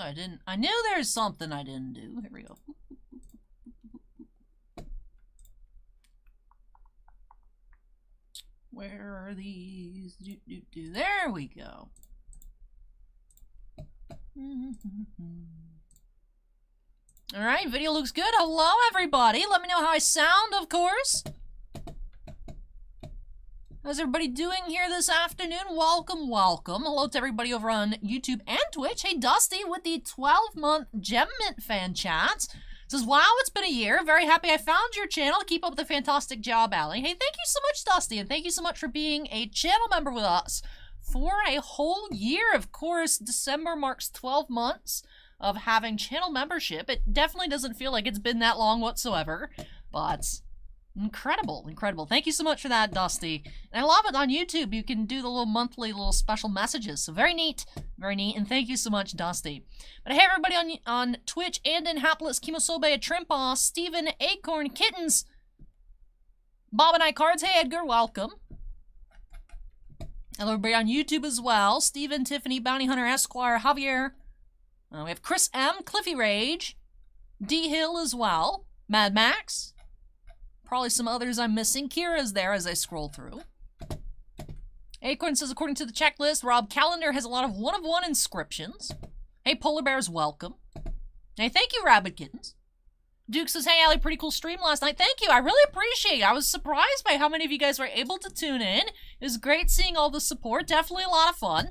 I didn't. I knew there's something I didn't do. Here we go. Where are these? There we go. Alright, video looks good. Hello, everybody. Let me know how I sound, of course. How's everybody doing here this afternoon? Welcome, welcome. Hello to everybody over on YouTube and Twitch. Hey, Dusty with the 12-month Gem Mint fan chat. Says, wow, it's been a year. Very happy I found your channel. Keep up the fantastic job, Allie. Hey, thank you so much, Dusty, and thank you so much for being a channel member with us for a whole year. Of course, December marks 12 months of having channel membership. It definitely doesn't feel like it's been that long whatsoever, but incredible, incredible. Thank you so much for that, Dusty. And I love it on YouTube. You can do the little monthly little special messages. So very neat, and thank you so much, Dusty. But hey, everybody on Twitch and in Hapless, Kimosobe, Trimpa, Steven, Acorn, Kittens, Bob and I Cards. Hey, Edgar, welcome. Hello, everybody on YouTube as well. Steven, Tiffany, Bounty Hunter, Esquire, Javier. We have Chris M, Cliffy Rage, D Hill as well, Mad Max. Probably some others I'm missing. Kira's there as I scroll through. Acorn says, according to the checklist, Rob Calendar has a lot of one-of-one inscriptions. Hey, Polar Bears, welcome. Hey, thank you, Rabbit Kittens. Duke says, hey, Allie, pretty cool stream last night. Thank you. I really appreciate it. I was surprised by how many of you guys were able to tune in. It was great seeing all the support. Definitely a lot of fun.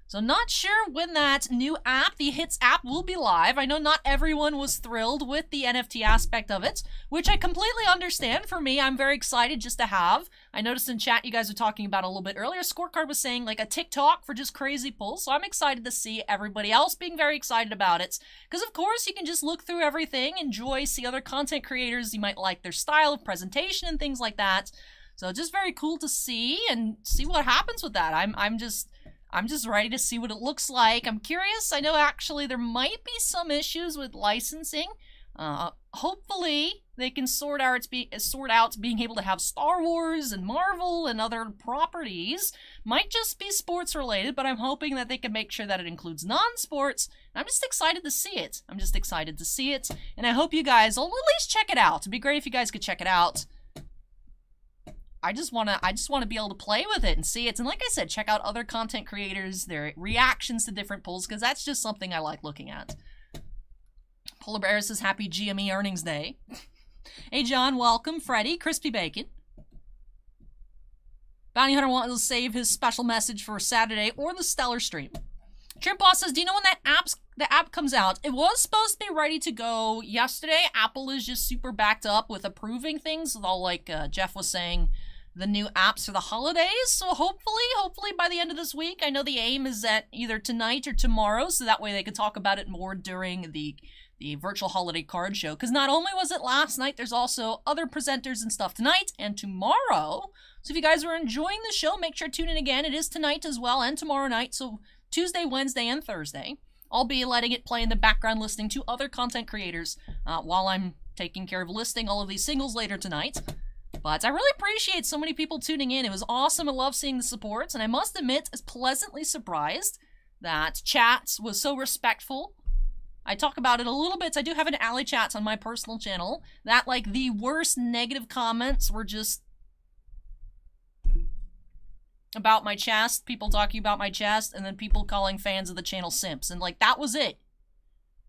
So not sure when that new app, the Hits app, will be live. I know not everyone was thrilled with the NFT aspect of it, which I completely understand. For me, I'm very excited just to have. I noticed in chat you guys were talking about a little bit earlier. Scorecard was saying like a TikTok for just crazy pulls. So I'm excited to see everybody else being very excited about it. Because of course you can just look through everything, enjoy, see other content creators. You might like their style of presentation and things like that. So just very cool to see and see what happens with that. I'm just ready to see what it looks like. I'm curious. I know actually there might be some issues with licensing. Hopefully they can sort out being able to have Star Wars and Marvel and other properties. Might just be sports related, but I'm hoping that they can make sure that it includes non-sports. I'm just excited to see it. And I hope you guys will at least check it out. It'd be great if you guys could check it out. I just wanna be able to play with it and see it. And like I said, check out other content creators, their reactions to different polls, because that's just something I like looking at. Polar Bear says, happy GME earnings day. Hey, John, welcome. Freddie, Crispy Bacon. Bounty Hunter wanted to save his special message for Saturday or the Stellar stream. Trim Boss says, do you know when the app comes out? It was supposed to be ready to go yesterday. Apple is just super backed up with approving things, all like Jeff was saying, the new apps for the holidays. So hopefully by the end of this week, I know the aim is at either tonight or tomorrow, so that way they can talk about it more during the virtual holiday card show. Because not only was it last night, there's also other presenters and stuff tonight and tomorrow. So if you guys were enjoying the show, make sure to tune in again. It is tonight as well and tomorrow night, so Tuesday, Wednesday, and Thursday. I'll be letting it play in the background, listening to other content creators while I'm taking care of listing all of these singles later tonight. But I really appreciate so many people tuning in. It was awesome. I love seeing the support. And I must admit, I was pleasantly surprised that chat was so respectful. I talk about it a little bit. I do have an Alley Chats on my personal channel. That, like, the worst negative comments were just about my chest. People talking about my chest. And then people calling fans of the channel simps. And, like, that was it.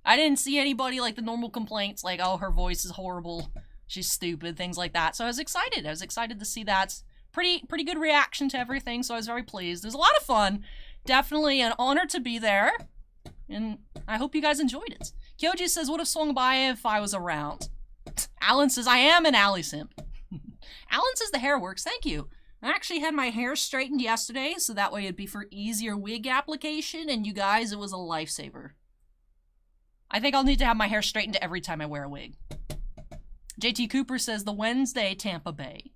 I didn't see anybody, like, the normal complaints. Like, oh, her voice is horrible. She's stupid, things like that. So I was excited. I was excited to see that. Pretty good reaction to everything, so I was very pleased. It was a lot of fun. Definitely an honor to be there. And I hope you guys enjoyed it. Kyoji says, would have swung by if I was around. Alan says, I am an Alley simp. Alan says the hair works. Thank you. I actually had my hair straightened yesterday, so that way it'd be for easier wig application, and you guys, it was a lifesaver. I think I'll need to have my hair straightened every time I wear a wig. JT Cooper says, the Wednesday, Tampa Bay.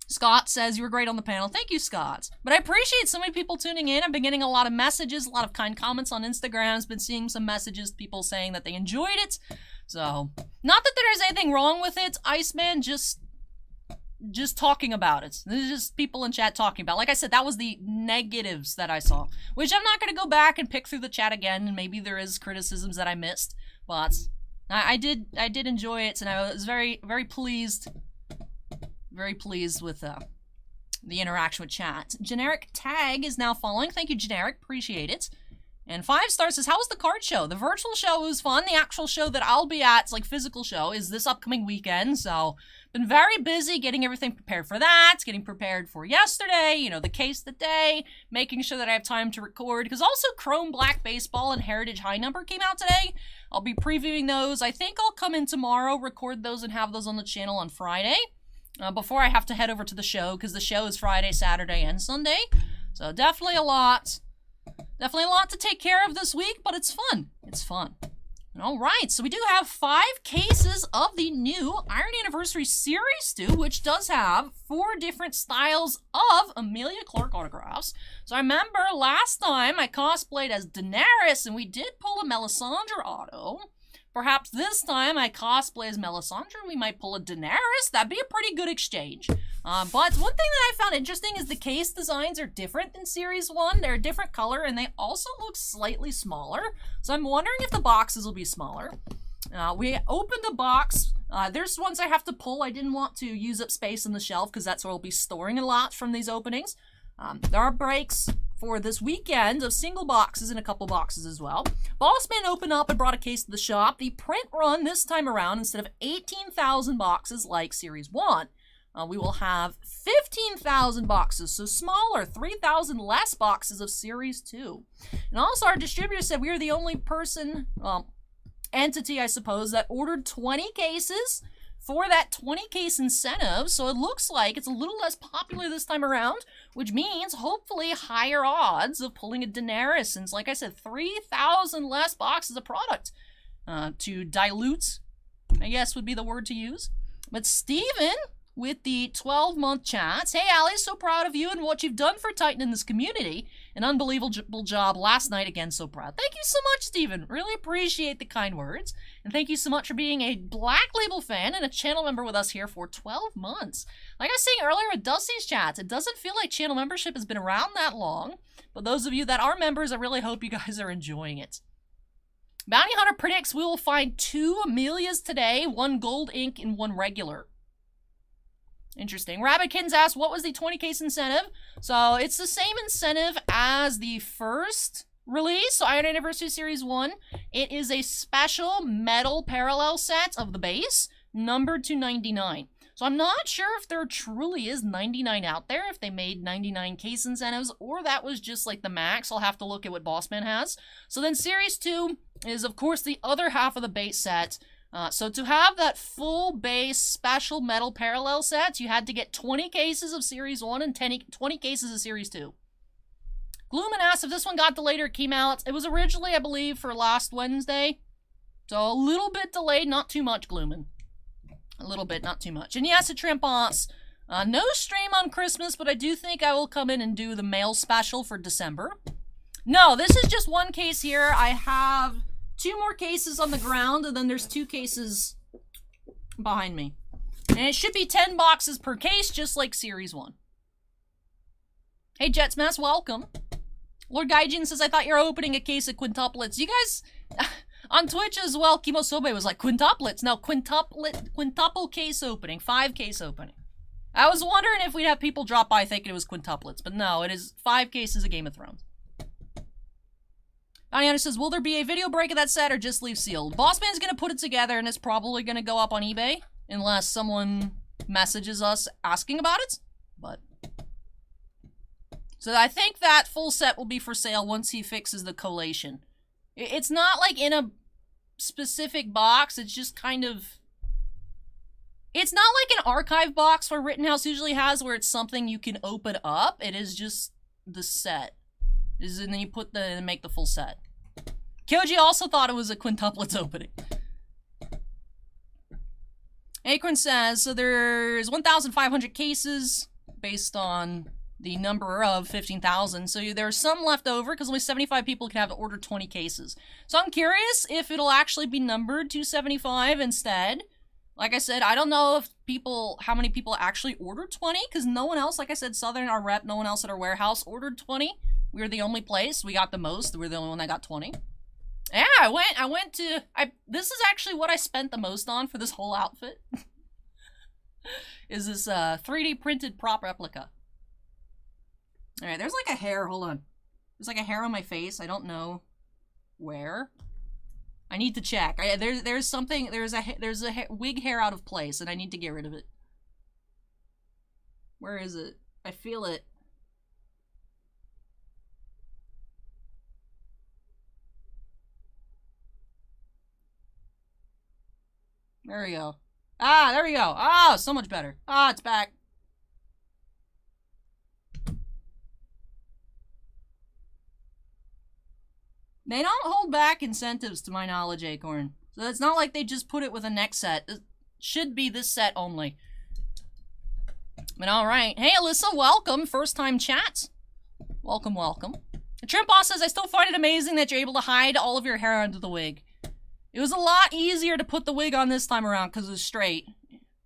Scott says, you were great on the panel. Thank you, Scott. But I appreciate so many people tuning in. I've been getting a lot of messages, a lot of kind comments on Instagram. I've been seeing some messages, people saying that they enjoyed it. So, not that there's anything wrong with it, Iceman, just just talking about it. This is just people in chat talking about it. Like I said, that was the negatives that I saw, which I'm not going to go back and pick through the chat again, and maybe there is criticisms that I missed, but I did enjoy it, and I was very, very pleased with the interaction with chat. Generic Tag is now following. Thank you, Generic. Appreciate it. And 5 stars says, how was the card show? The virtual show was fun. The actual show that I'll be at, like physical show, is this upcoming weekend. So, been very busy getting everything prepared for that, getting prepared for yesterday, you know, the case of the day, making sure that I have time to record. Because also Chrome Black Baseball and Heritage High Number came out today. I'll be previewing those. I think I'll come in tomorrow, record those, and have those on the channel on Friday. Before I have to head over to the show, because the show is Friday, Saturday, and Sunday. So definitely a lot. Definitely a lot to take care of this week, but it's fun. It's fun. All right, so we do have 5 cases of the new Iron Anniversary Series 2, which does have 4 different styles of Emilia Clarke autographs. So I remember last time I cosplayed as Daenerys, and we did pull a Melisandre auto. Perhaps this time I cosplay as Melisandre and we might pull a Daenerys. That'd be a pretty good exchange. But one thing that I found interesting is the case designs are different than Series 1. They're a different color and they also look slightly smaller. So I'm wondering if the boxes will be smaller. We opened a box. There's ones I have to pull. I didn't want to use up space on the shelf because that's where I'll be storing a lot from these openings. There are breaks for this weekend of single boxes and a couple boxes as well. Bossman opened up and brought a case to the shop. The print run this time around, instead of 18,000 boxes like Series 1, we will have 15,000 boxes, so smaller, 3,000 less boxes of Series 2. And also our distributor said we are the only person, entity I suppose, that ordered 20 cases for that 20 case incentive, so it looks like it's a little less popular this time around, which means hopefully higher odds of pulling a Daenerys, since like I said, 3,000 less boxes of product to dilute, I guess would be the word to use. But Steven with the 12-month chats. Hey, Allie, so proud of you and what you've done for Titan in this community. An unbelievable job last night. Again, so proud. Thank you so much, Steven. Really appreciate the kind words. And thank you so much for being a Black Label fan and a channel member with us here for 12 months. Like I was saying earlier with Dusty's chats, it doesn't feel like channel membership has been around that long. But those of you that are members, I really hope you guys are enjoying it. Bounty Hunter predicts we will find 2 Amelias today, 1 gold ink and 1 regular. Interesting. Rabbitkins asked, what was the 20 case incentive? So it's the same incentive as the first release, so Iron Anniversary Series 1. It is a special metal parallel set of the base, numbered to 99. So I'm not sure if there truly is 99 out there, if they made 99 case incentives, or that was just like the max. I'll have to look at what Bossman has. So then Series 2 is, of course, the other half of the base set. So to have that full base special metal parallel set, you had to get 20 cases of Series 1 and 20 cases of Series 2. Glooman asked if this one got delayed or it came out. It was originally, I believe, for last Wednesday. So a little bit delayed, not too much, Glooman. A little bit, not too much. And yes, a Trampons. No stream on Christmas, but I do think I will come in and do the mail special for December. No, this is just one case here. I have 2 more cases on the ground, and then there's 2 cases behind me. And it should be 10 boxes per case, just like Series 1. Hey, Jetsmass, welcome. Lord Gaijin says, I thought you were opening a case of quintuplets. You guys, on Twitch as well, Kimosobe was like, quintuplets. No, quintuple case opening, 5 case opening. I was wondering if we'd have people drop by thinking it was quintuplets, but no, it is 5 cases of Game of Thrones. Diana says, will there be a video break of that set or just leave sealed? Bossman's gonna put it together and it's probably gonna go up on eBay unless someone messages us asking about it. But so I think that full set will be for sale once he fixes the collation. It's not like in a specific box, it's just kind of... It's not like an archive box where Rittenhouse usually has where it's something you can open up. It is just the set. And then you put and make the full set. Kyoji also thought it was a quintuplets opening. Acorn says, so there's 1,500 cases based on the number of 15,000. So there's some left over because only 75 people can have to order 20 cases. So I'm curious if it'll actually be numbered to 75 instead. Like I said, I don't know if how many people actually ordered 20, because no one else, like I said, Southern, our rep, no one else at our warehouse ordered 20. We were the only place. We got the most. We were the only one that got 20. Yeah, this is actually what I spent the most on for this whole outfit. Is this 3D printed prop replica. Alright, there's like a hair, hold on. There's like a hair on my face, I don't know where. I need to check. There's something, there's a wig hair out of place and I need to get rid of it. Where is it? I feel it. There we go. Ah, there we go. Ah, so much better. Ah, it's back. They don't hold back incentives to my knowledge, Acorn. So it's not like they just put it with a next set. It should be this set only. But alright. Hey, Alyssa, welcome. First time chat. Welcome, welcome. Trim Boss says, I still find it amazing that you're able to hide all of your hair under the wig. It was a lot easier to put the wig on this time around because it was straight.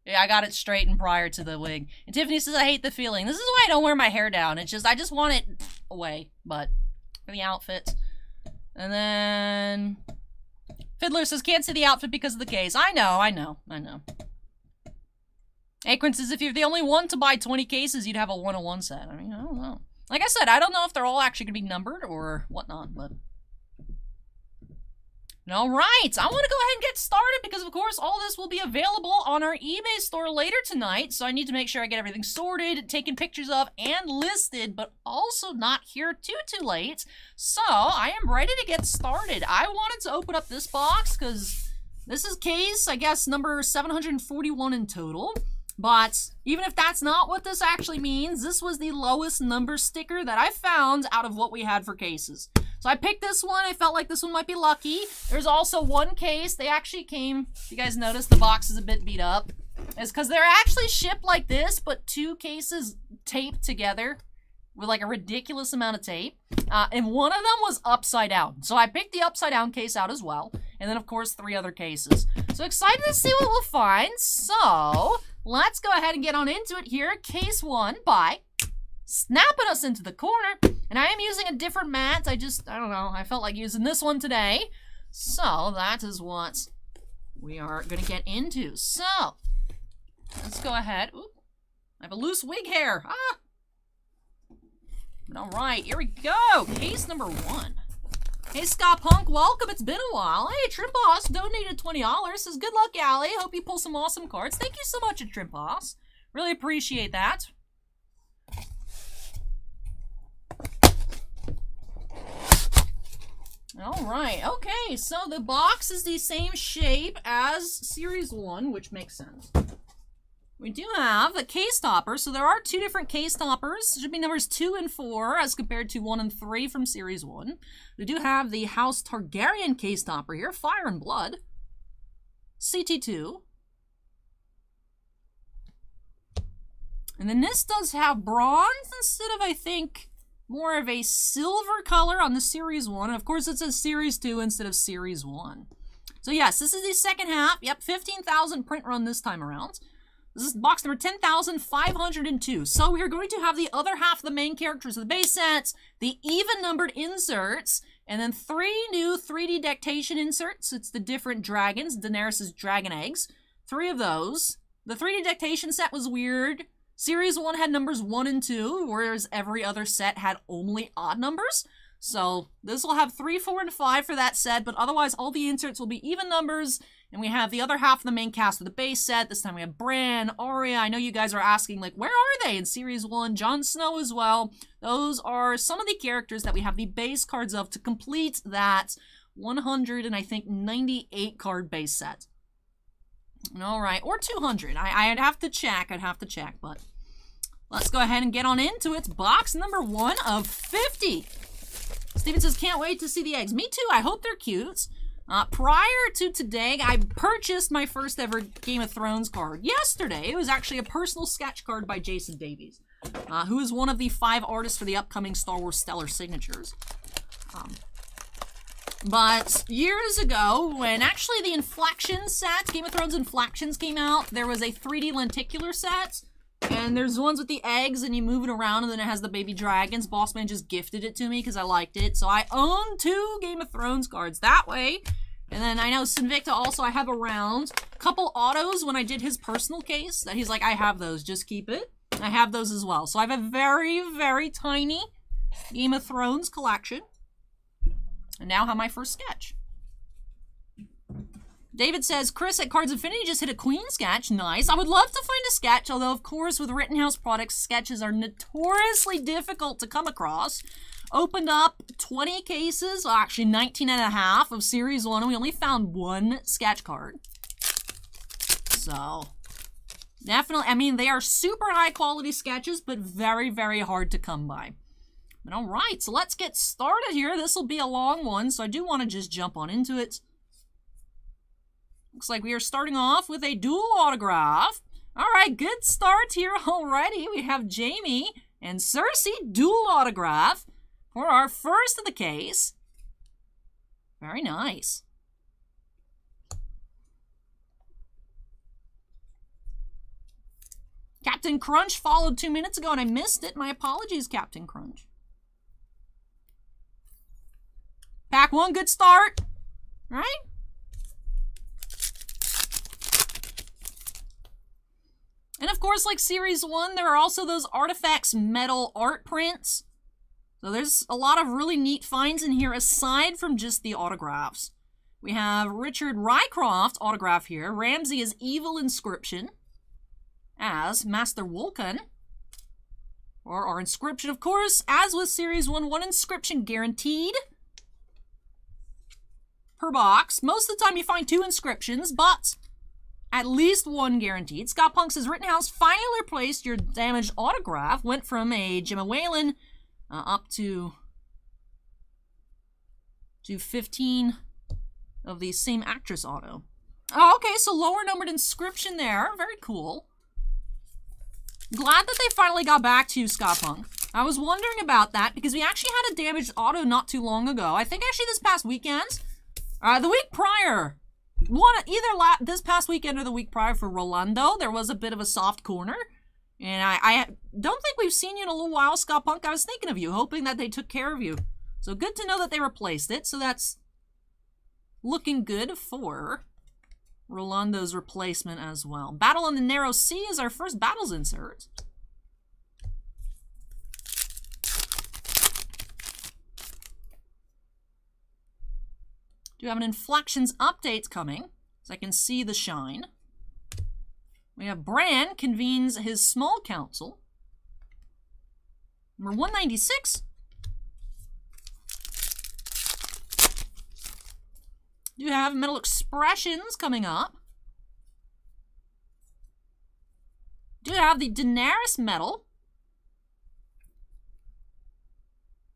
Yeah, I got it straightened prior to the wig. And Tiffany says, I hate the feeling. This is why I don't wear my hair down. It's just, I just want it away. But for the outfits. And then Fiddler says, can't see the outfit because of the case. I know. Acorn says, if you're the only one to buy 20 cases, you'd have a 101 set. I mean, I don't know. Like I said, I don't know if they're all actually going to be numbered or whatnot, but... Alright, I want to go ahead and get started because, of course, all this will be available on our eBay store later tonight, so I need to make sure I get everything sorted, taken pictures of, and listed, but also not here too late. So, I am ready to get started. I wanted to open up this box because this is case, I guess, number 741 in total. But even if that's not what this actually means, this was the lowest number sticker that I found out of what we had for cases. So I picked this one. I felt like this one might be lucky. There's also one case. They actually came, if you guys notice, the box is a bit beat up. It's because they're actually shipped like this, but 2 cases taped together with like a ridiculous amount of tape. And one of them was upside down. So I picked the upside down case out as well. And then, of course, 3 other cases. So excited to see what we'll find. So let's go ahead and get on into it here. Case 1 by snapping us into the corner. And I am using a different mat. I don't know. I felt like using this one today. So that is what we are going to get into. So let's go ahead. Oop. I have a loose wig hair. Ah. All right, here we go. Case number 1. Hey, Scott Punk, welcome. It's been a while. Hey, Trim Boss donated $20. Says, good luck, Allie. Hope you pull some awesome cards. Thank you so much, Trim Boss. Really appreciate that. Alright, okay, so the box is the same shape as Series 1, which makes sense. We do have a case topper, so there are 2 different case toppers. It should be numbers 2 and 4 as compared to 1 and 3 from Series 1. We do have the House Targaryen case topper here, Fire and Blood. CT2. And then this does have bronze instead of, I think, more of a silver color on the Series 1. And of course, it says Series 2 instead of Series 1. So yes, this is the second half. Yep, 15,000 print run this time around. This is box number 10,502. So we are going to have the other half of the main characters of the base sets, the even-numbered inserts, and then 3 new 3D decktation inserts. It's the different dragons, Daenerys' dragon eggs. 3 of those. The 3D decktation set was weird. Series 1 had numbers 1 and 2, whereas every other set had only odd numbers. So this will have 3, 4, and 5 for that set, but otherwise all the inserts will be even numbers. And we have the other half of the main cast of the base set. This time we have Bran, Arya. I know you guys are asking, like, where are they in Series 1? Jon Snow as well. Those are some of the characters that we have the base cards of to complete that 100 and I think 98 card base set. All right, or 200. I'd have to check. But let's go ahead and get on into it. Box number 1 of 50. Steven says, can't wait to see the eggs. Me too. I hope they're cute. Prior to today, I purchased my first ever Game of Thrones card yesterday. It was actually a personal sketch card by Jason Davies, who is one of the 5 artists for the upcoming Star Wars Stellar Signatures. But years ago, when actually the Inflection set, Game of Thrones Inflections came out, there was a 3D lenticular set. And there's ones with the eggs and you move it around and then it has the baby dragons. Bossman just gifted it to me because I liked it. So I own 2 Game of Thrones cards that way. And then I know Sinvicta also I have around. A couple autos when I did his personal case that he's like, I have those, just keep it. I have those as well. So I have a very, very tiny Game of Thrones collection. And now have my first sketch. David says, Chris at Cards Infinity just hit a Queen sketch. Nice. I would love to find a sketch, although of course with Rittenhouse products, sketches are notoriously difficult to come across. Opened up 20 cases, well, actually 19 and a half of Series 1, and we only found 1 sketch card. So, definitely, I mean, they are super high quality sketches, but very, very hard to come by. But alright, so let's get started here. This will be a long one, so I do want to just jump on into it. Looks like we are starting off with a dual autograph. Alright, good start here already. We have Jamie and Cersei dual autograph for our first of the case. Very nice. Captain Crunch followed 2 minutes ago and I missed it. My apologies, Captain Crunch. Pack 1, good start. Right? And of course, like Series 1, there are also those Artifacts Metal art prints. So there's a lot of really neat finds in here aside from just the autographs. We have Richard Rycroft autograph here. Ramsay is Evil Inscription as Master Vulcan. Or our inscription, of course, as with Series 1 inscription guaranteed per box. Most of the time you find 2 inscriptions, but at least 1 guaranteed. Scott Punk says, Rittenhouse finally replaced your damaged autograph. Went from a Gemma Whalen up to 15 of the same actress auto. Oh, okay, so lower numbered inscription there. Very cool. Glad that they finally got back to you, Scott Punk. I was wondering about that because we actually had a damaged auto not too long ago. I think actually this past weekend. The week prior. Either this past weekend or the week prior for Rolando, there was a bit of a soft corner. And I don't think we've seen you in a little while, Scott Punk. I was thinking of you, hoping that they took care of you. So good to know that they replaced it. So that's looking good for Rolando's replacement as well. Battle on the Narrow Sea is our first battles insert. Do have an Inflections update coming, so I can see the shine. We have Bran convenes his small council. Number 196. Do have Metal Expressions coming up. Do have the Daenerys Metal.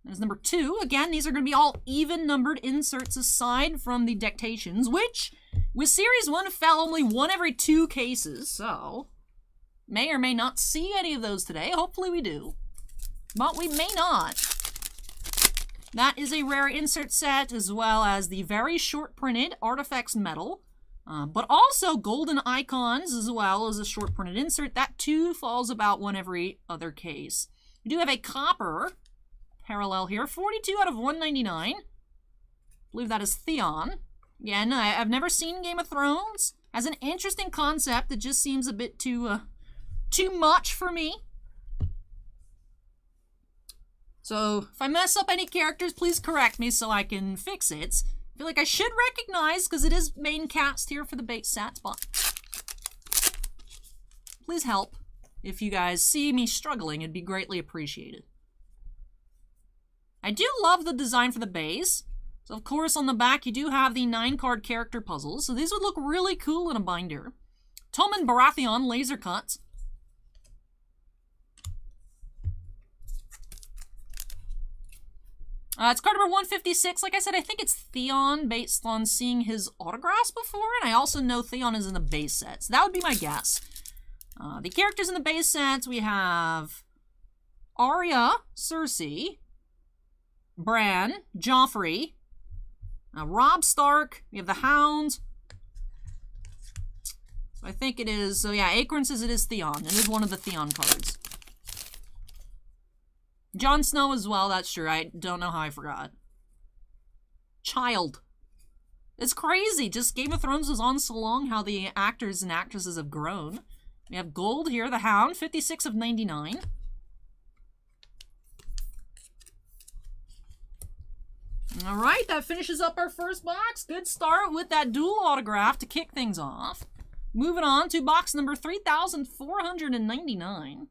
That is number 2. Again, these are going to be all even numbered inserts aside from the dictations, which with Series 1 fell only 1 every 2 cases, so may or may not see any of those today. Hopefully we do, but we may not. That is a rare insert set, as well as the very short printed Artifacts Metal, but also Golden Icons as well as a short printed insert. That too falls about 1 every other case. We do have a copper parallel here, 42 out of 199. I believe that is Theon. Again, I've never seen Game of Thrones. Has an interesting concept. It just seems a bit too much for me. So if I mess up any characters, please correct me so I can fix it. I feel like I should recognize because it is main cast here for the base sets, but please help. If you guys see me struggling, it'd be greatly appreciated. I do love the design for the base. So of course on the back you do have the 9-card character puzzles. So these would look really cool in a binder. Tommen Baratheon laser cuts. It's card number 156. Like I said, I think it's Theon based on seeing his autographs before. And I also know Theon is in the base set. So that would be my guess. The characters in the base sets, we have Arya, Cersei, Bran, Joffrey, Robb Stark. We have the Hound. I think it is, so yeah, Acorn says it is Theon. It is one of the Theon cards. Jon Snow as well, that's true. I don't know how I forgot. Child. It's crazy. Just Game of Thrones was on so long, how the actors and actresses have grown. We have Gold here, the Hound, 56 of 99. Alright, that finishes up our first box. Good start with that dual autograph to kick things off. Moving on to box number 3,499.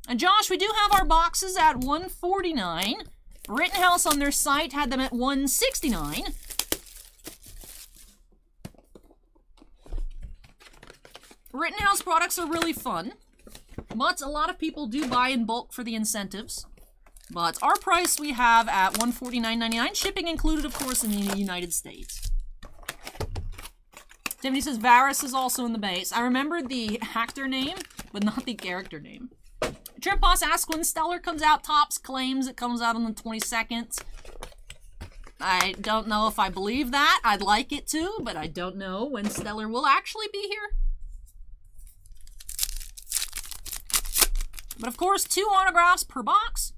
And Josh, we do have our boxes at 149. Rittenhouse on their site had them at 169. Rittenhouse products are really fun, but a lot of people do buy in bulk for the incentives. But our price we have at $149.99, shipping included, of course, in the United States. Tiffany says Varys is also in the base. I remembered the actor name, but not the character name. Trip Boss asks when Stellar comes out. Topps claims it comes out on the 22nd. I don't know if I believe that. I'd like it to, but I don't know when Stellar will actually be here. But of course, 2 autographs per box.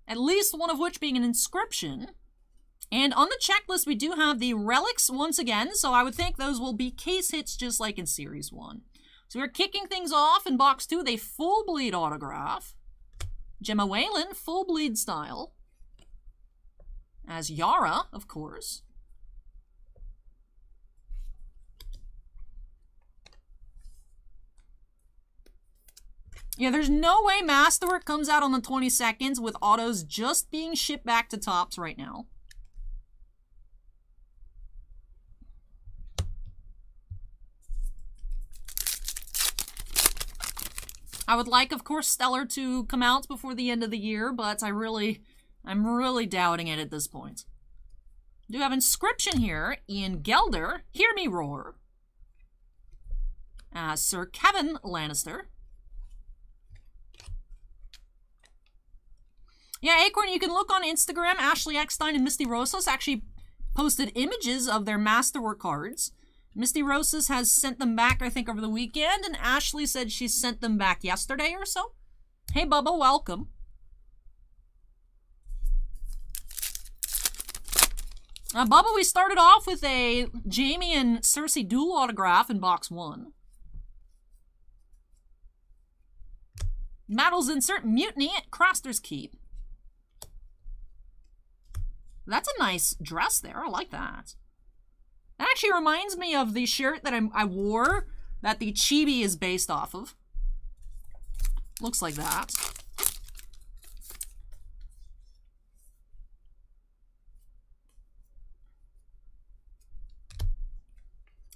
At least one of which being an inscription. And on the checklist, we do have the relics once again, so I would think those will be case hits just like in Series 1. So we're kicking things off in box 2 with a full bleed autograph. Gemma Whalen, full bleed style. As Yara, of course. Yeah, there's no way Masterwork comes out on the 22nd with autos just being shipped back to Topps right now. I would like, of course, Stellar to come out before the end of the year, but I'm really doubting it at this point. We do have inscription here, Ian Gelder, Hear Me Roar. Sir Kevin Lannister. Yeah, Acorn, you can look on Instagram. Ashley Eckstein and Misty Rosas actually posted images of their Masterwork cards. Misty Rosas has sent them back, I think, over the weekend, and Ashley said she sent them back yesterday or so. Hey, Bubba, welcome. Bubba, we started off with a Jaime and Cersei dual autograph in box 1. Mattles insert Mutiny at Craster's Keep. That's a nice dress there. I like that. That actually reminds me of the shirt that I wore that the chibi is based off of. Looks like that.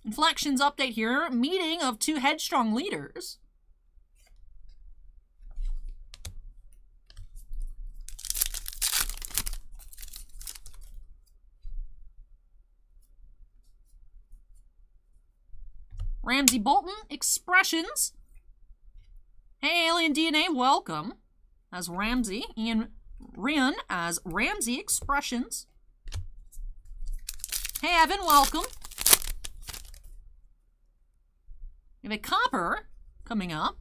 Inflections update here. Meeting of 2 headstrong leaders. Ramsey Bolton, Expressions. Hey, Alien DNA, welcome. As Ramsey. Ian Ryan as Ramsey, Expressions. Hey, Evan, welcome. We have a Copper coming up.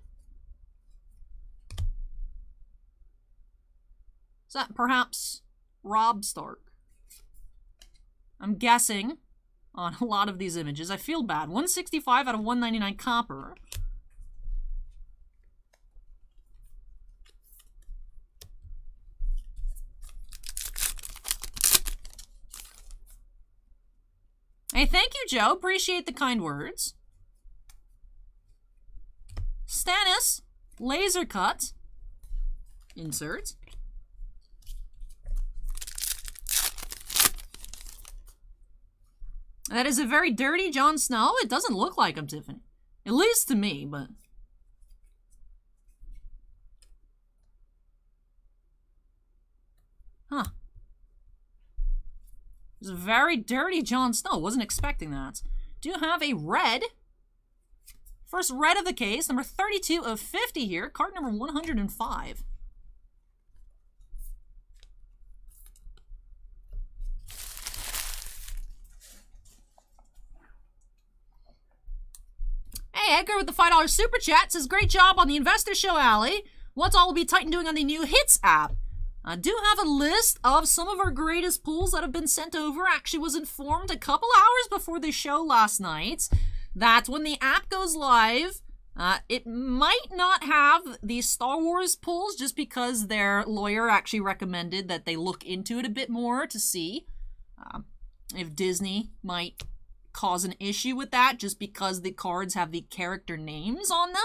Is that perhaps Robb Stark? I'm guessing on a lot of these images. I feel bad. 165 out of 199 Copper. Hey, thank you, Joe. Appreciate the kind words. Stannis, laser cut. Insert. That is a very dirty Jon Snow. It doesn't look like him, Tiffany. At least to me, but... Huh. It's a very dirty Jon Snow. Wasn't expecting that. Do have a red. First red of the case. Number 32 of 50 here. Card number 105. Hey, Edgar with the $5 super chat says, great job on the Investor Show, Allie. What all will be Titan doing on the new Hits app? I do have a list of some of our greatest pulls that have been sent over. Actually was informed a couple hours before the show last night that when the app goes live, it might not have the Star Wars pulls just because their lawyer actually recommended that they look into it a bit more to see if Disney might cause an issue with that just because the cards have the character names on them.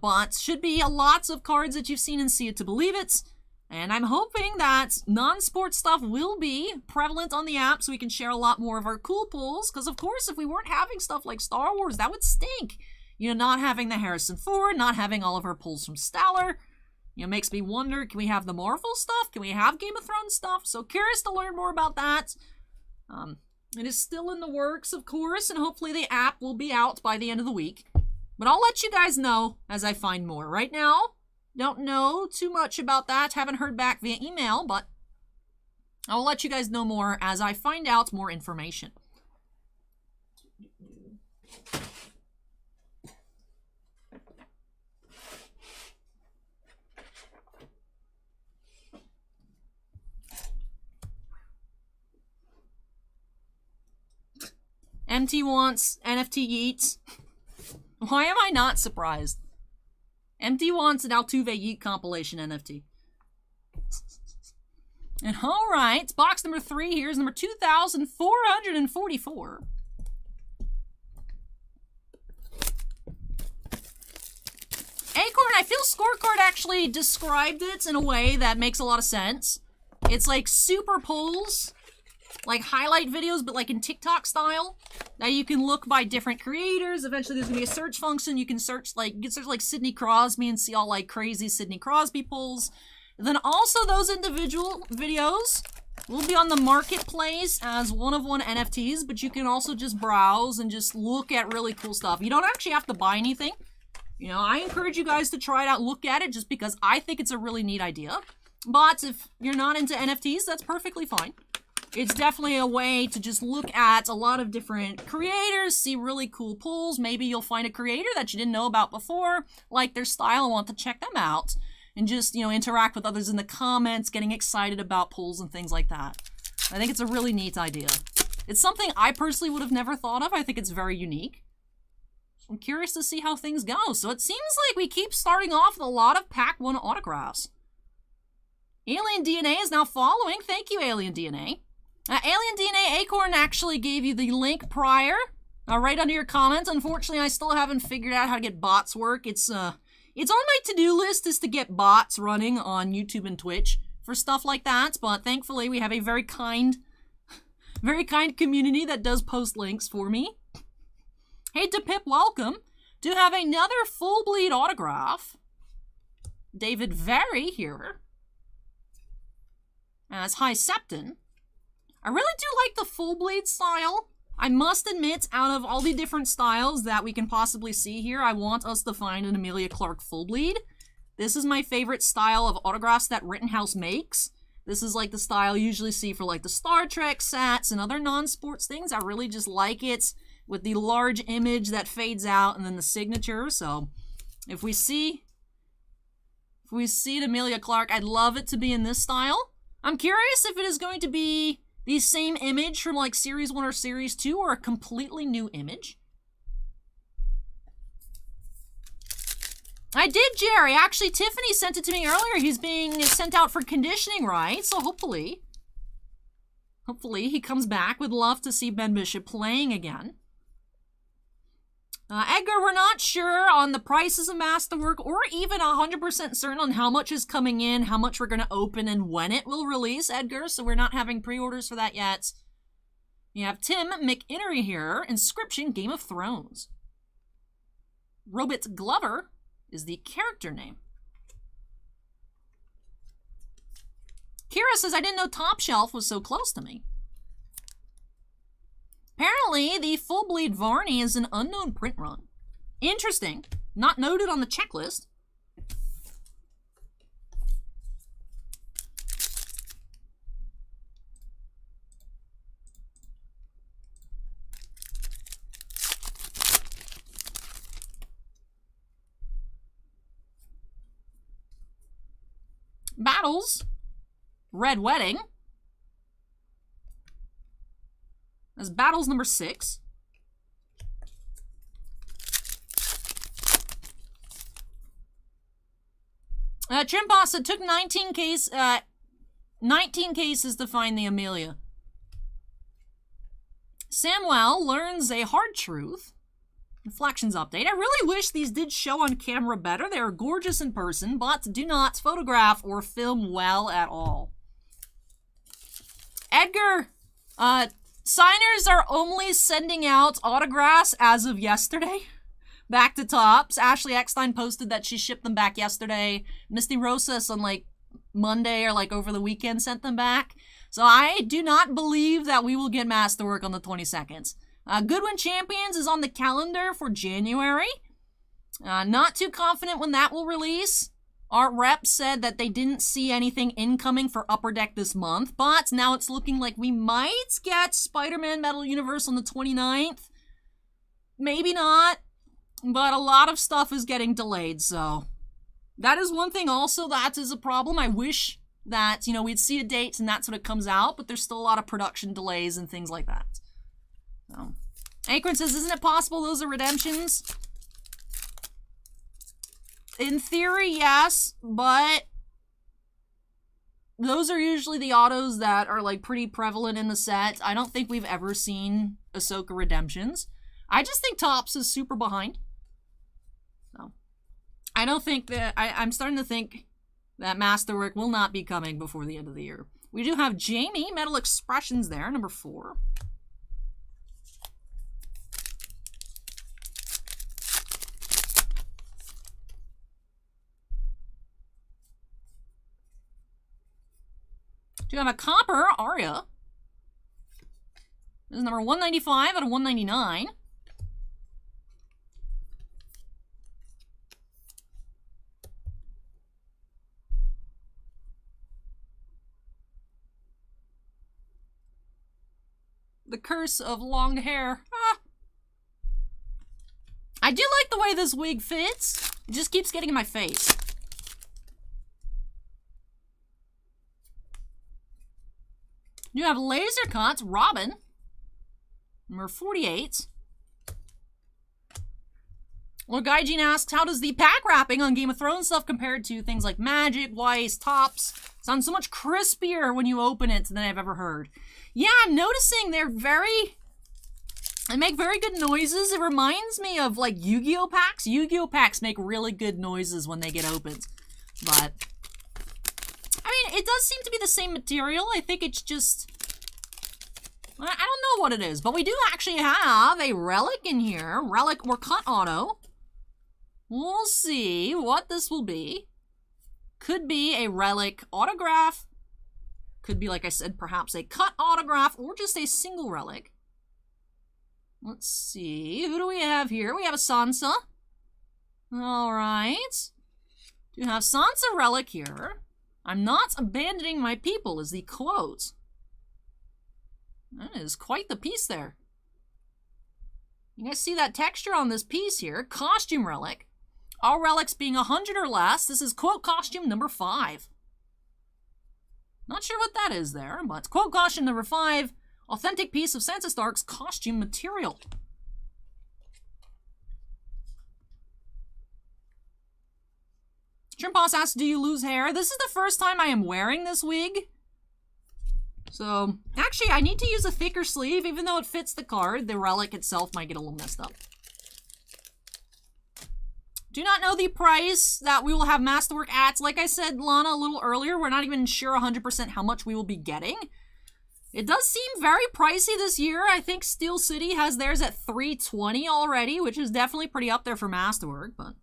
But should be lots of cards that you've seen and See It to Believe It. And I'm hoping that non-sports stuff will be prevalent on the app so we can share a lot more of our cool pulls. Because, of course, if we weren't having stuff like Star Wars, that would stink. You know, not having the Harrison Ford, not having all of our pulls from Stellar. You know, makes me wonder, can we have the Marvel stuff? Can we have Game of Thrones stuff? So curious to learn more about that. It is still in the works, of course, and hopefully the app will be out by the end of the week. But I'll let you guys know as I find more. Right now, don't know too much about that. Haven't heard back via email, but I'll let you guys know more as I find out more information. MT wants NFT Yeats. Why am I not surprised? MT wants an Altuve Yeet compilation NFT. And alright, box number 3 here is number 2,444. Acorn, I feel Scorecard actually described it in a way that makes a lot of sense. It's like super pulls, like highlight videos, but like in TikTok style. Now you can look by different creators. Eventually there's gonna be a search function. You can search like Sidney Crosby and see all like crazy Sidney Crosby pulls. And then also those individual videos will be on the marketplace as one-of-one NFTs, but you can also just browse and just look at really cool stuff. You don't actually have to buy anything. You know, I encourage you guys to try it out, look at it, just because I think it's a really neat idea. But if you're not into NFTs, that's perfectly fine. It's definitely a way to just look at a lot of different creators, see really cool pulls. Maybe you'll find a creator that you didn't know about before, like their style, and want to check them out. And just, you know, interact with others in the comments, getting excited about pulls and things like that. I think it's a really neat idea. It's something I personally would have never thought of. I think it's very unique. I'm curious to see how things go. So it seems like we keep starting off with a lot of Pack 1 autographs. Alien DNA is now following. Thank you, Alien DNA. Alien DNA Acorn actually gave you the link prior, right under your comments. Unfortunately, I still haven't figured out how to get bots work. It's on my to-do list is to get bots running on YouTube and Twitch for stuff like that. But thankfully, we have a very kind community that does post links for me. Hey, DePip, welcome. Do have another full bleed autograph. David Very here as High Septon. I really do like the full bleed style. I must admit, out of all the different styles that we can possibly see here, I want us to find an Emilia Clarke full bleed. This is my favorite style of autographs that Rittenhouse makes. This is like the style you usually see for like the Star Trek sets and other non-sports things. I really just like it with the large image that fades out and then the signature. So if we see an Emilia Clarke, I'd love it to be in this style. I'm curious if it is going to be the same image from like Series 1 or Series 2 or a completely new image. I did, Jerry. Actually, Tiffany sent it to me earlier. He's being sent out for conditioning, right? So hopefully he comes back. Would love to see Ben Bishop playing again. Edgar, we're not sure on the prices of Masterwork or even 100% certain on how much is coming in, how much we're going to open, and when it will release, Edgar, so we're not having pre-orders for that yet. You have Tim McInnery here, Inscription Game of Thrones. Robert Glover is the character name. Kira says, I didn't know Top Shelf was so close to me. Apparently, the full bleed Varney is an unknown print run. Interesting. Not noted on the checklist. Battles. Red Wedding. That's Battles number 6. Chimpasa took 19 cases to find the Amelia. Samuel learns a hard truth. Reflections update. I really wish these did show on camera better. They are gorgeous in person, but do not photograph or film well at all. Edgar, signers are only sending out autographs as of yesterday. Back to Tops. Ashley Eckstein posted that she shipped them back yesterday. Misty Rosas on like Monday or like over the weekend sent them back. So I do not believe that we will get Masterwork on the 22nd. Goodwin Champions is on the calendar for January. Not too confident when that will release. Art Rep said that they didn't see anything incoming for Upper Deck this month, but now it's looking like we might get Spider-Man Metal Universe on the 29th. Maybe not. But a lot of stuff is getting delayed, so that is one thing also that is a problem. I wish that, you know, we'd see a date and that's when it comes out, but there's still a lot of production delays and things like that. So, Akron says, isn't it possible those are redemptions? In theory, yes, but those are usually the autos that are, like, pretty prevalent in the set. I don't think we've ever seen Ahsoka redemptions. I just think Topps is super behind. I don't think that, I'm starting to think that Masterwork will not be coming before the end of the year. We do have Jamie, Metal Expressions there, number 4. Do you have a Copper, Arya. This is number 195 out of 199. The curse of long hair. Ah. I do like the way this wig fits. It just keeps getting in my face. You have Laser Cuts, Robin. Number 48. Lord Gaijin asks, how does the pack wrapping on Game of Thrones stuff compared to things like Magic, Weiss, Topps? Sounds so much crispier when you open it than I've ever heard. Yeah, I'm noticing they make very good noises. It reminds me of like Yu-Gi-Oh packs. Yu-Gi-Oh packs make really good noises when they get opened. But, I mean, it does seem to be the same material. I think it's just, I don't know what it is. But we do actually have a relic in here. Relic or cut auto. We'll see what this will be. Could be a relic autograph. Could be, like I said, perhaps a cut autograph or just a single relic. Let's see. Who do we have here? We have a Sansa. All right. Do have Sansa relic here. I'm not abandoning my people is the quote. That is quite the piece there. You guys see that texture on this piece here? Costume relic. All relics being 100 or less. This is quote costume number 5. Not sure what that is there, but quote costume number 5. Authentic piece of Sansa Stark's costume material. Shrimposs asks, do you lose hair? This is the first time I am wearing this wig. So, actually, I need to use a thicker sleeve. Even though it fits the card, the relic itself might get a little messed up. Do not know the price that we will have Masterwork at. Like I said, Lana, a little earlier, we're not even sure 100% how much we will be getting. It does seem very pricey this year. I think Steel City has theirs at $320 already, which is definitely pretty up there for Masterwork, but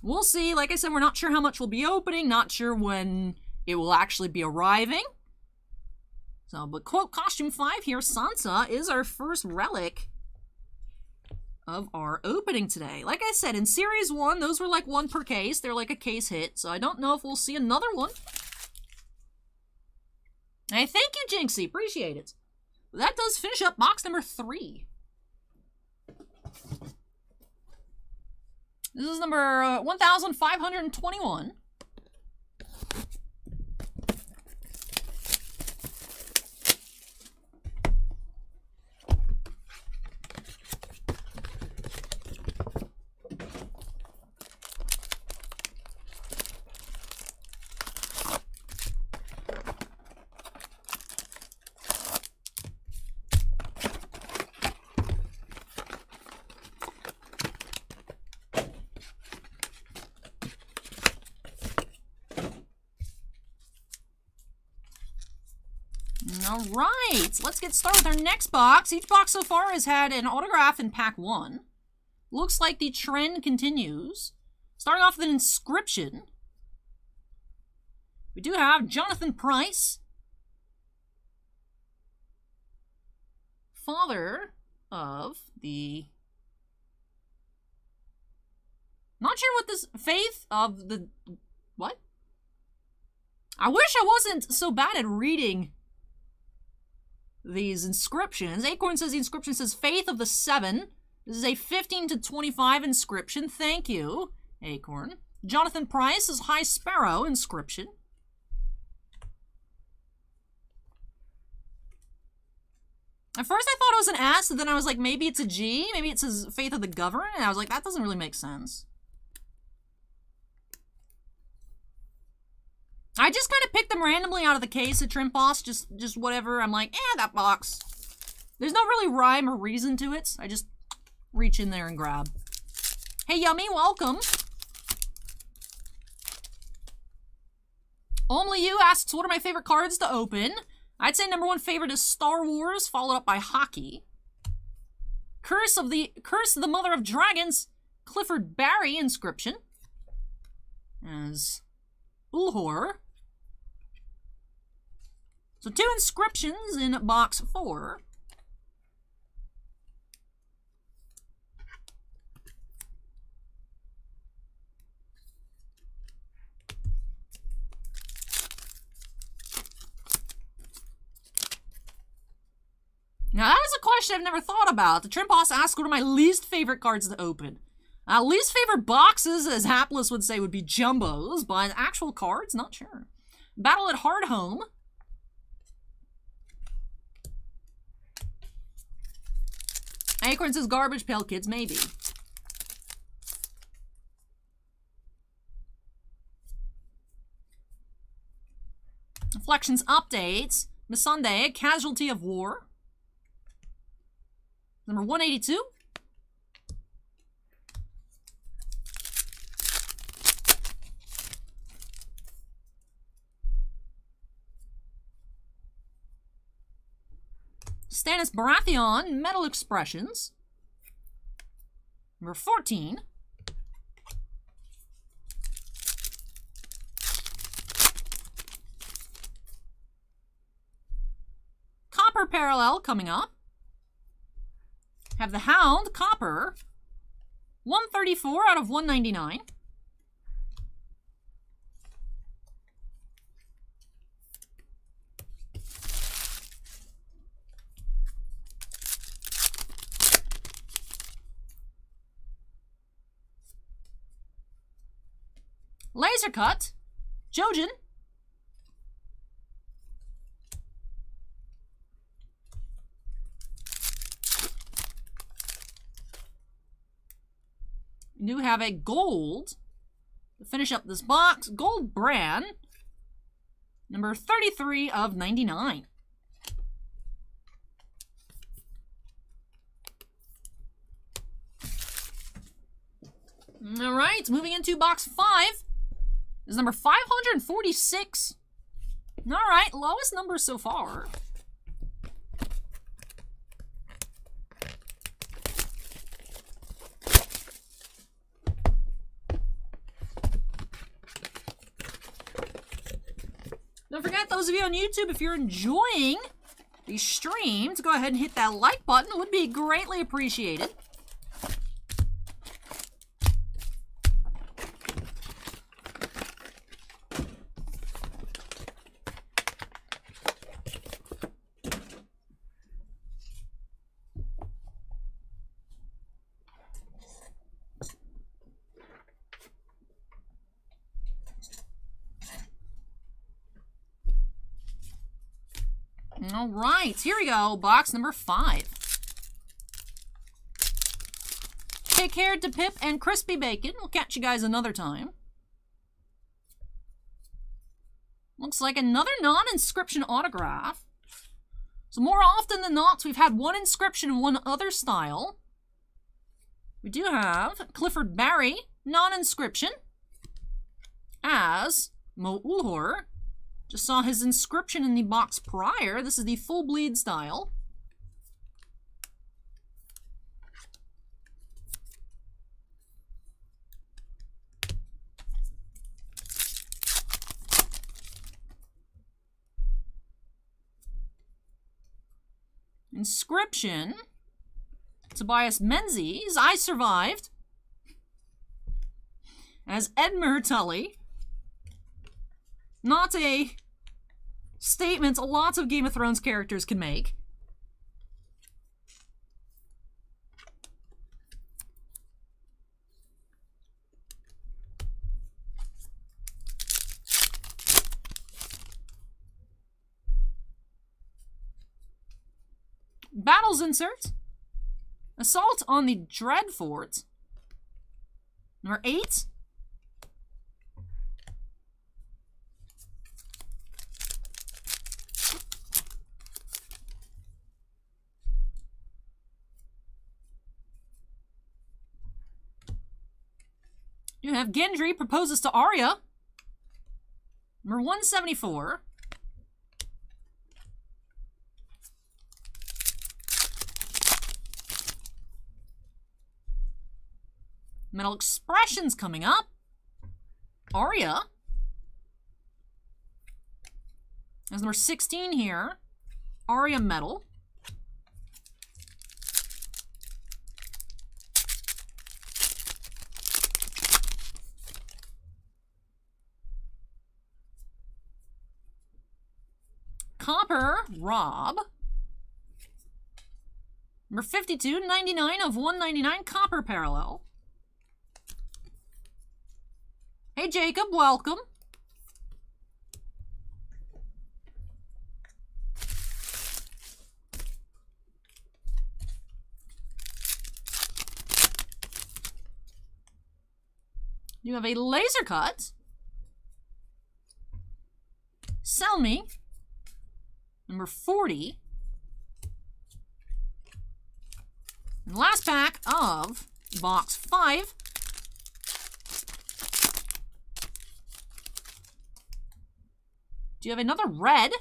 we'll see. Like I said, we're not sure how much we'll be opening, not sure when it will actually be arriving. So, but quote costume 5 here, Sansa is our first relic of our opening today. Like I said, in Series 1, those were like 1 per case. They're like a case hit, so I don't know if we'll see another one. Hey, thank you, Jinxie. Appreciate it. That does finish up box number 3. This is number 1521. All right, let's get started with our next box. Each box so far has had an autograph in pack 1. Looks like the trend continues. Starting off with an inscription. We do have Jonathan Pryce, father of the... Not sure what this... Faith of the... What? I wish I wasn't so bad at reading these inscriptions. Acorn says the inscription says Faith of the Seven. This is a 15 to 25 inscription. Thank you, Acorn. Jonathan Pryce is High Sparrow inscription. At first I thought it was an S, and then I was like, maybe it's a G, maybe it says Faith of the Governor, and I was like, that doesn't really make sense. I just kind of picked them randomly out of the case at Trimposs, just whatever. I'm like, that box. There's no really rhyme or reason to it. I just reach in there and grab. Hey, Yummy, welcome. Only You asks, what are my favorite cards to open? I'd say #1 favorite is Star Wars, followed up by hockey. Curse of the Mother of Dragons, Clifford Barry inscription. As Ulhor. So 2 inscriptions in box 4. Now, that is a question I've never thought about. The Trimposs asks, what are my least favorite cards to open? Least favorite boxes, as Hapless would say, would be jumbos, but actual cards, not sure. Battle at Hardhome. Acorn says Garbage Pail Kids, maybe. Reflections updates. Melisandre, Casualty of War. Number 182. Stannis Baratheon, Metal Expressions. Number 14. Copper Parallel coming up. Have the Hound, Copper, 134 out of 199. Laser Cut, Jojen. We do have a gold to finish up this box. Gold Bran, number 33 of 99. All right, moving into box 5 is number 546. All right, lowest number so far. Don't forget, those of you on YouTube, if you're enjoying the stream, to go ahead and hit that like button. It would be greatly appreciated. All right, here we go. Box number 5. Take care to Pip and Crispy Bacon. We'll catch you guys another time. Looks like another non-inscription autograph. So more often than not, we've had one inscription and one other style. We do have Clifford Barry, non-inscription, as Mo Ulhor. Just saw his inscription in the box prior. This is the full bleed style. Inscription. Tobias Menzies. I survived. As Edmure Tully. Not a statement lots of Game of Thrones characters can make. Battles insert. Assault on the Dreadfort. Number 8. You have Gendry proposes to Arya. Number 174. Metal Expressions coming up. Arya. There's number 16 here. Arya Metal. Copper, Rob. Number 52, 99 of 199, Copper Parallel. Hey Jacob, welcome. You have a laser cut. Sell me. Number 40. And last pack of box 5. Do you have another red?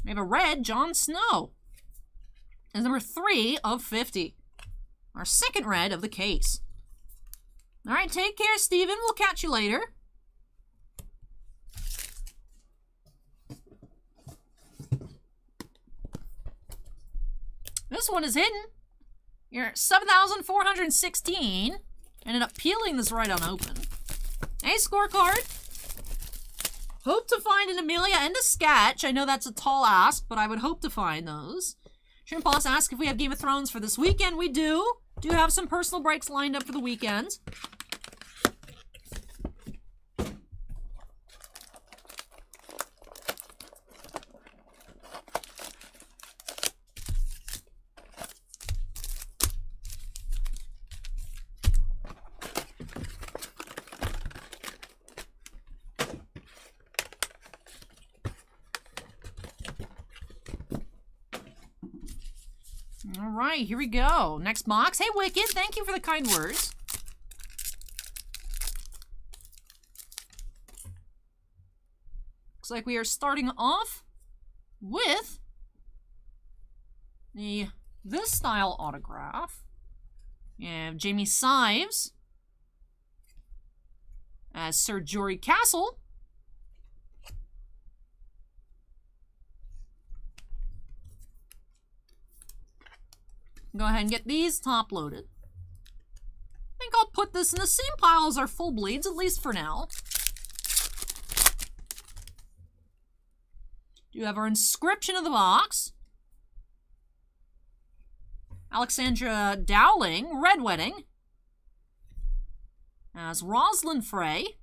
We have a red Jon Snow. That's number 3 of 50. Our second red of the case. All right, take care, Steven. We'll catch you later. This one is hidden. You're 7,416. Ended up peeling this right on open. Hey, scorecard. Hope to find an Amelia and a Sketch. I know that's a tall ask, but I would hope to find those. Shrimp Boss asked if we have Game of Thrones for this weekend. We do. Do have some personal breaks lined up for the weekend. All right, here we go. Next box. Hey, Wicked, thank you for the kind words. Looks like we are starting off with this style autograph. You have Jamie Sives as Sir Jory Castle. Go ahead and get these top loaded. I think I'll put this in the same pile as our full bleeds, at least for now. Do you have our inscription of the box? Alexandra Dowling, Red Wedding. As Rosalind Frey.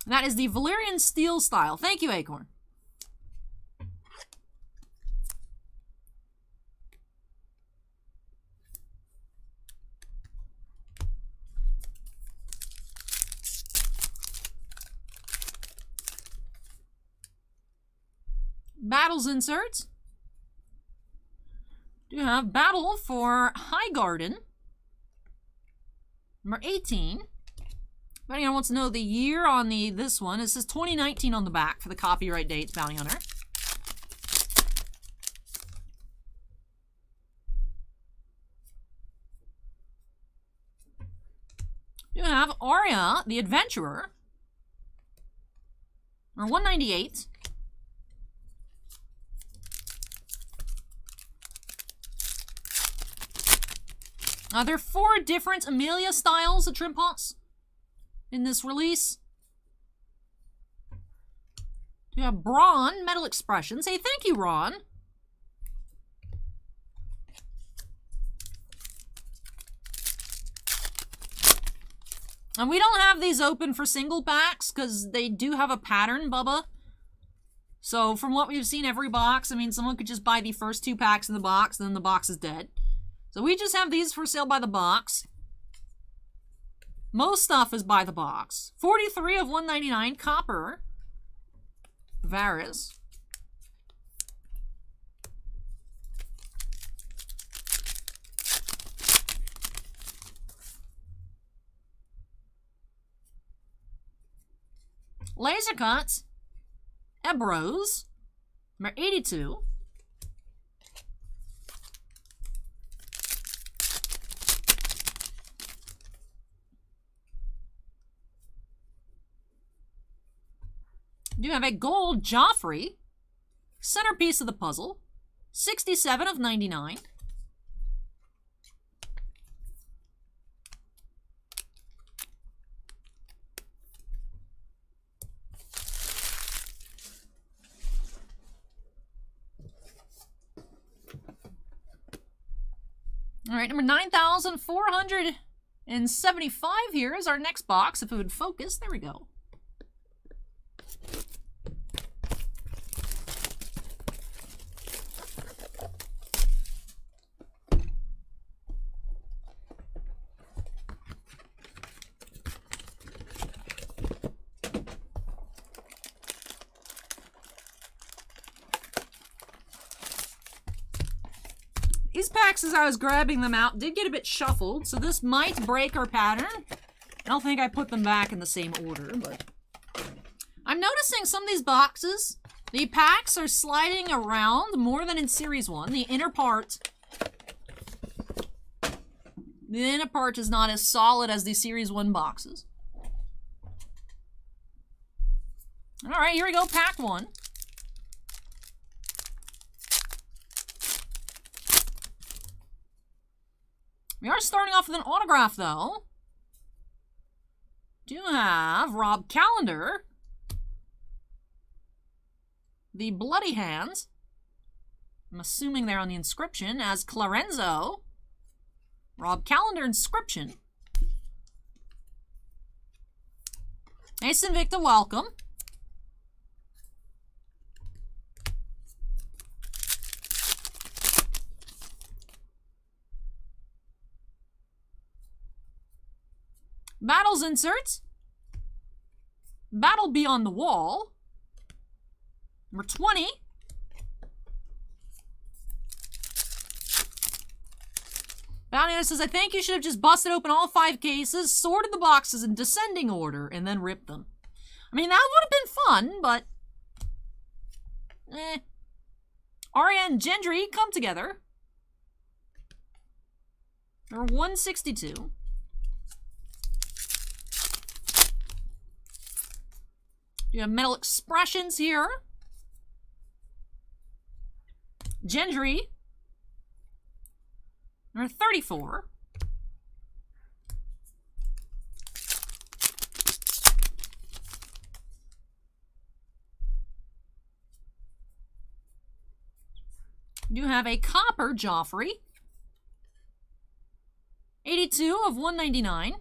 And that is the Valyrian Steel style. Thank you, Acorn. Battles inserts. Do you have Battle for Highgarden. Number 18. If anyone wants to know the year on this one, it says 2019 on the back for the copyright dates, Bounty Hunter. You have Arya, the Adventurer, or 198. There are 4 different Amelia styles of Trimpots in this release. You have Braun, Metal Expressions. Hey, thank you, Ron. And we don't have these open for single packs because they do have a pattern, Bubba. So from what we've seen every box, I mean, someone could just buy the first 2 packs in the box, and then the box is dead. So we just have these for sale by the box. Most stuff is by the box. 43 of 199, Copper. Varys. Laser Cuts. Ebros. Number 82. You have a gold Joffrey, centerpiece of the puzzle, 67 of 99. All right, number 9,475 here is our next box. If it would focus, there we go. These packs, as I was grabbing them out, did get a bit shuffled, so this might break our pattern. I don't think I put them back in the same order, but... I'm noticing some of these boxes, the packs are sliding around more than in Series 1. The inner part is not as solid as the Series 1 boxes. Alright, here we go, pack 1. We are starting off with an autograph, though. Do have Rob Calendar, the Bloody Hands. I'm assuming they're on the inscription as Clarenzo. Rob Calendar inscription. Ace Invicta, welcome. Battles inserts. Battle Beyond the Wall. Number 20. Bounty Hunter says, I think you should have just busted open all 5 cases, sorted the boxes in descending order, and then ripped them. I mean, that would have been fun, but... Arya and Gendry come together. Number 162. You have Metal Expressions here. Gendry. Number 34. You have a Copper Joffrey. 82 of 199.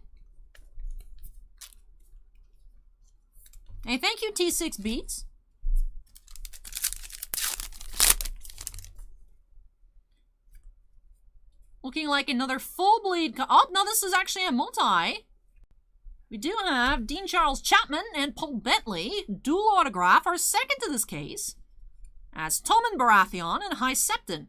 Hey, thank you, T6 Beats. Looking like another full bleed. Oh, no, this is actually a multi. We do have Dean Charles Chapman and Paul Bentley. Dual autograph, our second to this case. As Tommen Baratheon and High Septon.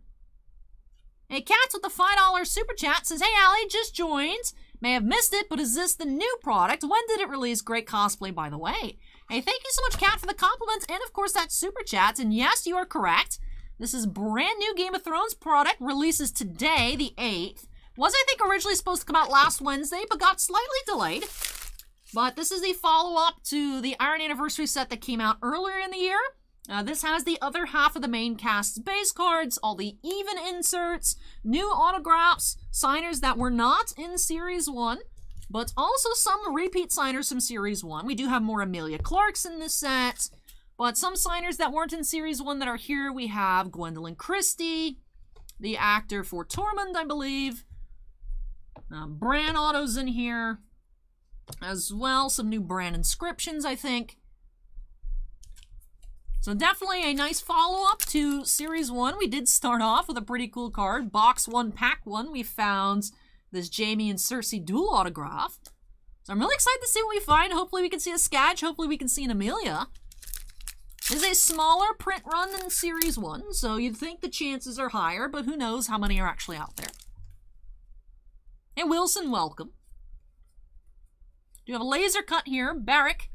Hey, Cats with the $5 super chat says, hey, Allie, just joined. May have missed it, but is this the new product? When did it release? Great cosplay, by the way. Hey, thank you so much, Kat, for the compliments and, of course, that super chat. And yes, you are correct. This is brand new Game of Thrones product. Releases today, the 8th. Was, I think, originally supposed to come out last Wednesday, but got slightly delayed. But this is the follow-up to the Iron Anniversary set that came out earlier in the year. This has the other half of the main cast's base cards, all the even inserts, new autographs, signers that were not in Series 1, but also some repeat signers from Series 1. We do have more Emilia Clarkes in this set, but some signers that weren't in Series 1 that are here. We have Gwendolyn Christie, the actor for Tormund, I believe. Bran autos in here as well. Some new Bran inscriptions, I think. So definitely a nice follow-up to Series 1. We did start off with a pretty cool card. Box 1, Pack 1, we found this Jaime and Cersei dual autograph. So I'm really excited to see what we find. Hopefully we can see a Skadge. Hopefully we can see an Emilia. This is a smaller print run than Series 1, so you'd think the chances are higher, but who knows how many are actually out there. Hey, Wilson, welcome. Do you have a laser cut here? Barrick.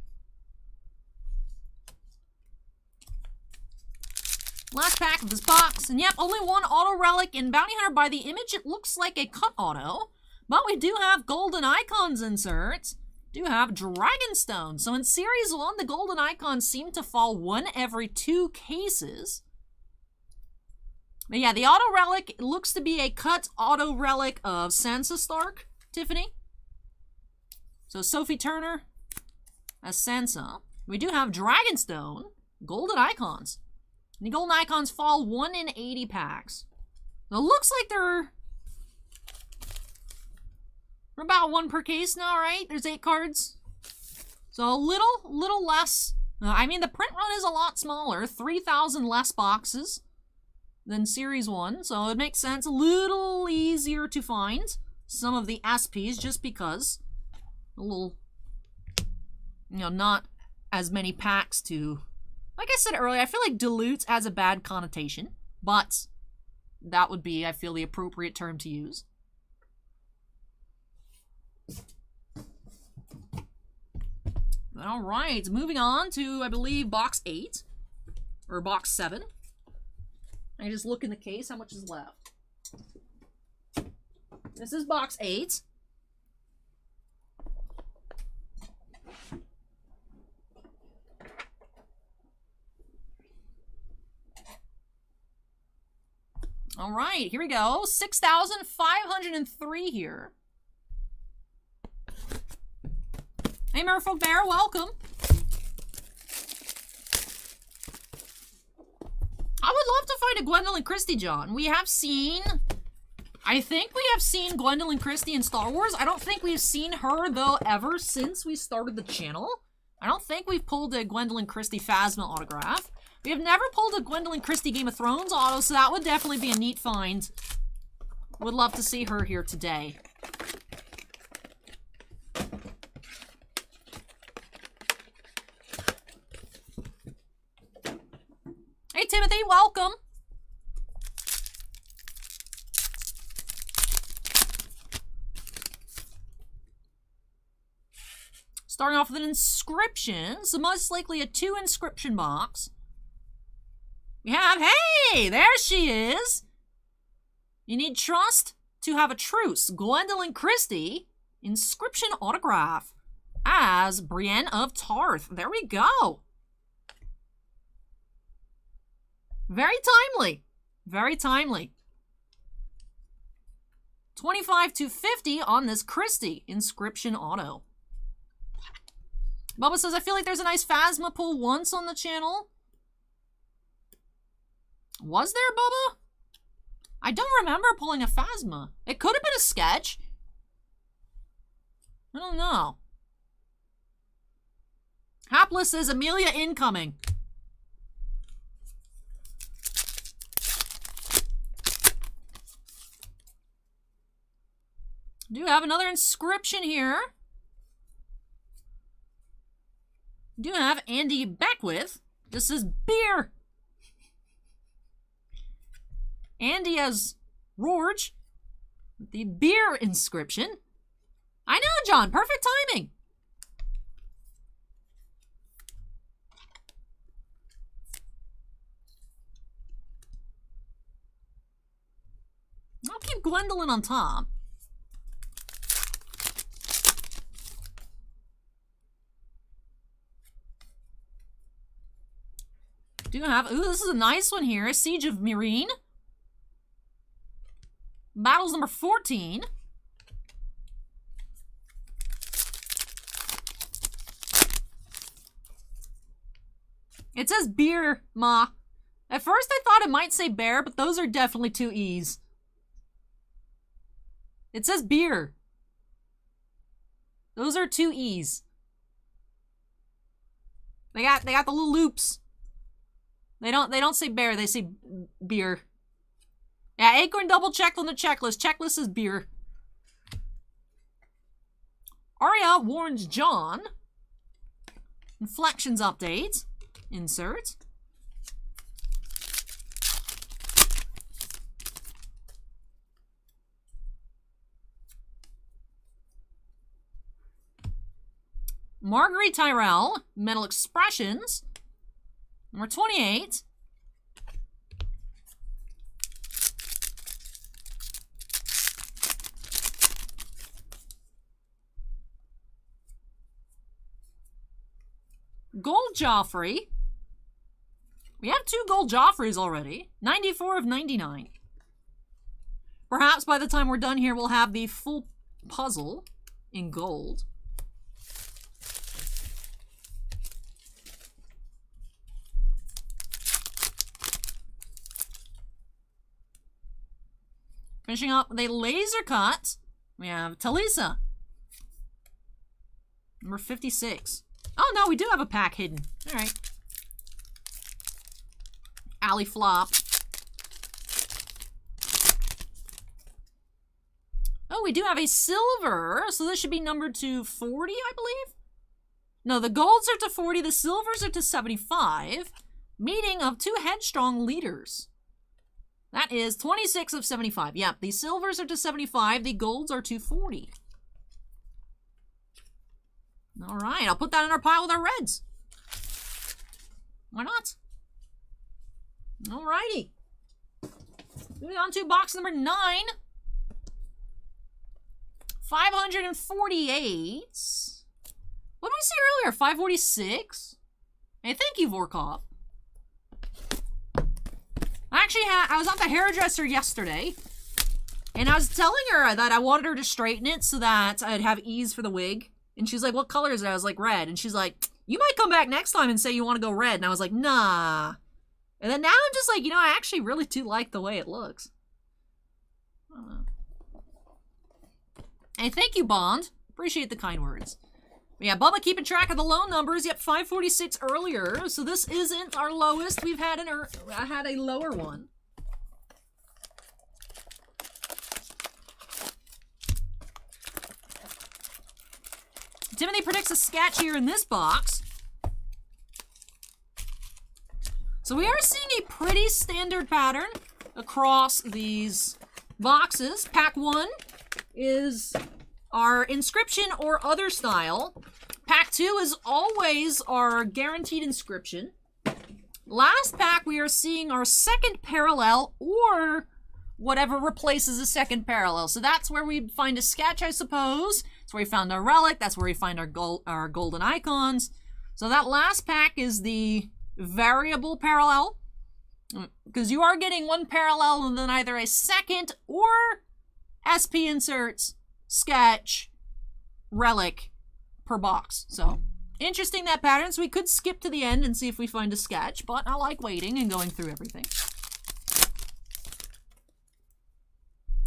Last pack of this box. And yep, only one auto relic in Bounty Hunter. By the image, it looks like a cut auto. But we do have golden icons inserts. Do have Dragonstone. So in Series 1, the golden icons seem to fall 1 every 2 cases. But yeah, the auto relic looks to be a cut auto relic of Sansa Stark, Tiffany. So Sophie Turner as Sansa. We do have Dragonstone, golden icons. And the golden icons fall 1 in 80 packs. So it looks like they're about 1 per case now, right? There's 8 cards. So a little less. I mean, the print run is a lot smaller. 3,000 less boxes than Series 1. So it makes sense. A little easier to find some of the SPs just because a little, not as many packs to... Like I said earlier, I feel like dilutes has a bad connotation, but that would be, I feel, the appropriate term to use. All right, moving on to, I believe, box 8, or box 7. I just look in the case, how much is left. This is box 8. All right, here we go. 6,503 here. Hey, Merfolk Bear, welcome. I would love to find a Gwendolyn Christie, John. We have seen... I think we have seen Gwendolyn Christie in Star Wars. I don't think we've seen her, though, ever since we started the channel. I don't think we've pulled a Gwendolyn Christie Phasma autograph. We have never pulled a Gwendolyn Christie Game of Thrones auto, so that would definitely be a neat find. Would love to see her here today. Hey, Timothy, welcome. Starting off with an inscription, so most likely a 2 inscription box. We have, hey, there she is. You need trust to have a truce. Gwendolyn Christie, inscription autograph as Brienne of Tarth. There we go. Very timely. Very timely. 25 to 50 on this Christie inscription auto. Bubba says, I feel like there's a nice Phasma pull once on the channel. Was there, Bubba? I don't remember pulling a Phasma. It could have been a sketch. I don't know. Hapless says, Emilia incoming. Do have another inscription here. Do have Andy Beckwith. This is beer. Andy as Rorge. The beer inscription. I know, John. Perfect timing. I'll keep Gwendolyn on top. Do have, ooh, this is a nice one here. Siege of Meereen. Battles number 14. It says beer, Ma. At first I thought it might say bear, but those are definitely two E's. It says beer. Those are two E's. They got the little loops. They don't say bear, they say beer. Yeah, Acorn double checked on the checklist. Checklist is beer. Arya warns Jon. Inflections update. Insert. Marguerite Tyrell, Metal Expressions, number 28. Gold Joffrey. We have 2 Gold Joffreys already. 94 of 99. Perhaps by the time we're done here, we'll have the full puzzle in gold. Finishing up with a laser cut, we have Talisa. Number 56. Oh no, we do have a pack hidden. Alright. Alley Flop. Oh, we do have a silver, so this should be numbered to 40, I believe? No, the golds are to 40, the silvers are to 75. Meeting of 2 headstrong leaders. That is 26 of 75. Yep, the silvers are to 75, the golds are to 40. All right, I'll put that in our pile with our reds. Why not? All righty. Moving on to box number 9. 548. What did we see earlier? 546? Hey, thank you, Vorkov. I was at the hairdresser yesterday, and I was telling her that I wanted her to straighten it so that I'd have ease for the wig. And she's like, what color is it? I was like, red. And she's like, you might come back next time and say you want to go red. And I was like, nah. And then now I'm just like, you know, I actually really do like the way it looks. I don't know. Hey, thank you, Bond. Appreciate the kind words. But yeah, Bubba keeping track of the low numbers. Yep, 546 earlier. So this isn't our lowest. We've had a lower one. Timothy predicts a sketch here in this box. So we are seeing a pretty standard pattern across these boxes. Pack 1 is our inscription or other style. Pack 2 is always our guaranteed inscription. Last pack, we are seeing our second parallel or whatever replaces a second parallel. So that's where we find a sketch, I suppose. That's where we found our relic. That's where we find our golden icons. So that last pack is the variable parallel, because you are getting one parallel and then either a second or SP inserts, sketch, relic per box. So interesting, that pattern. So we could skip to the end and see if we find a sketch, but I like waiting and going through everything.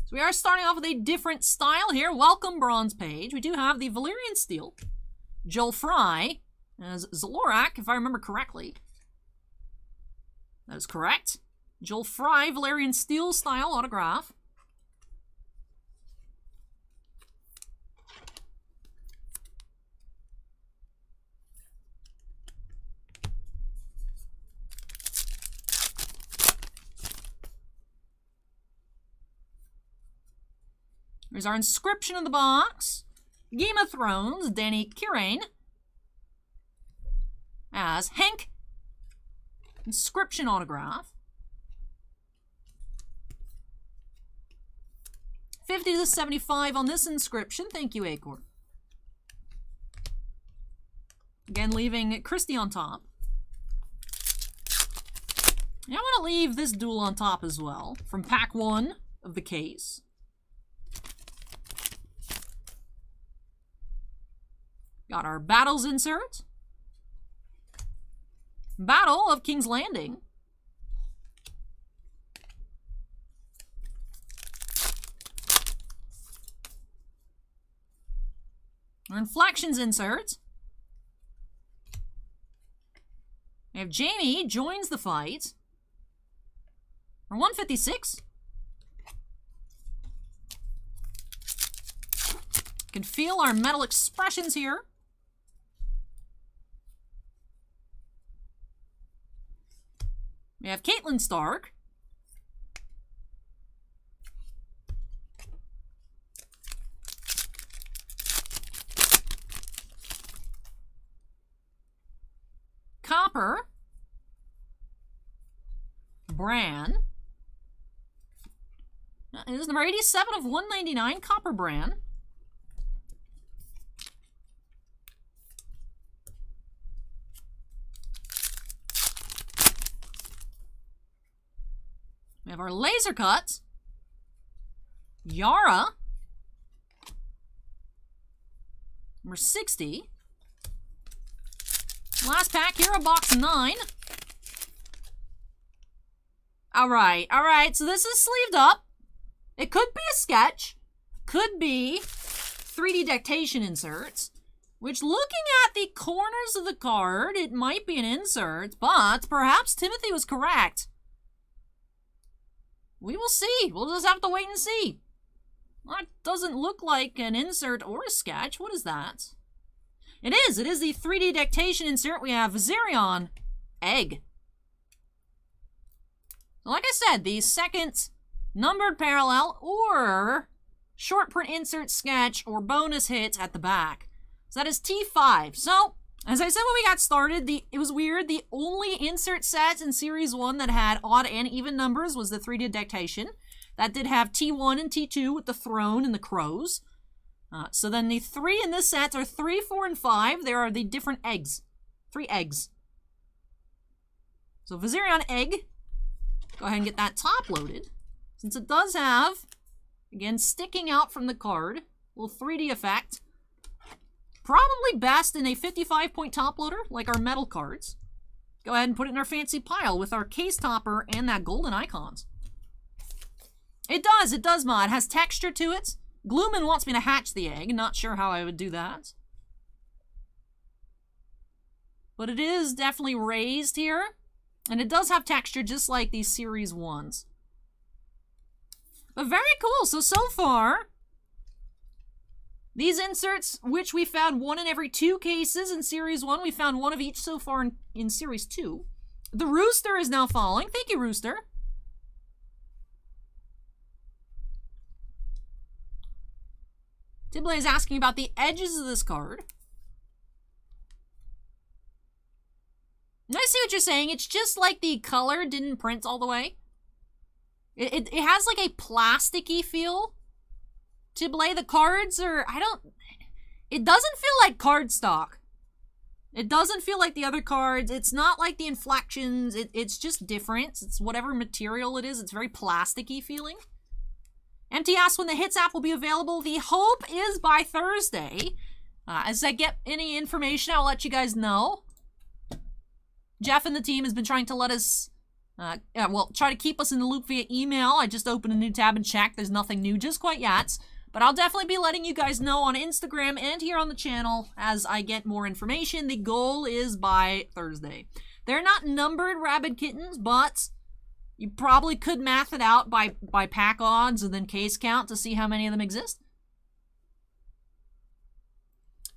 So we are starting off with a different style here. Welcome, bronze page. We do have the Valyrian steel, Joel Fry as Zalorak, if I remember correctly. That is correct. Joel Fry, Valyrian steel style autograph. There's our inscription in the box. Game of Thrones, Danny Kirain as Hank. Inscription autograph. 50 to 75 on this inscription. Thank you, Acorn. Again, leaving Christie on top. And I want to leave this duel on top as well, from pack 1 of the case. Got our Battles insert. Battle of King's Landing. Our Inflections insert. We have Jamie joins the fight. Our 156. You can feel our metal expressions here. We have Catelyn Stark. Copper. Bran. It is number 87 of 199, Copper Bran. We have our laser cut. Yara. Number 60. Last pack, Hero Box 9. Alright, so this is sleeved up. It could be a sketch. Could be 3D dictation inserts. Which, looking at the corners of the card, it might be an insert, but perhaps Timothy was correct. We will see. We'll just have to wait and see. That doesn't look like an insert or a sketch. What is that? It is the 3D dictation insert. We have Viserion Egg. So like I said, the second numbered parallel or short print insert sketch or bonus hits at the back. So that is T5. So, as I said when we got started, it was weird. The only insert sets in Series 1 that had odd and even numbers was the 3D dictation. That did have T1 and T2 with the throne and the crows. So then the 3 in this set are 3, 4, and 5. There are the different eggs. 3 eggs. So Viserion Egg. Go ahead and get that top loaded. Since it does have, again, sticking out from the card, a little 3D effect. Probably best in a 55-point top loader, like our metal cards. Go ahead and put it in our fancy pile with our case topper and that golden icons. It does, Mod. It has texture to it. Glooman wants me to hatch the egg. Not sure how I would do that. But it is definitely raised here. And it does have texture just like these Series 1s. But very cool. So far, these inserts, which we found one in every 2 cases in Series 1, we found one of each so far in Series 2. The Rooster is now falling. Thank you, Rooster. Tibley is asking about the edges of this card. I see what you're saying. It's just like the color didn't print all the way. It has like a plasticky feel. Tibley, the cards are, it doesn't feel like cardstock. It doesn't feel like the other cards. It's not like the inflections. It's just different. It's whatever material it is. It's very plasticky feeling. MT asks when the Hits app will be available. The hope is by Thursday. As I get any information, I'll let you guys know. Jeff and the team has been trying to let us, try to keep us in the loop via email. I just opened a new tab and checked. There's nothing new just quite yet. But I'll definitely be letting you guys know on Instagram and here on the channel as I get more information. The goal is by Thursday. They're not numbered rabid kittens, but you probably could math it out by pack odds and then case count to see how many of them exist.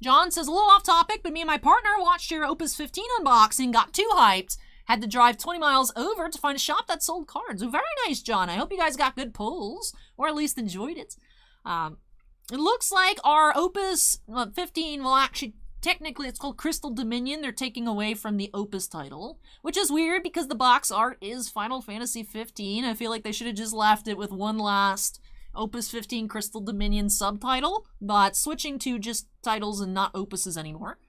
John says, a little off topic, but me and my partner watched your Opus 15 unboxing, got too hyped, had to drive 20 miles over to find a shop that sold cards. So very nice, John. I hope you guys got good pulls, or at least enjoyed it. It looks like our Opus 15 will actually, technically it's called Crystal Dominion. They're taking away from the Opus title, which is weird because the box art is Final Fantasy 15. I feel like they should have just left it with one last Opus 15 Crystal Dominion subtitle, but switching to just titles and not opuses anymore.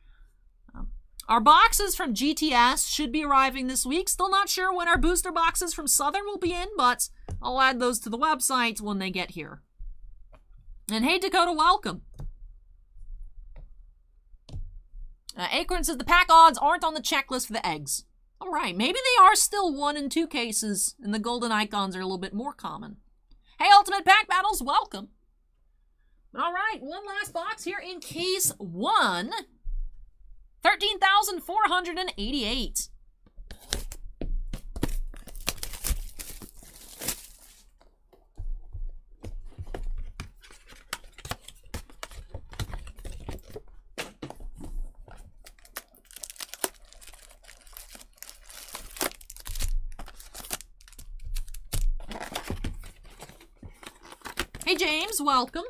Our boxes from GTS should be arriving this week. Still not sure when our booster boxes from Southern will be in, but I'll add those to the website when they get here. And hey, Dakota, welcome. Acorn says the pack odds aren't on the checklist for the eggs. All right, maybe they are still 1 and 2 cases, and the golden icons are a little bit more common. Hey, Ultimate Pack Battles, welcome. All right, one last box here in case 1. 13,488. Hey James, welcome.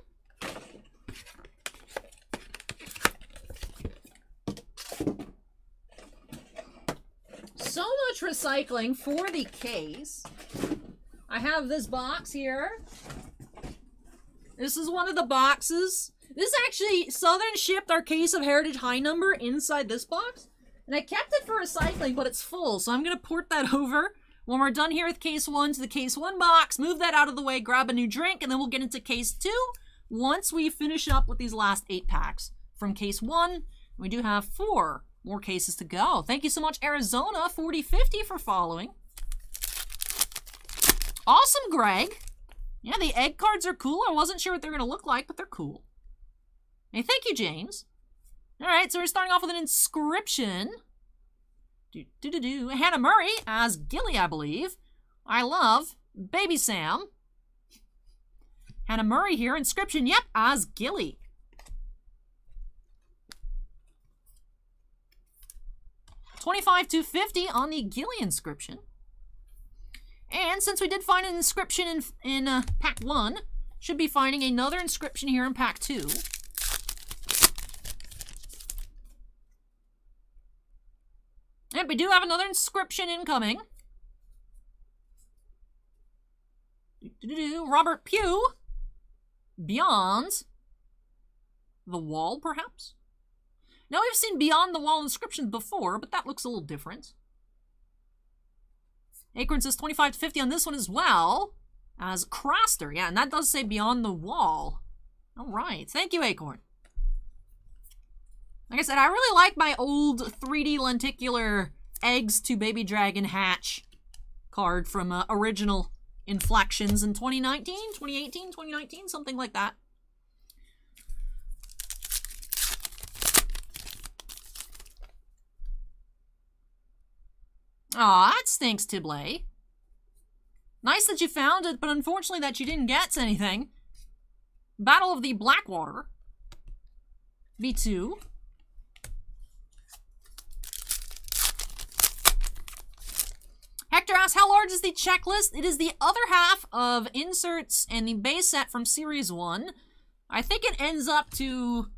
So much recycling for the case. I have this box here. This is one of the boxes. This actually, Southern shipped our case of Heritage High Number inside this box. And I kept it for recycling, but it's full. So I'm going to port that over when we're done here with case 1 to the case 1 box. Move that out of the way, grab a new drink, and then we'll get into case 2 once we finish up with these last 8 packs from case 1. We do have 4 more cases to go. Thank you so much, Arizona 4050, for following. Awesome, Greg. Yeah, the egg cards are cool. I wasn't sure what they're going to look like, but they're cool. Hey, thank you, James. All right, so we're starting off with an inscription. Hannah Murray as Gilly, I believe. I love Baby Sam. Hannah Murray here. Inscription, yep, as Gilly. $25,250 on the Gilly inscription. And since we did find an inscription in pack 1, should be finding another inscription here in pack 2. And we do have another inscription incoming. Robert Pugh. Beyond the Wall, perhaps? Now, we've seen Beyond the Wall inscriptions before, but that looks a little different. Acorn says $25,250 on this one as well as Craster. Yeah, and that does say Beyond the Wall. All right. Thank you, Acorn. Like I said, I really like my old 3D lenticular Eggs to Baby Dragon Hatch card from original Inflections in 2019, 2018, 2019, something like that. Aw, that stinks, Tibley. Nice that you found it, but unfortunately that you didn't get anything. Battle of the Blackwater. V2. Hector asks, how large is the checklist? It is the other half of inserts and the base set from Series 1. I think it ends up to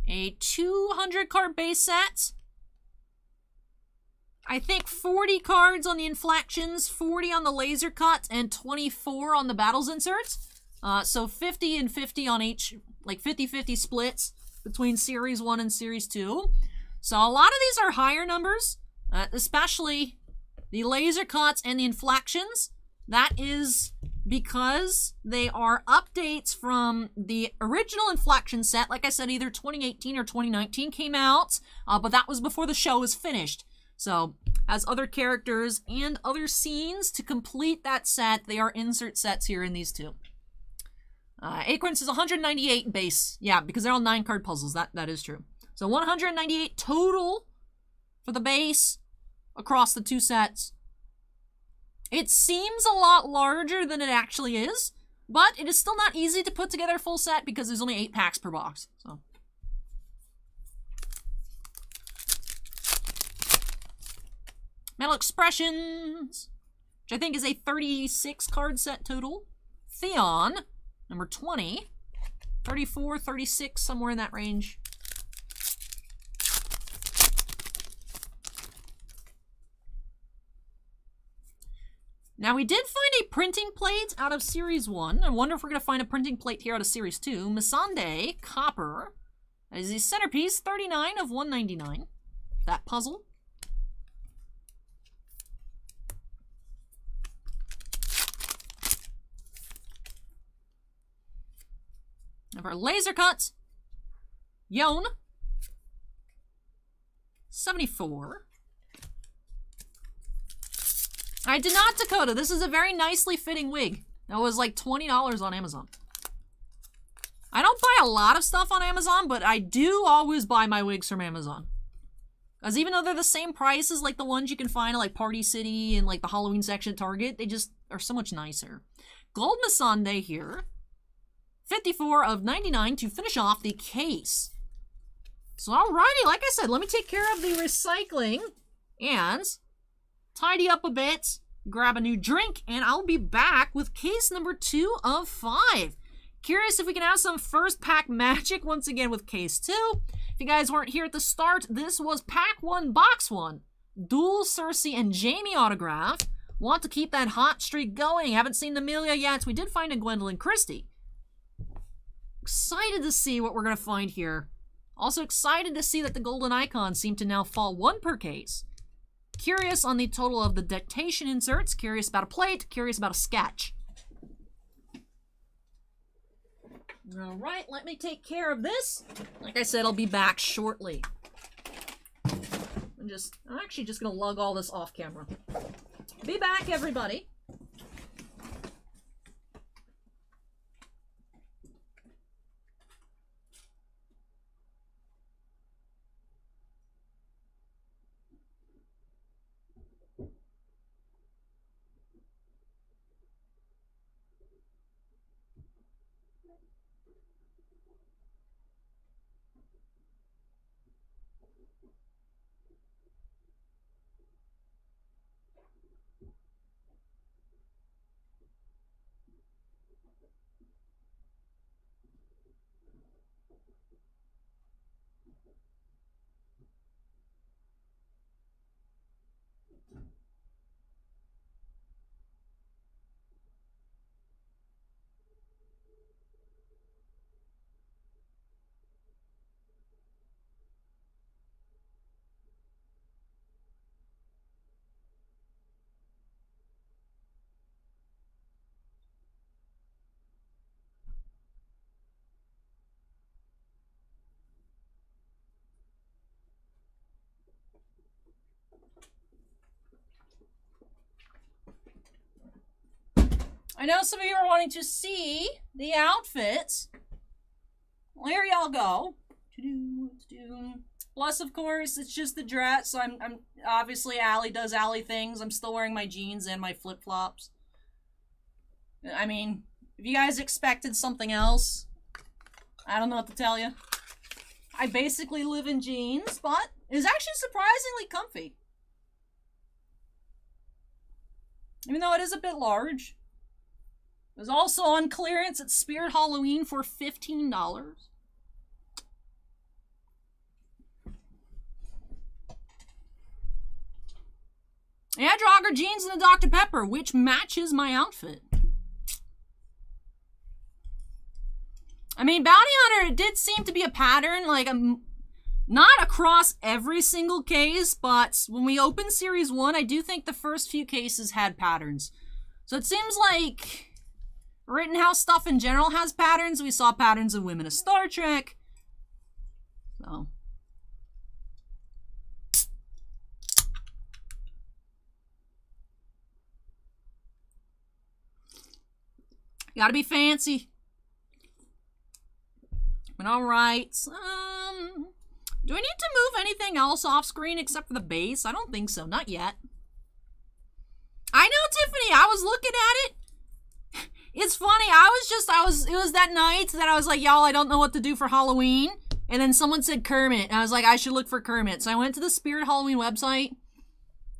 a 200 card base set. I think 40 cards on the Inflections, 40 on the Laser Cut, and 24 on the Battles inserts. So 50 and 50 on each, like 50-50 splits between Series 1 and Series 2. So a lot of these are higher numbers, especially the Laser Cuts and the Inflections. That is because they are updates from the original Inflection set. Like I said, either 2018 or 2019 came out, but that was before the show was finished. So, as other characters and other scenes to complete that set, they are insert sets here in these two. Acorn says 198 base. Yeah, because they're all 9-card puzzles. That is true. So 198 total for the base across the two sets. It seems a lot larger than it actually is, but it is still not easy to put together a full set because there's only 8 packs per box. So. Metal Expressions, which I think is a 36 card set total. Theon, number 20. 34, 36, somewhere in that range. Now, we did find a printing plate out of Series 1. I wonder if we're going to find a printing plate here out of Series 2. Melisandre, copper. That is the centerpiece, 39 of 199. That puzzle. Of our laser cuts. Yon. 74. I did not, Dakota. This is a very nicely fitting wig. That was like $20 on Amazon. I don't buy a lot of stuff on Amazon, but I do always buy my wigs from Amazon. Because even though they're the same price as like the ones you can find at like Party City and like the Halloween section at Target, they just are so much nicer. Gold Melisandre here. 54 of 99 to finish off the case. So alrighty, like I said, let me take care of the recycling and tidy up a bit, grab a new drink, and I'll be back with case number 2 of 5. Curious if we can have some first pack magic once again with case 2. If you guys weren't here at the start, this was pack 1, box 1. Dual Cersei and Jaime autograph. Want to keep that hot streak going. Haven't seen Amelia yet. We did find a Gwendolyn Christie. Excited to see what we're going to find here. Also excited to see that the golden icons seem to now fall 1 per case. Curious on the total of the dictation inserts. Curious about a plate. Curious about a sketch. Alright, let me take care of this. Like I said, I'll be back shortly. I'm actually just going to lug all this off camera. Be back, everybody. I know some of you are wanting to see the outfits. Well, here y'all go. Plus, of course, it's just the dress. So I'm obviously Allie does Allie things. I'm still wearing my jeans and my flip-flops. I mean, if you guys expected something else, I don't know what to tell you. I basically live in jeans, but it's actually surprisingly comfy. Even though it is a bit large. It was also on clearance at Spirit Halloween for $15. Yeah, jogger jeans and the Dr. Pepper, which matches my outfit. I mean, Bounty Hunter, it did seem to be a pattern, like, not across every single case, but when we opened Series 1, I do think the first few cases had patterns. So it seems like Rittenhouse stuff in general has patterns. We saw patterns in Women of Star Trek. So. Gotta be fancy. But alright. Do I need to move anything else off screen except for the base? I don't think so. Not yet. I know, Tiffany. I was looking at it. It's funny. It was that night that I was like, y'all, I don't know what to do for Halloween. And then someone said Kermit. And I was like, I should look for Kermit. So I went to the Spirit Halloween website.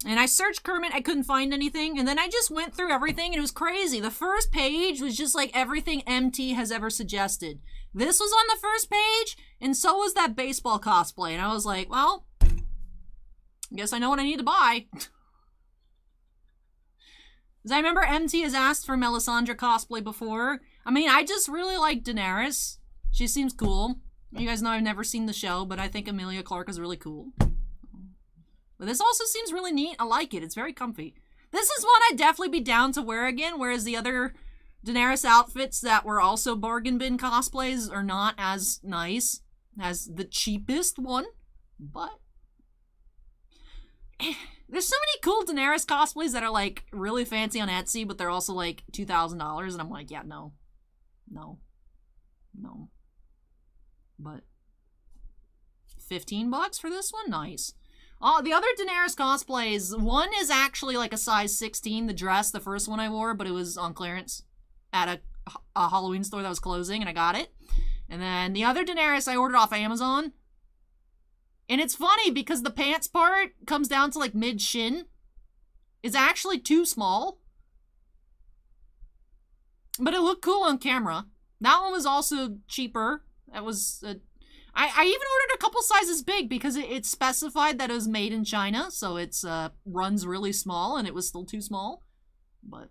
And I searched Kermit, I couldn't find anything, and then I just went through everything, and it was crazy. The first page was just like everything MT has ever suggested. This was on the first page, and so was that baseball cosplay, and I was like, well, I guess I know what I need to buy. Because I remember MT has asked for Melisandre cosplay before. I mean, I just really like Daenerys. She seems cool. You guys know I've never seen the show, but I think Emilia Clarke is really cool. But this also seems really neat. I like it. It's very comfy. This is one I'd definitely be down to wear again, whereas the other Daenerys outfits that were also bargain bin cosplays are not as nice as the cheapest one. But there's so many cool Daenerys cosplays that are like really fancy on Etsy, but they're also like $2,000, and I'm like, yeah, no. But $15 for this one? Nice. Oh, the other Daenerys cosplays, one is actually like a size 16, the dress, the first one I wore, but it was on clearance at a Halloween store that was closing, and I got it. And then the other Daenerys I ordered off Amazon. And it's funny because the pants part comes down to like mid-shin. It's actually too small. But it looked cool on camera. That one was also cheaper. That was... I even ordered a couple sizes big because it specified that it was made in China, so it's runs really small, and it was still too small. But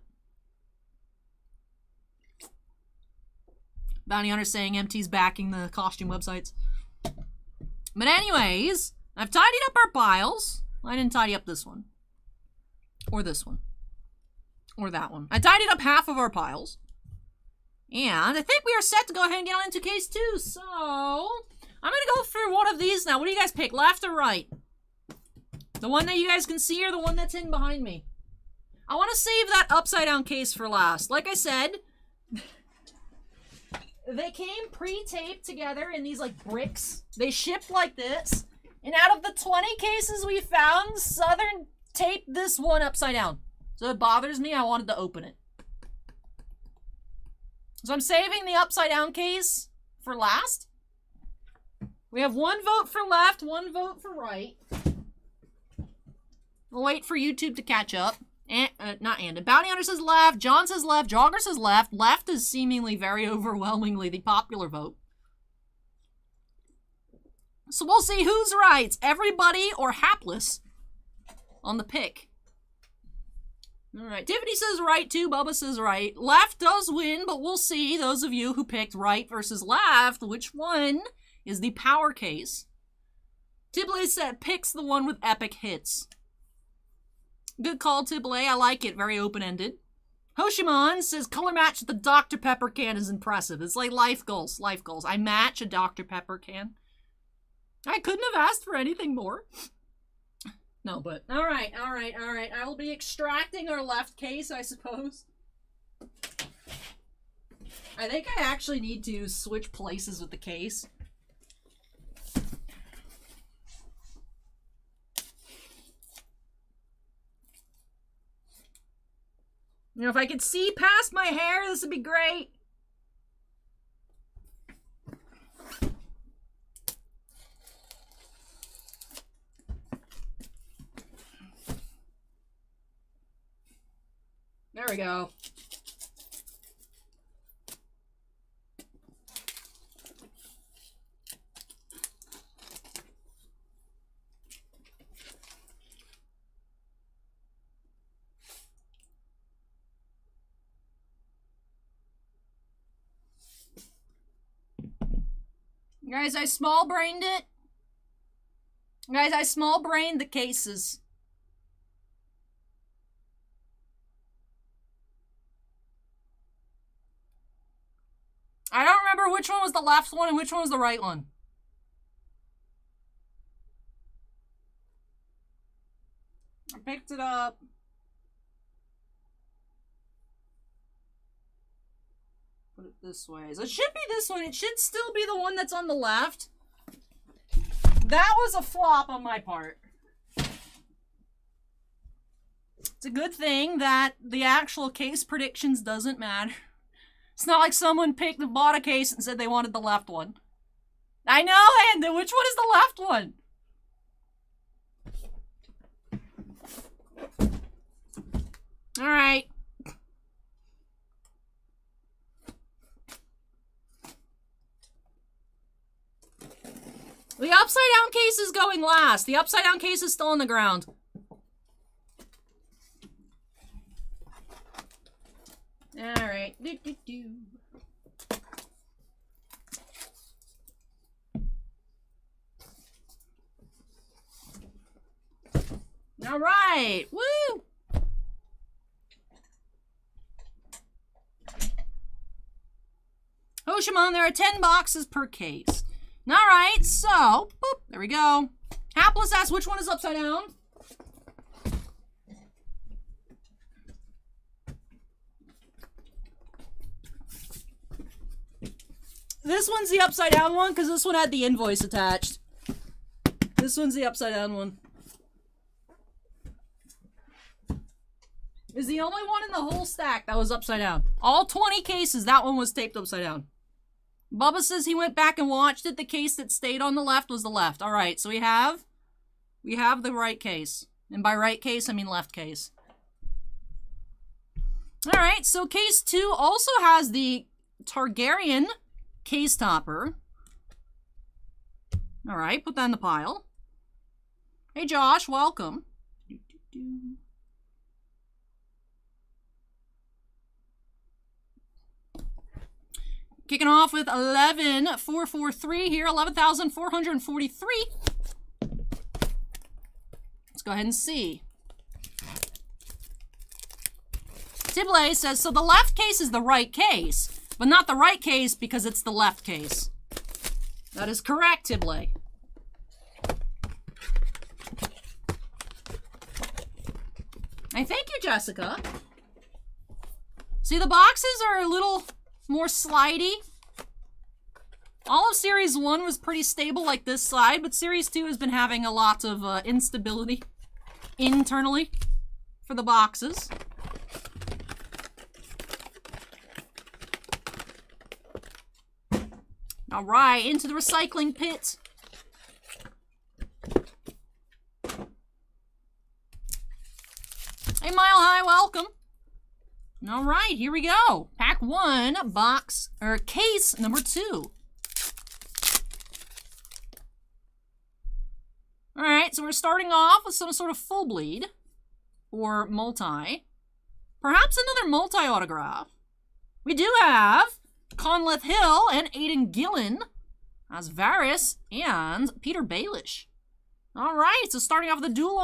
Bounty Hunter saying MT's backing the costume websites. But anyways, I've tidied up our piles. I didn't tidy up this one. Or this one. Or that one. I tidied up half of our piles. And I think we are set to go ahead and get on into case 2, so... I'm gonna go through one of these now. What do you guys pick, left or right? The one that you guys can see or the one that's hidden behind me? I want to save that upside down case for last. Like I said, they came pre-taped together in these like bricks. They shipped like this. And out of the 20 cases we found, Southern taped this one upside down. So it bothers me. I wanted to open it. So I'm saving the upside down case for last. We have one vote for left, one vote for right. We'll wait for YouTube to catch up. Bounty Hunter says left, John says left, Jogger says left. Left is seemingly very overwhelmingly the popular vote. So we'll see who's right. Everybody or hapless on the pick. Alright, Tiffany says right too, Bubba says right. Left does win, but we'll see, those of you who picked right versus left, which one is the power case. Tiblé said picks the one with epic hits. Good call, Tiblé. I like it. Very open-ended. Hoshiman says color match the Dr. Pepper can is impressive. It's like life goals. Life goals. I match a Dr. Pepper can. I couldn't have asked for anything more. No, but... Alright. I will be extracting our left case, I suppose. I think I actually need to switch places with the case. You know, if I could see past my hair, this would be great. There we go. Guys, I small-brained it. Guys, I small-brained the cases. I don't remember which one was the left one and which one was the right one. I picked it up. Put it this way. So it should be this one. It should still be the one that's on the left. That was a flop on my part. It's a good thing that the actual case predictions doesn't matter. It's not like someone bought a case and said they wanted the left one. I know, and which one is the left one? All right. The upside down case is going last. The upside down case is still on the ground. All right. All right. Woo! Hoshiman, there are 10 boxes per case. All right, so, boop, there we go. Hapless asks, which one is upside down? This one's the upside down one, because this one had the invoice attached. This one's the upside down one. It's the only one in the whole stack that was upside down. All 20 cases, that one was taped upside down. Bubba says he went back and watched it. The case that stayed on the left was the left. All right, so we have the right case. And by right case, I mean left case. All right, so case 2 also has the Targaryen case topper. All right, put that in the pile. Hey, Josh, welcome. Kicking off with 11,443 here, 11,443. Let's go ahead and see. Tibley says, so the left case is the right case, but not the right case because it's the left case. That is correct, Tibley. I thank you, Jessica. See, the boxes are a little more slidey. All of Series 1 was pretty stable like this side, but Series 2 has been having a lot of instability internally for the boxes. All right, into the recycling pit. Hey, Mile High, welcome. All right, here we go. Pack 1, box, or case number 2. All right, so we're starting off with some sort of full bleed, or multi. Perhaps another multi-autograph. We do have Conleth Hill and Aidan Gillen as Varys and Peter Baelish. All right, so starting off with the dual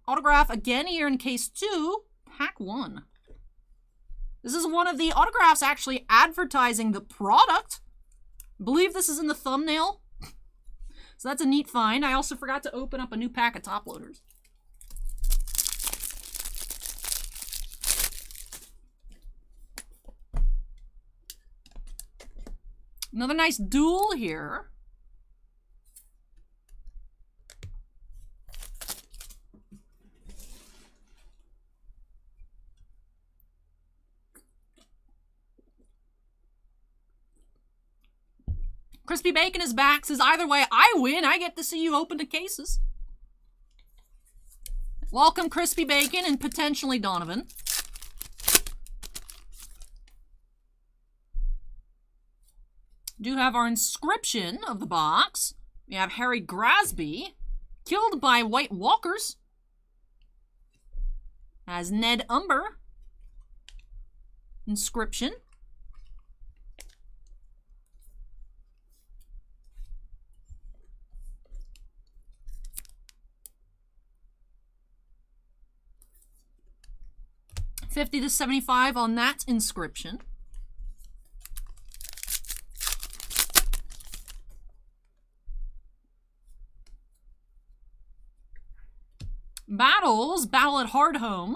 autograph again here in case 2, pack 1. This is one of the autographs actually advertising the product. I believe this is in the thumbnail. So that's a neat find. I also forgot to open up a new pack of top loaders. Another nice duel here. Crispy Bacon is back, says either way I win, I get to see you open the cases. Welcome Crispy Bacon and potentially Donovan. Do have our inscription of the box. We have Harry Grasby, killed by White Walkers. As Ned Umber. Inscription. $50 to $75 on that inscription. Battles, Battle at Hardhome.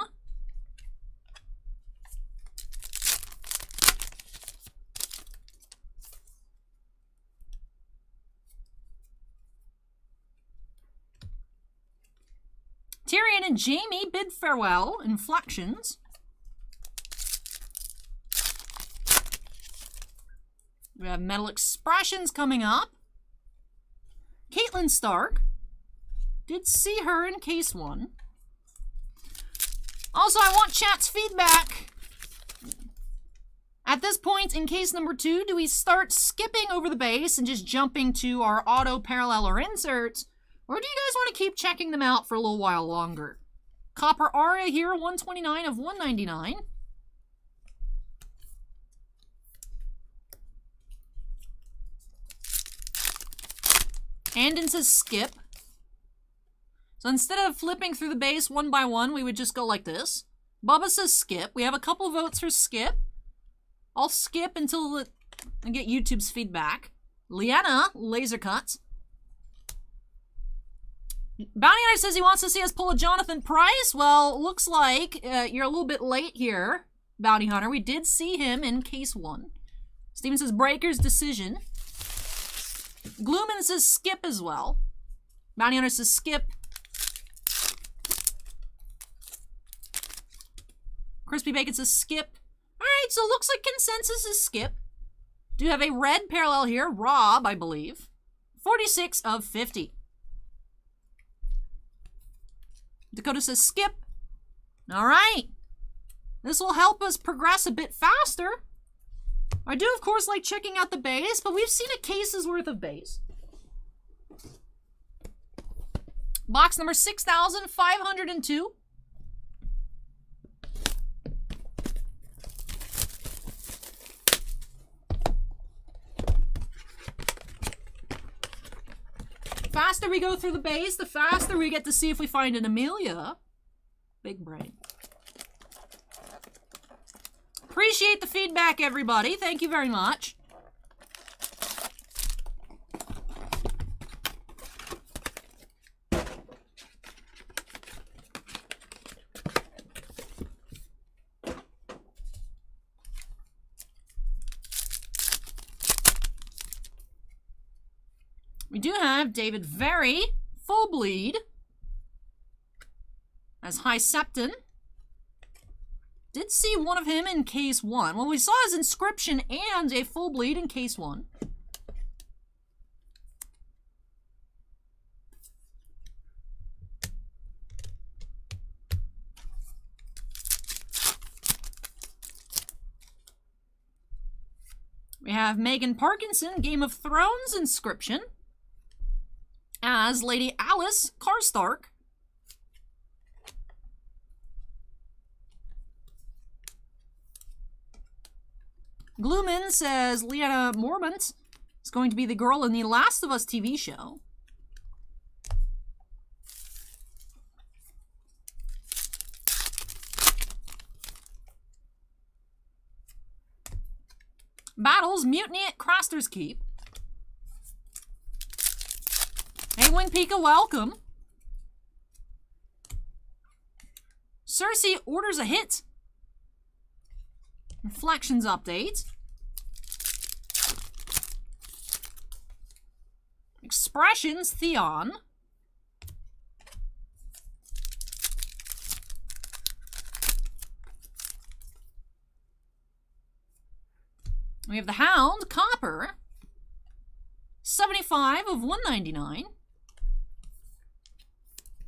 Tyrion and Jaime bid farewell, Inflections. We have Metal Expressions coming up. Caitlin Stark. Did see her in case 1. Also, I want chat's feedback. At this point, in case number 2, do we start skipping over the base and just jumping to our auto, parallel, or insert? Or do you guys want to keep checking them out for a little while longer? Copper Aria here, 129 of 199. Andon says skip. So instead of flipping through the base one by one, we would just go like this. Bubba says skip. We have a couple votes for skip. I'll skip until I get YouTube's feedback. Liana, laser cuts. Bounty Hunter says he wants to see us pull a Jonathan Price. Well, looks like you're a little bit late here, Bounty Hunter. We did see him in case 1. Steven says Breaker's decision. Glooman says skip as well. Bounty Hunter says skip. Crispy Bacon says skip. Alright, so it looks like consensus is skip. Do have a red parallel here. Rob, I believe. 46 of 50. Dakota says skip. Alright. This will help us progress a bit faster. I do, of course, like checking out the base, but we've seen a case's worth of base. Box number 6,502. The faster we go through the base, the faster we get to see if we find an Amelia. Big brain. Appreciate the feedback, everybody. Thank you very much. We do have David Very, full bleed, as High Septon. Did see one of him in case 1. Well, we saw his inscription and a full bleed in case 1. We have Megan Parkinson, Game of Thrones inscription, as Lady Alice Karstark. Glooman says Leanna Mormont is going to be the girl in the Last of Us TV show. Battles Mutiny at Craster's Keep. Hey, Wing Pika, welcome. Cersei orders a hit. Reflections update. Expressions Theon. We have the Hound, Copper. 75 of 199.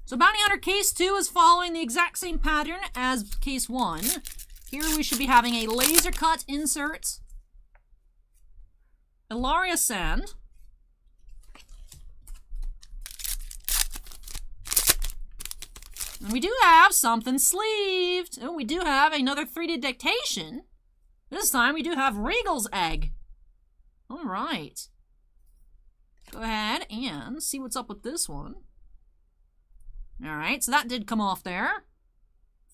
So Bounty Hunter Case 2 is following the exact same pattern as Case 1. Here we should be having a laser cut insert. Ilaria Sand. And we do have something sleeved. Oh, we do have another 3D dictation. This time we do have Regal's Egg. All right. Go ahead and see what's up with this one. All right, so that did come off there.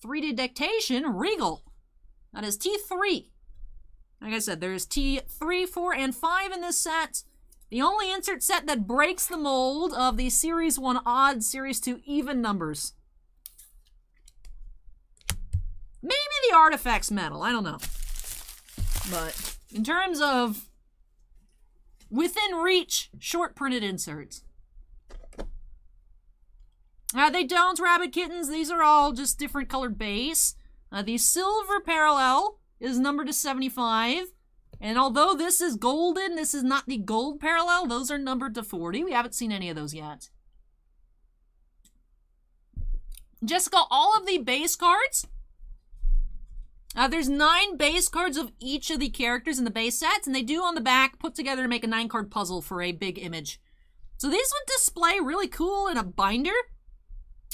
3D dictation, Regal. That is T3. Like I said, there's T3, 4, and 5 in this set. The only insert set that breaks the mold of the Series 1 odd, Series 2 even numbers. Maybe the Artifacts Metal, I don't know. But in terms of within reach, short printed inserts. They don't, Rabbit Kittens. These are all just different colored base. The silver parallel is numbered to 75. And although this is golden, this is not the gold parallel. Those are numbered to 40. We haven't seen any of those yet. Jessica, all of the base cards There's 9 base cards of each of the characters in the base sets, and they do on the back put together to make a 9-card puzzle for a big image. So these would display really cool in a binder.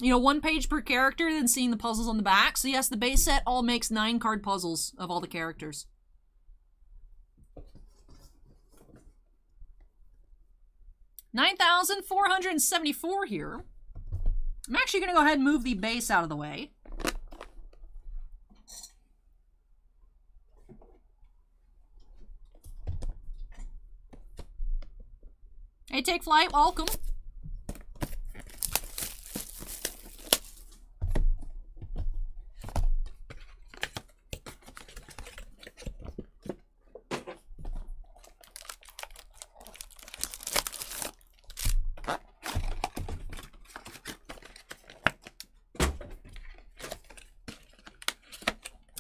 You know, 1 page per character, then seeing the puzzles on the back. So yes, the base set all makes 9-card puzzles of all the characters. $9,474 here. I'm actually going to go ahead and move the base out of the way. Hey, Take Flight, welcome.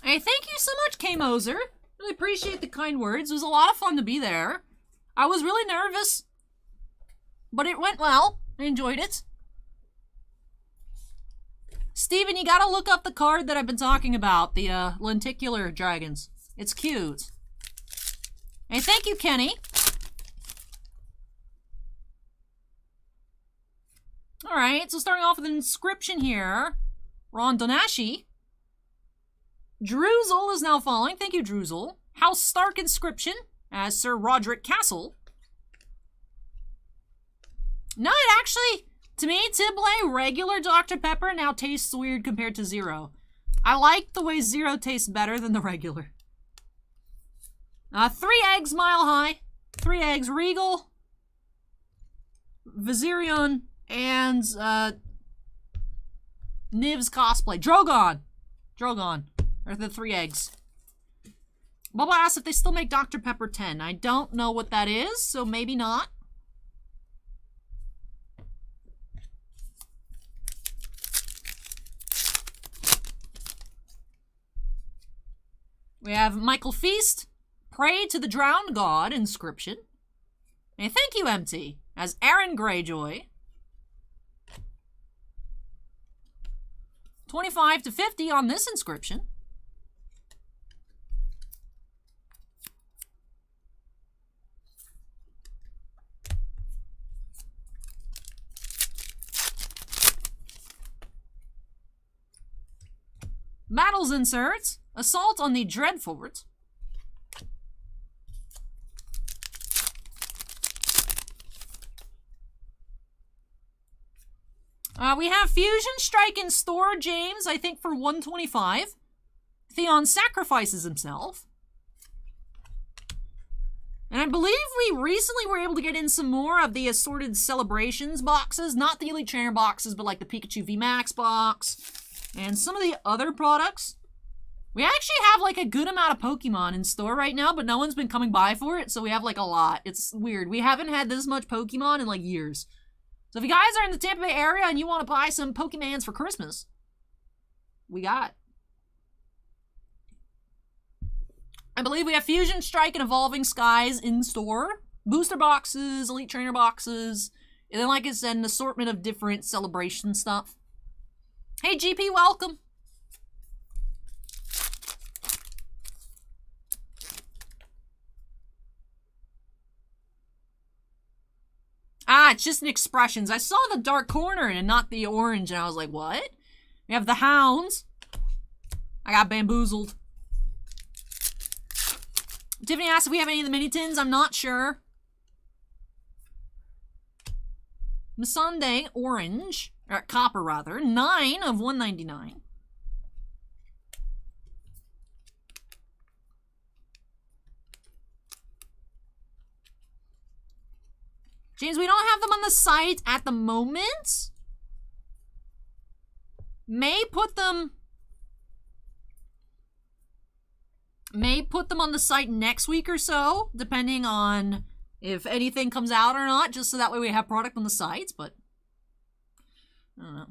Hey, thank you so much, K. Moser. Really appreciate the kind words. It was a lot of fun to be there. I was really nervous, but it went well. I enjoyed it. Steven, you gotta look up the card that I've been talking about, the lenticular dragons. It's cute. Hey, thank you, Kenny. Alright, so starting off with an inscription here. Ron Donashi. Druzel is now following. Thank you, Druzel. House Stark inscription as Sir Roderick Castle. No, it actually, to me, Tiblé regular Dr. Pepper now tastes weird compared to Zero. I like the way Zero tastes better than the regular. 3 eggs Mile High. 3 eggs Regal. Viserion. And Niv's Cosplay. Drogon. Drogon. Are the 3 eggs. Bubba asks if they still make Dr. Pepper 10. I don't know what that is, so maybe not. We have Michael Feast, Pray to the Drowned God inscription. And thank you, MT, as Aaron Greyjoy. 25 to 50 on this inscription. Battles inserts. Assault on the Dreadfort. We have Fusion Strike in store, James, I think for 125. Theon sacrifices himself. And I believe we recently were able to get in some more of the assorted celebrations boxes. Not the Elite Trainer boxes, but like the Pikachu VMAX box. And some of the other products. We actually have like a good amount of Pokemon in store right now, but no one's been coming by for it, so we have like a lot. It's weird. We haven't had this much Pokemon in like years. So if you guys are in the Tampa Bay area and you want to buy some Pokemans for Christmas, we got. I believe we have Fusion Strike and Evolving Skies in store. Booster boxes, Elite Trainer boxes, and then like I said, an assortment of different celebration stuff. Hey GP, welcome. It's just an expressions. I saw the dark corner and not the orange, and I was like, what? We have the Hounds. I got bamboozled. Tiffany asked if we have any of the mini tins. I'm not sure. Melisandre, orange. Or copper, rather. 9 of 199. James, we don't have them on the site at the moment. May put them on the site next week or so, depending on if anything comes out or not, just so that way we have product on the sites, but I don't know.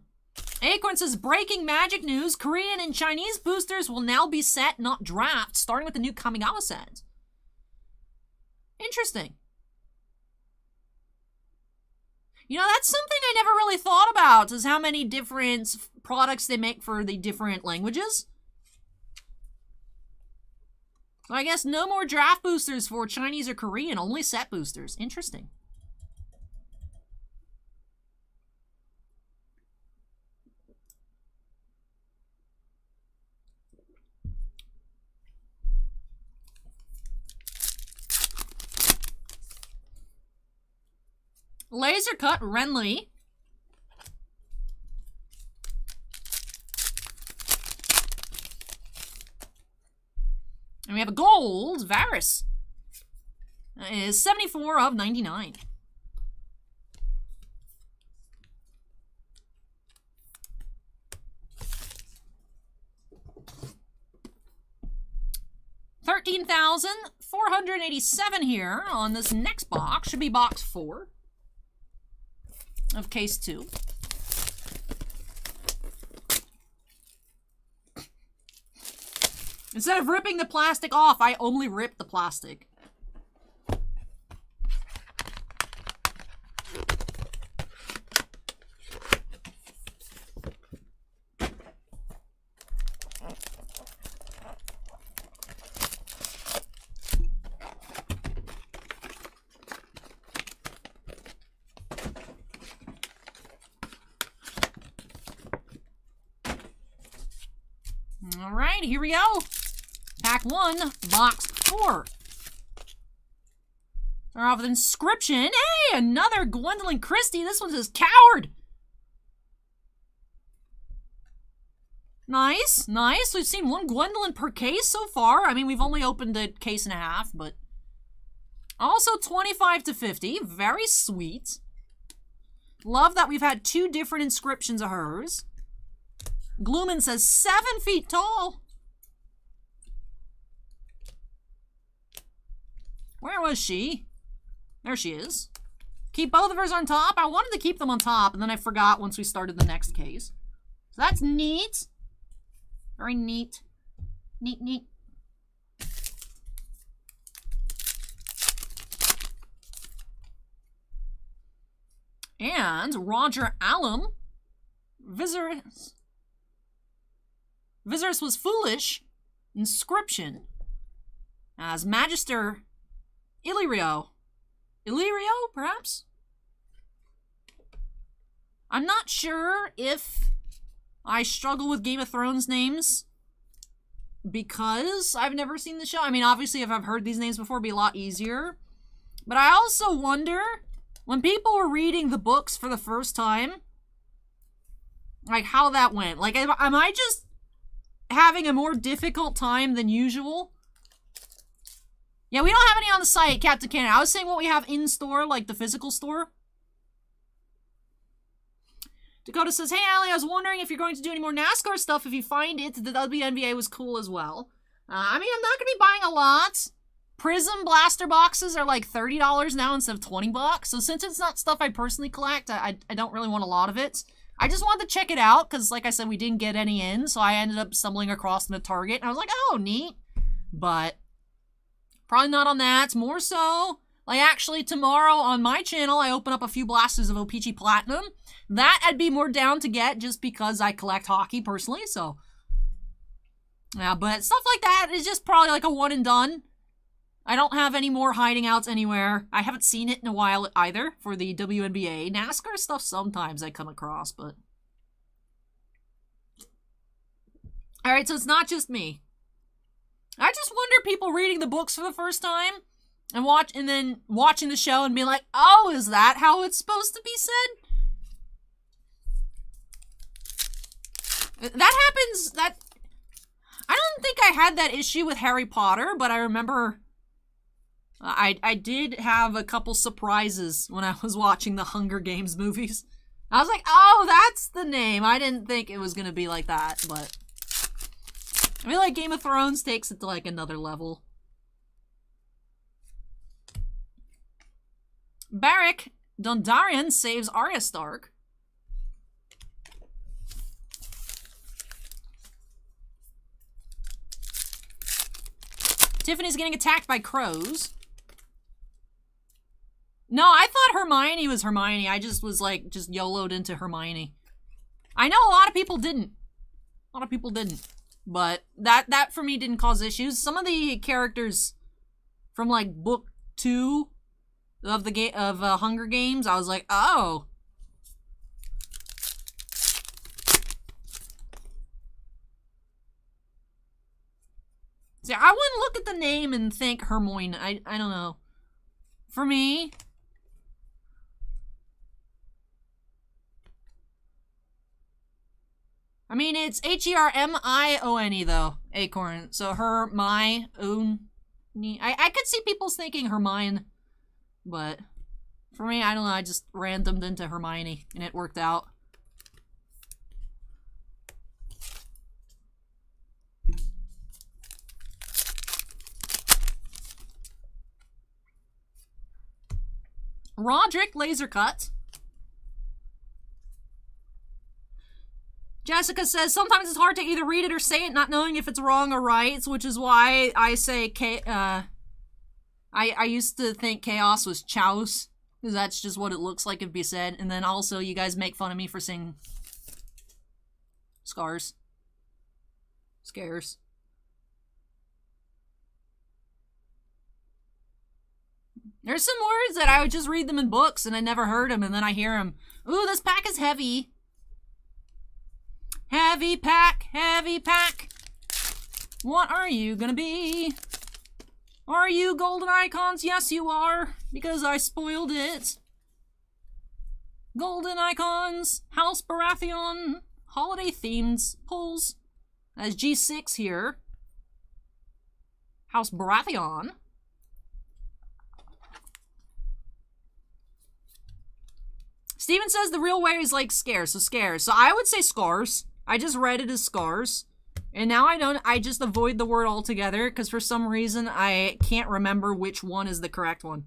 Acorn says, breaking magic news, Korean and Chinese boosters will now be set, not draft, starting with the new Kamigawa set. Interesting. You know, that's something I never really thought about, is how many different products they make for the different languages. So I guess no more draft boosters for Chinese or Korean, only set boosters. Interesting. Laser cut Renly. And we have a gold Varys. That is 74 of 99. $13,487 here on this next box. Should be box 4 of case 2. Instead of ripping the plastic off, I only ripped the plastic. All right, here we go. Pack 1, box 4. Start off with inscription. Hey, another Gwendolyn Christie. This one says coward. Nice, nice. We've seen one Gwendolyn per case so far. I mean, we've only opened a case and a half, but also 25 to 50. Very sweet. Love that we've had 2 different inscriptions of hers. Glooman says 7 feet tall. Where was she? There she is. Keep both of hers on top. I wanted to keep them on top, and then I forgot once we started the next case. So that's neat. Very neat. Neat, neat. And Roger Allam. Viserys was foolish. Inscription. As Magister Illyrio. Illyrio, perhaps? I'm not sure if I struggle with Game of Thrones names because I've never seen the show. I mean, obviously, if I've heard these names before, it'd be a lot easier. But I also wonder, when people were reading the books for the first time, like, how that went. Like, am I just having a more difficult time than usual? Yeah, we don't have any on the site, Captain Cannon. I was saying what we have in store, like the physical store. Dakota says, hey, Allie, I was wondering if you're going to do any more NASCAR stuff. If you find it, the WNBA was cool as well. I mean, I'm not going to be buying a lot. Prism blaster boxes are like $30 now instead of $20. So since it's not stuff I personally collect, I don't really want a lot of it. I just wanted to check it out because, like I said, we didn't get any in. So I ended up stumbling across them at Target. And I was like, oh, neat. But probably not on that. More so, like, actually tomorrow on my channel, I open up a few blasters of O-Pee-Chee Platinum. That I'd be more down to get just because I collect hockey personally, so. Yeah, but stuff like that is just probably like a one and done. I don't have any more hiding outs anywhere. I haven't seen it in a while either for the WNBA. NASCAR stuff sometimes I come across, but. Alright, so it's not just me. I just wonder people reading the books for the first time and then watching the show and being like, oh, is that how it's supposed to be said? That happens, I don't think I had that issue with Harry Potter, but I remember I did have a couple surprises when I was watching the Hunger Games movies. I was like, oh, that's the name. I didn't think it was going to be like that, but I feel like Game of Thrones takes it to like another level. Beric Dondarrion saves Arya Stark. Tiffany's getting attacked by crows. No, I thought Hermione was Hermione. I just was like, just YOLO'd into Hermione. I know a lot of people didn't. A lot of people didn't. But that for me didn't cause issues. Some of the characters from like book 2 of the Hunger Games, I was like, oh. See, I wouldn't look at the name and think Hermione. I don't know. For me, I mean, it's Hermione though, Acorn. So my own. I could see people thinking Hermione, but for me, I don't know. I just randomed into Hermione, and it worked out. Roderick laser cut. Jessica says, sometimes it's hard to either read it or say it, not knowing if it's wrong or right, which is why I say, I used to think chaos was chouse, because that's just what it looks like if be said, and then also you guys make fun of me for saying scars. Scares. There's some words that I would just read them in books and I never heard them, and then I hear them. Ooh, this pack is heavy. Heavy pack, heavy pack. What are you gonna be? Are you golden icons? Yes, you are, because I spoiled it. Golden icons, House Baratheon, holiday themes, pulls. That's G6 here. House Baratheon. Steven says the real way is like scares, so scares. So I would say scars. I just read it as scars. And now I just avoid the word altogether because for some reason I can't remember which one is the correct one.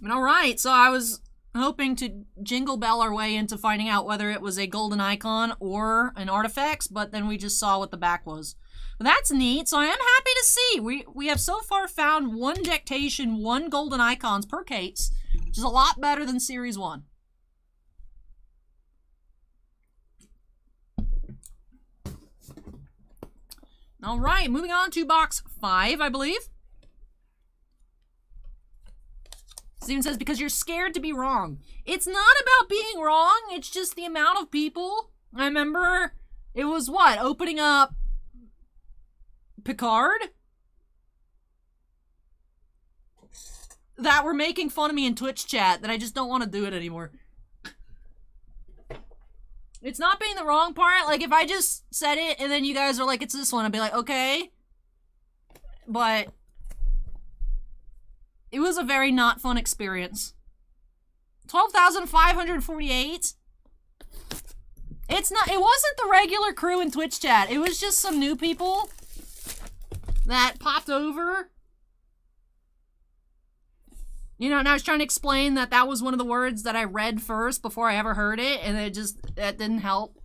Alright, so I was hoping to jingle bell our way into finding out whether it was a golden icon or an artifact, but then we just saw what the back was. But that's neat, so I am happy to see. We have so far found 1 dictation, 1 golden icons per case, which is a lot better than Series 1. Alright, moving on to box 5, I believe. Steven says, because you're scared to be wrong. It's not about being wrong, it's just the amount of people. I remember, it was what, opening up Picard? That were making fun of me in Twitch chat, that I just don't want to do it anymore. It's not being the wrong part. Like, if I just said it and then you guys are like, it's this one, I'd be like, okay. But it was a very not fun experience. 12,548. It wasn't the regular crew in Twitch chat. It was just some new people that popped over. You know, and I was trying to explain that that was one of the words that I read first before I ever heard it, and that didn't help.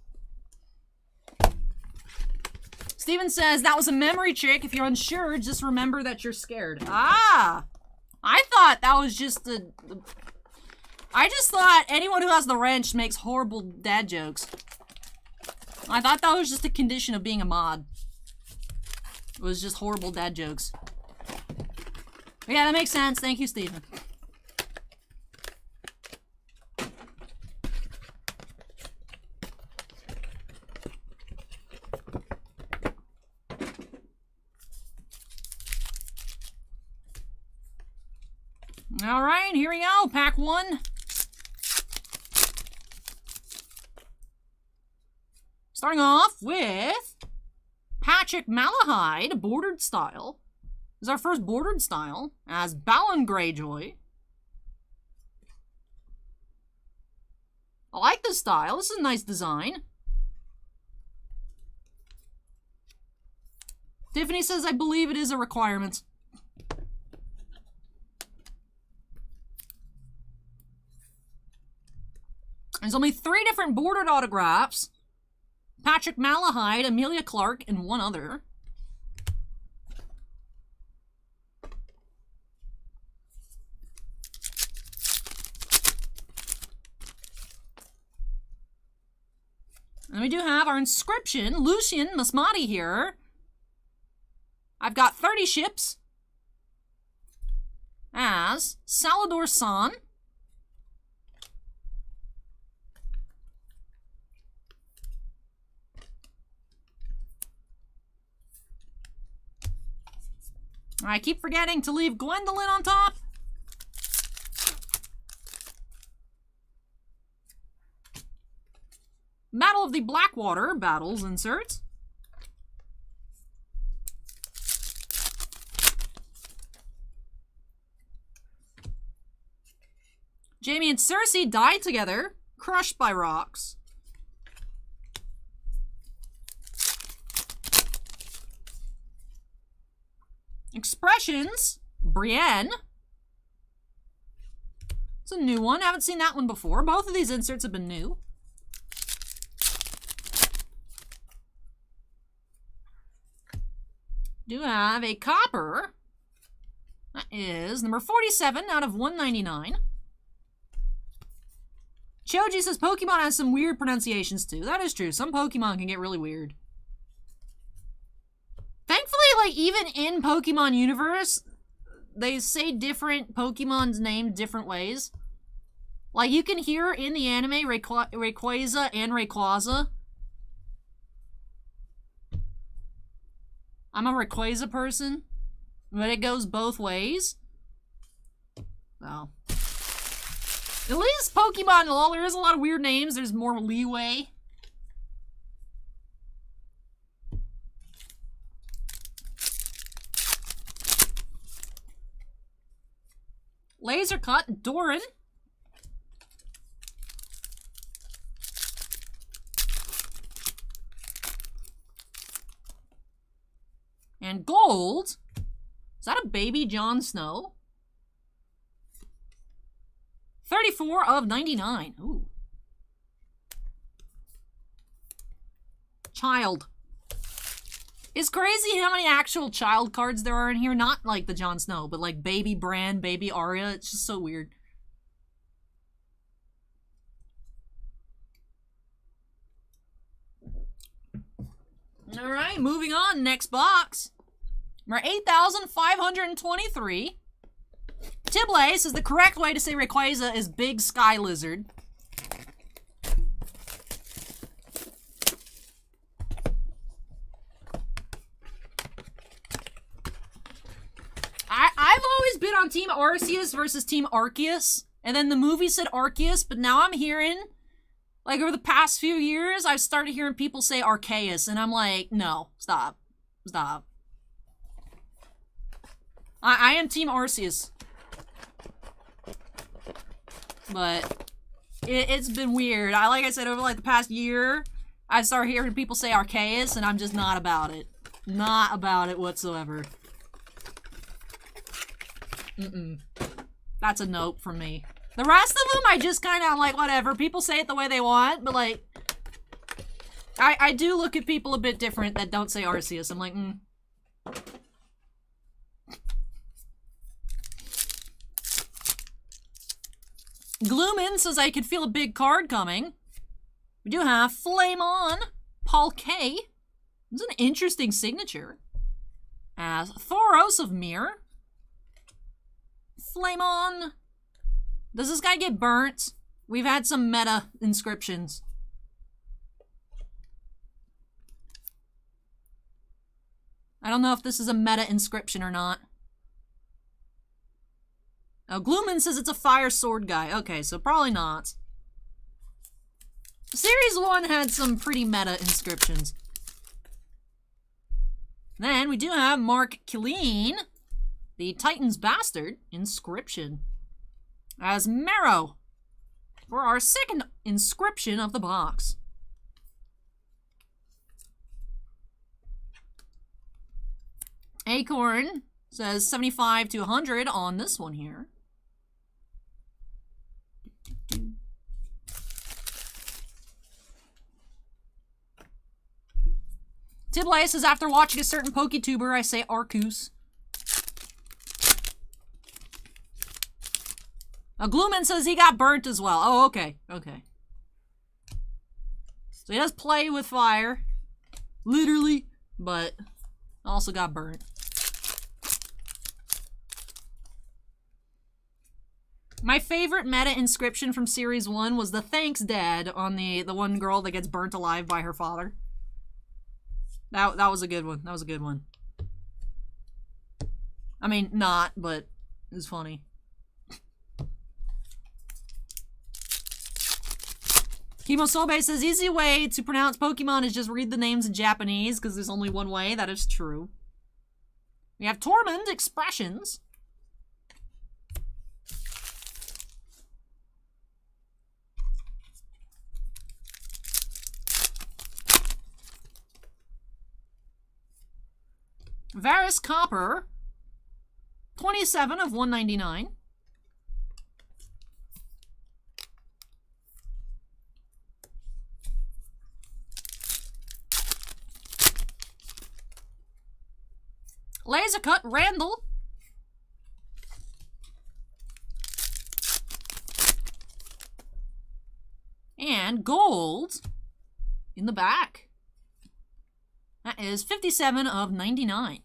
Steven says, that was a memory trick. If you're unsure, just remember that you're scared. Ah! I thought that was just I just thought anyone who has the wrench makes horrible dad jokes. I thought that was just a condition of being a mod. It was just horrible dad jokes. But yeah, that makes sense. Thank you, Steven. Alright, here we go. Pack 1. Starting off with Patrick Malahide, bordered style. This is our first bordered style as Balon Greyjoy. I like this style. This is a nice design. Tiffany says, I believe it is a requirement. There's only 3 different bordered autographs. Patrick Malahide, Emilia Clarke, and 1 other. we do have our inscription, Lucian Masmati here. I've got 30 ships as Salador San. I keep forgetting to leave Gwendolyn on top. Battle of the Blackwater battles inserts. Jaime and Cersei die together, crushed by rocks. Expressions, Brienne. It's a new one. I haven't seen that one before. Both of these inserts have been new. Do have a copper. That is number 47 out of 199. Choji says Pokemon has some weird pronunciations too. That is true. Some Pokemon can get really weird. Thankfully, like, even in Pokemon universe, they say different Pokemon's named different ways. Like, you can hear in the anime Rayquaza and Rayquaza. I'm a Rayquaza person, but it goes both ways. So, at least Pokemon, while there is a lot of weird names, there's more leeway. Laser Cut, Doran. And gold. Is that a baby Jon Snow? 34 of 99. Ooh. Child. It's crazy how many actual child cards there are in here. Not like the Jon Snow, but like baby Bran, baby Arya. It's just so weird. Alright, moving on. Next box. Number 8,523. Tiblay says the correct way to say Rayquaza is Big Sky Lizard. I've always been on Team Arceus versus Team Arceus. And then the movie said Arceus, but now I'm hearing, like, over the past few years, I've started hearing people say Arceus, and I'm like, no, stop. Stop. I am Team Arceus. But it's been weird. Like I said, over like the past year, I started hearing people say Arceus, and I'm just not about it. Not about it whatsoever. That's a nope from me. The rest of them, I just kind of like, whatever. People say it the way they want, but like, I do look at people a bit different that don't say Arceus. I'm like, Gloomin says I could feel a big card coming. We do have Flame On, Paul K. It's an interesting signature. As Thoros of Mir. Flame On. Does this guy get burnt? We've had some meta inscriptions. I don't know if this is a meta inscription or not. Oh, Gloomin says it's a fire sword guy. Okay, so probably not. Series 1 had some pretty meta inscriptions. Then we do have Mark Killeen, the Titan's Bastard inscription, as Marrow for our second inscription of the box. Acorn says 75 to 100 on this one here. Tiblay says after watching a certain PokeTuber, I say Arceus. Gloomin says he got burnt as well. Oh, okay. Okay. So he does play with fire. Literally. But also got burnt. My favorite meta inscription from Series 1 was the thanks dad on the one girl that gets burnt alive by her father. That was a good one. That was a good one. I mean, not, but it was funny. Kimosobe says, easy way to pronounce Pokemon is just read the names in Japanese, because there's only one way. That is true. We have Tormund expressions. Varus Copper, 27 of 199. Laser Cut Randall. And gold in the back. That is 57 of 99.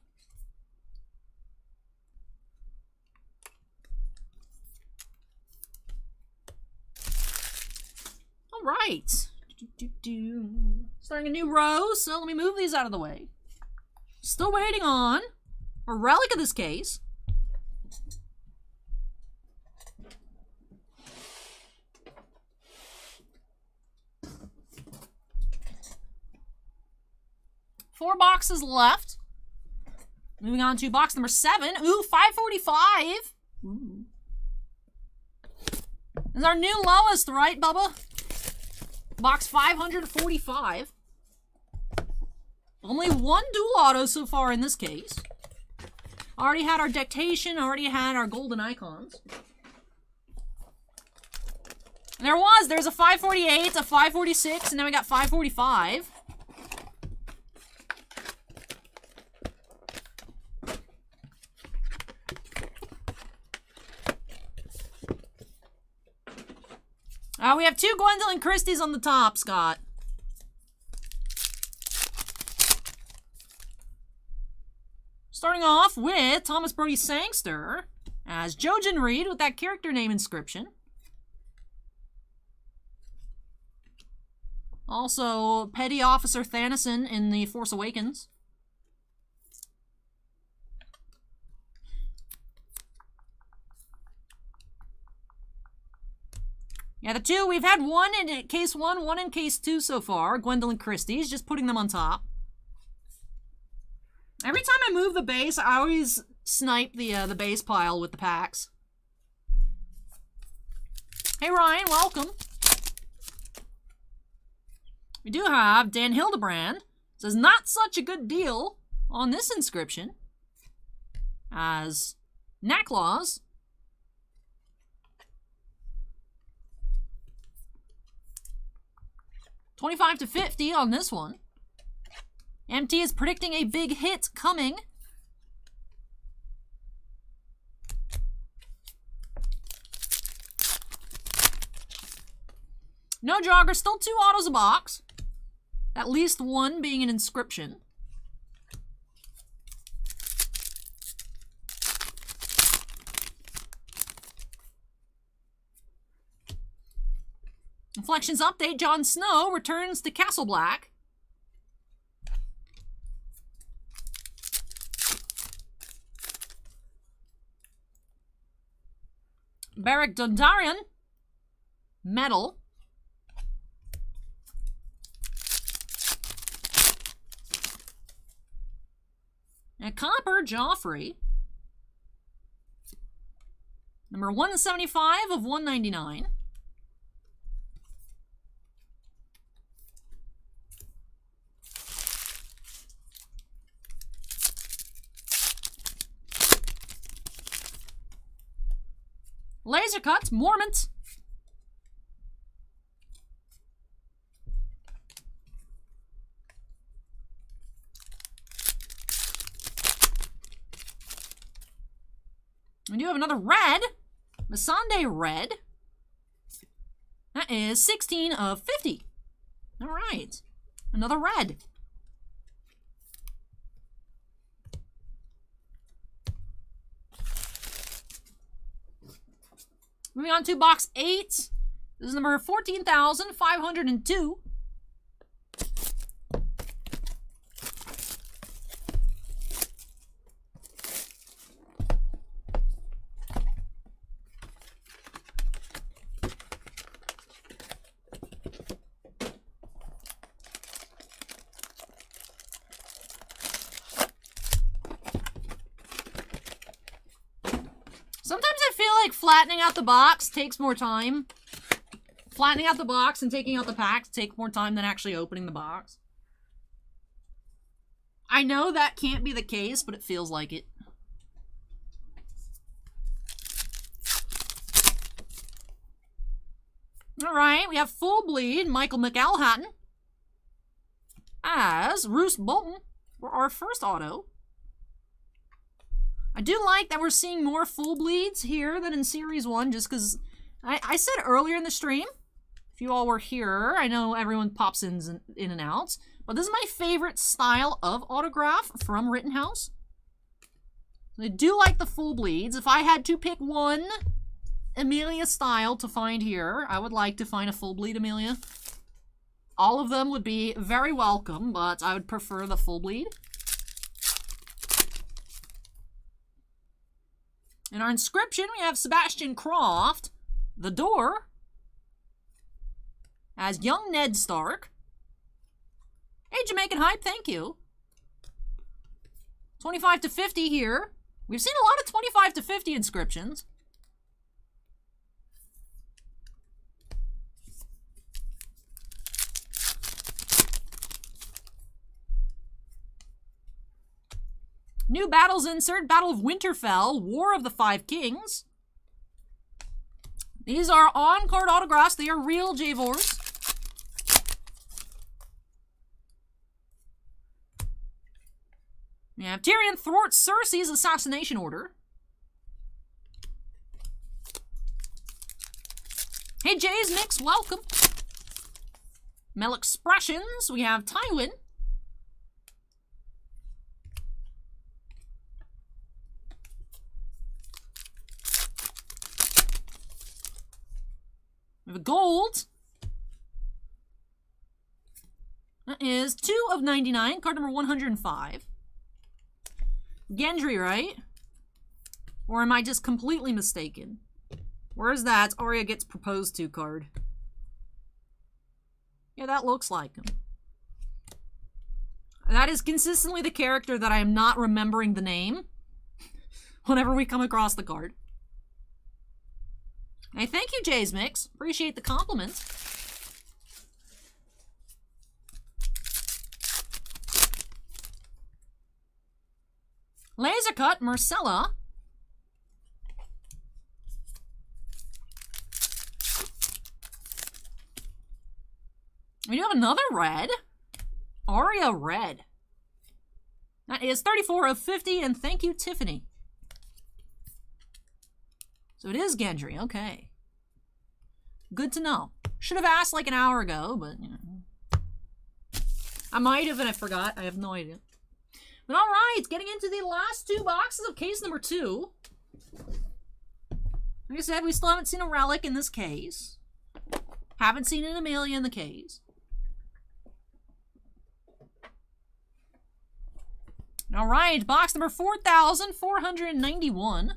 All right. Starting a new row, so let me move these out of the way. Still waiting on a relic of this case. Four boxes left. Moving on to box number 7. Ooh, 545. Ooh. This is our new lowest, right, Bubba? Box 545. Only one dual auto so far in this case. Already had our dictation, already had our golden icons. And there's a 548, a 546, and now we got 545. We have 2 Gwendolyn Christies on the top, Scott. Starting off with Thomas Brody Sangster as Jojen Reed with that character name inscription. Also, Petty Officer Thanison in The Force Awakens. Yeah, the 2, we've had one in case 1, one in case 2 so far. Gwendolyn Christie's, just putting them on top. Every time I move the base, I always snipe the base pile with the packs. Hey Ryan, welcome. We do have Dan Hildebrand. Says, not such a good deal on this inscription. As Knacklaws. $25 to $50 on this one. MT is predicting a big hit coming. No jogger, still 2 autos a box. At least one being an inscription. Inflections update, Jon Snow returns to Castle Black. Beric Dondarrion, Metal. And Copper Joffrey. Number 175 of 199. Laser Cut, Mormont. We do have another red. Melisandre red. That is 16 of 50. All right. Another red. Moving on to box 8. This is number 14,502. Sometimes I feel like flattening out the box takes more time. Flattening out the box and taking out the packs take more time than actually opening the box. I know that can't be the case, but it feels like it. Alright, we have Full Bleed, Michael McElhatton as Roose Bolton for our first auto. I do like that we're seeing more Full Bleeds here than in Series 1, just because I said earlier in the stream, if you all were here, I know everyone pops in and out, but this is my favorite style of autograph from Rittenhouse. I do like the Full Bleeds. If I had to pick one Amelia style to find here, I would like to find a Full Bleed Amelia. All of them would be very welcome, but I would prefer the Full Bleed. In our inscription, we have Sebastian Croft, The Door, as young Ned Stark. Hey, Jamaican Hype, thank you. 25 to 50 here. We've seen a lot of 25 to 50 inscriptions. New battles insert, Battle of Winterfell, War of the Five Kings. These are on-card autographs. They are real Javors. We have Tyrion thwarts Cersei's assassination order. Hey, Jay's Mix, welcome. Mel Expressions, we have Tywin. We have a gold. That is 2 of 99, card number 105. Gendry, right? Or am I just completely mistaken? Where is that? Arya gets proposed to card. Yeah, that looks like him. That is consistently the character that I am not remembering the name whenever we come across the card. Hey, thank you, Jay's Mix. Appreciate the compliments. Laser Cut, Marcella. We do have another red. Arya Red. That is 34 of 50, and thank you, Tiffany. So it is Gendry, okay. Good to know. Should have asked like an hour ago, but, you know. I might have and I forgot. I have no idea. But alright, getting into the last 2 boxes of case number 2. Like I said, we still haven't seen a relic in this case. Haven't seen an Amelia in the case. Alright, box number 4,491.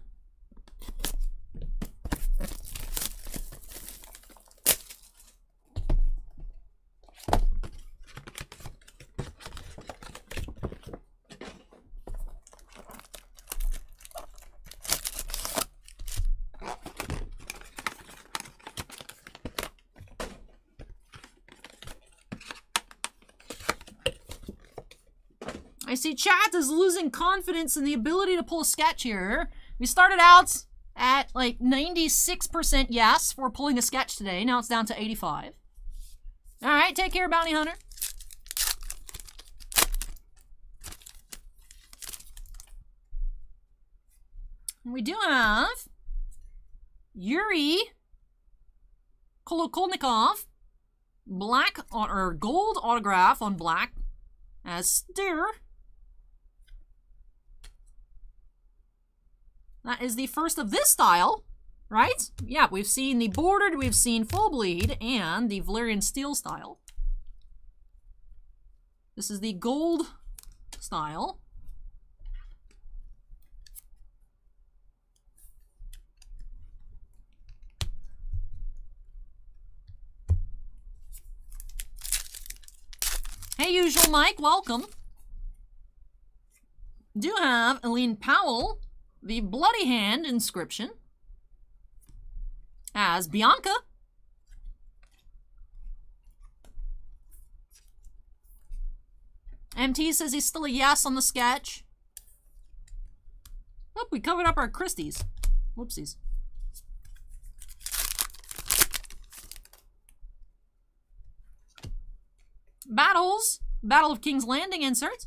I see chat is losing confidence in the ability to pull a sketch here. We started out at like 96% yes for pulling a sketch today. Now it's down to 85. Alright, take care, Bounty Hunter. We do have Yuri Kolokolnikov black or gold autograph on black as Steer. That is the first of this style, right? Yeah, we've seen the bordered, we've seen full bleed, and the Valyrian steel style. This is the gold style. Hey, usual Mike, welcome. Do have Eileen Powell, the Bloody Hand inscription, as Bianca. MT says he's still a yes on the sketch. Oh, we covered up our Christies. Whoopsies. Battles. Battle of King's Landing insert.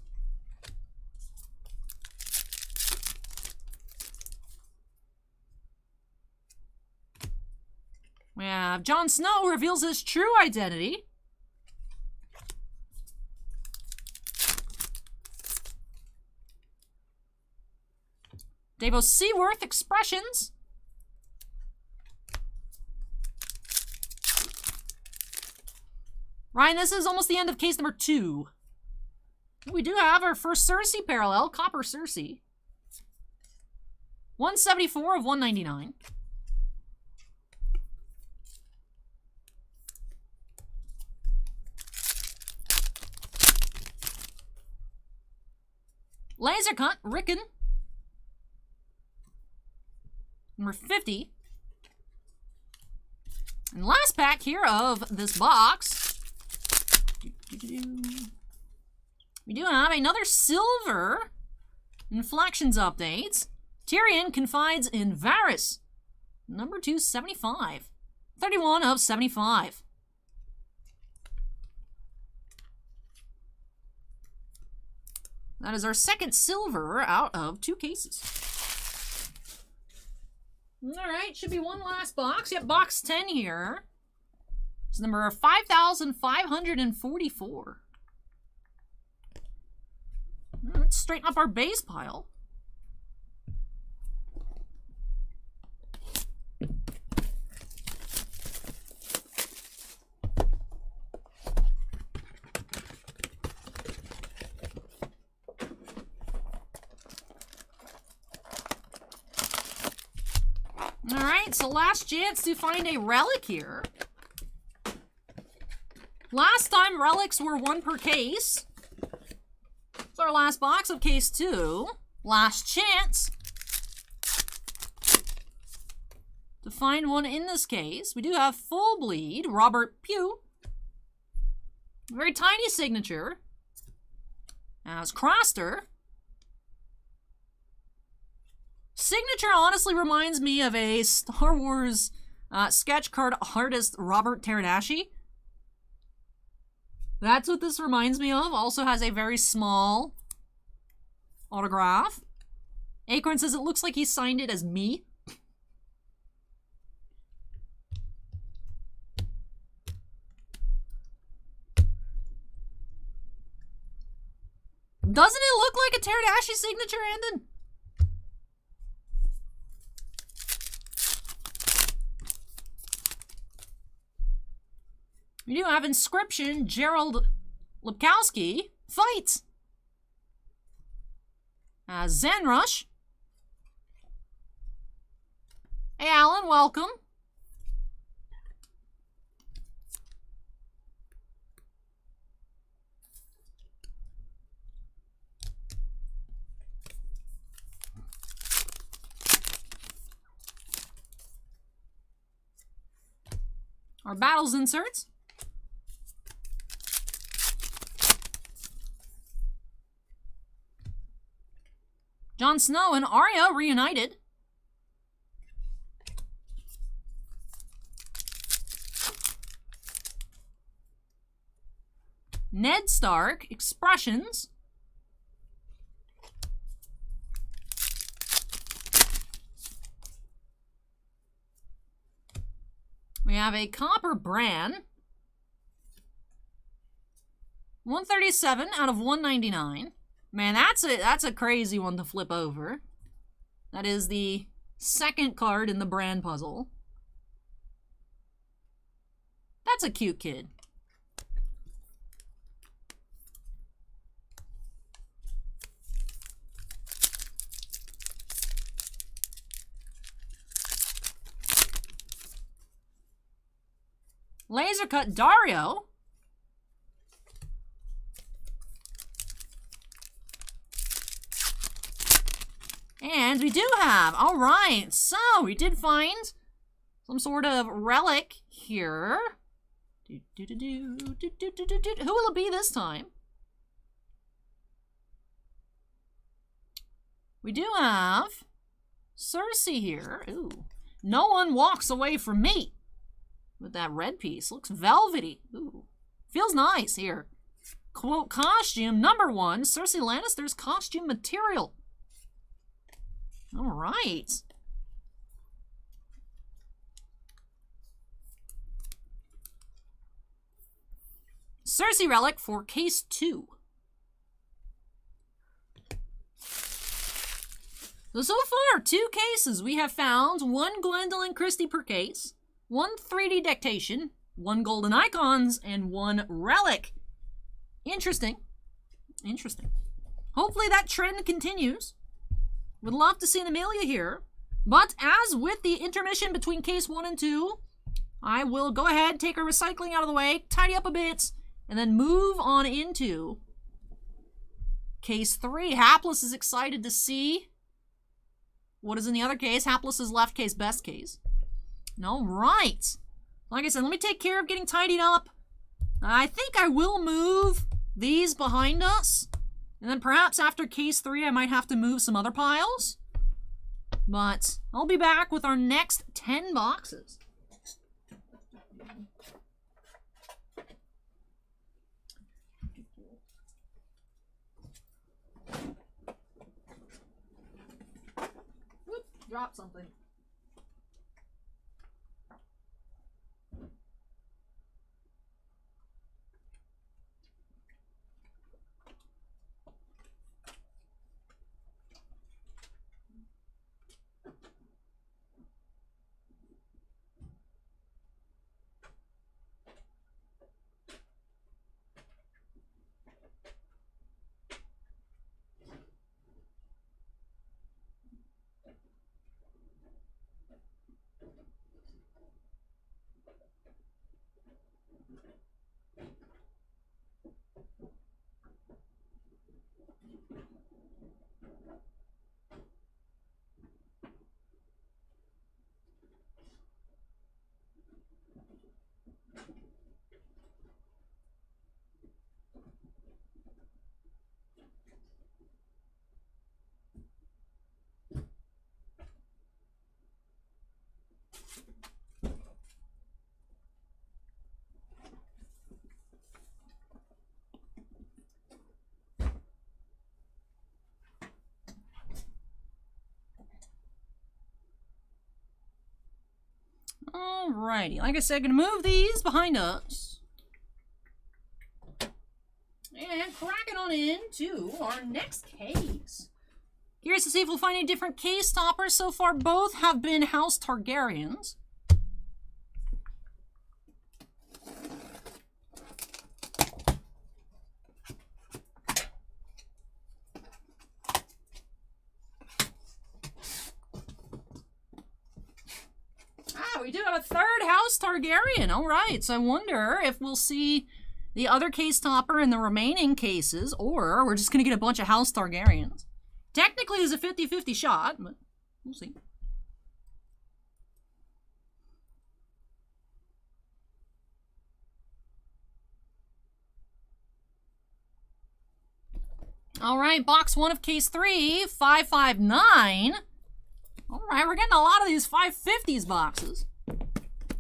We have Jon Snow reveals his true identity. Davos Seaworth expressions. Ryan, this is almost the end of case number 2. We do have our first Cersei parallel, Copper Cersei. 174 of 199. Laser cut, Rickon. Number 50. And last pack here of this box. We do have another silver inflections updates. Tyrion confides in Varys. Number 275. 31 of 75. That is our second silver out of 2 cases. Alright, should be one last box. Yep, box 10 here. It's number 5,544. Let's straighten up our base pile. Alright, so last chance to find a relic here. Last time relics were 1 per case. It's our last box of case 2. Last chance to find one in this case. We do have full bleed, Robert Pugh. Very tiny signature. As Craster. Signature honestly reminds me of a Star Wars sketch card artist, Robert Teradashi. That's what this reminds me of. Also has a very small autograph. Acorn says it looks like he signed it as me. Doesn't it look like a Teradashi signature, Andon? We do have inscription, Gerald Lipkowski fights. Zanrush. Hey, Alan, welcome. Our battles inserts. Jon Snow and Arya reunited. Ned Stark, expressions. We have a Copper Bran. 137 out of 199. Man, that's a crazy one to flip over. That is the second card in the brand puzzle. That's a cute kid. Laser cut Dario. And we do have, all right, so we did find some sort of relic here. Who will it be this time? We do have Cersei here. Ooh. No one walks away from me. With that red piece. Looks velvety. Ooh. Feels nice here. Quote, costume number 1. Cersei Lannister's costume material. All right. Cersei relic for case 2. So far, 2 cases. We have found 1 Gwendolyn Christie per case, 1 3D dictation, 1 golden icons, and 1 relic. Interesting. Interesting. Hopefully that trend continues. Would love to see an Amelia here. But as with the intermission between case 1 and 2, I will go ahead, take our recycling out of the way, tidy up a bit, and then move on into case 3. Hapless is excited to see what is in the other case. Hapless is left case, best case. All right. Like I said, let me take care of getting tidied up. I think I will move these behind us. And then perhaps after case 3, I might have to move some other piles. But I'll be back with our next 10 boxes. Whoop, dropped something. Alrighty, like I said, gonna move these behind us. And cracking on into our next case. Curious to see if we'll find any different case toppers. So far, both have been House Targaryens. We do have a third House Targaryen. All right, so I wonder if we'll see the other case topper in the remaining cases, or we're just going to get a bunch of House Targaryens. Technically, there's a 50-50 shot, but we'll see. All right, box 1 of case 3, 559. All right, we're getting a lot of these 550s boxes.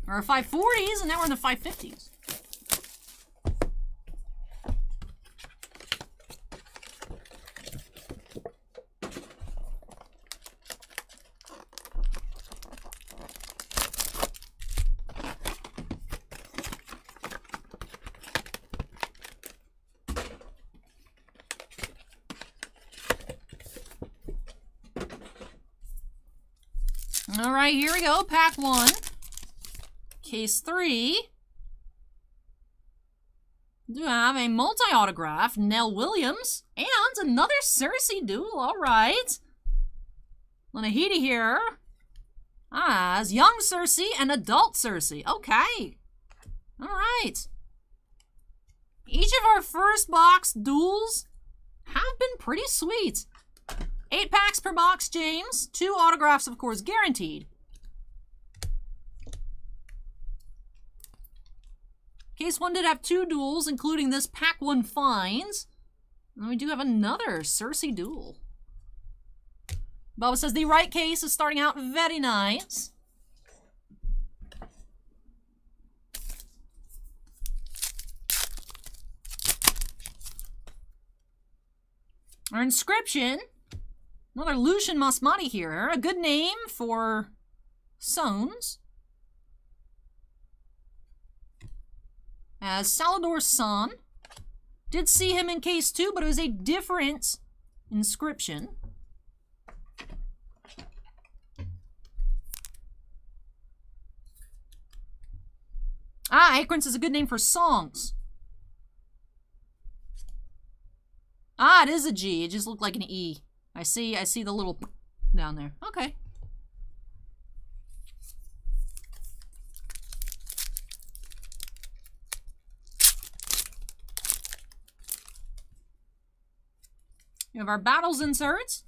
Or 540s, and now we're in the 550s. All right, here we go. Pack 1. Case 3. Do have a multi-autograph, Nell Williams, and another Cersei duel. All right. Lanahida here as young Cersei and adult Cersei. Okay. All right. Each of our first box duels have been pretty sweet. 8 packs per box, James. 2 autographs, of course, guaranteed. Case 1 did have 2 duels, including this pack 1 finds. And we do have another Cersei duel. Bubba says the right case is starting out very nice. Our inscription, another Lucian Masmati here, a good name for Sones. As Salador's son. Did see him in case 2, but it was a different inscription. Acorns is a good name for songs. It is a G. It just looked like an E. I see the little down there. Okay. We have our battles inserts.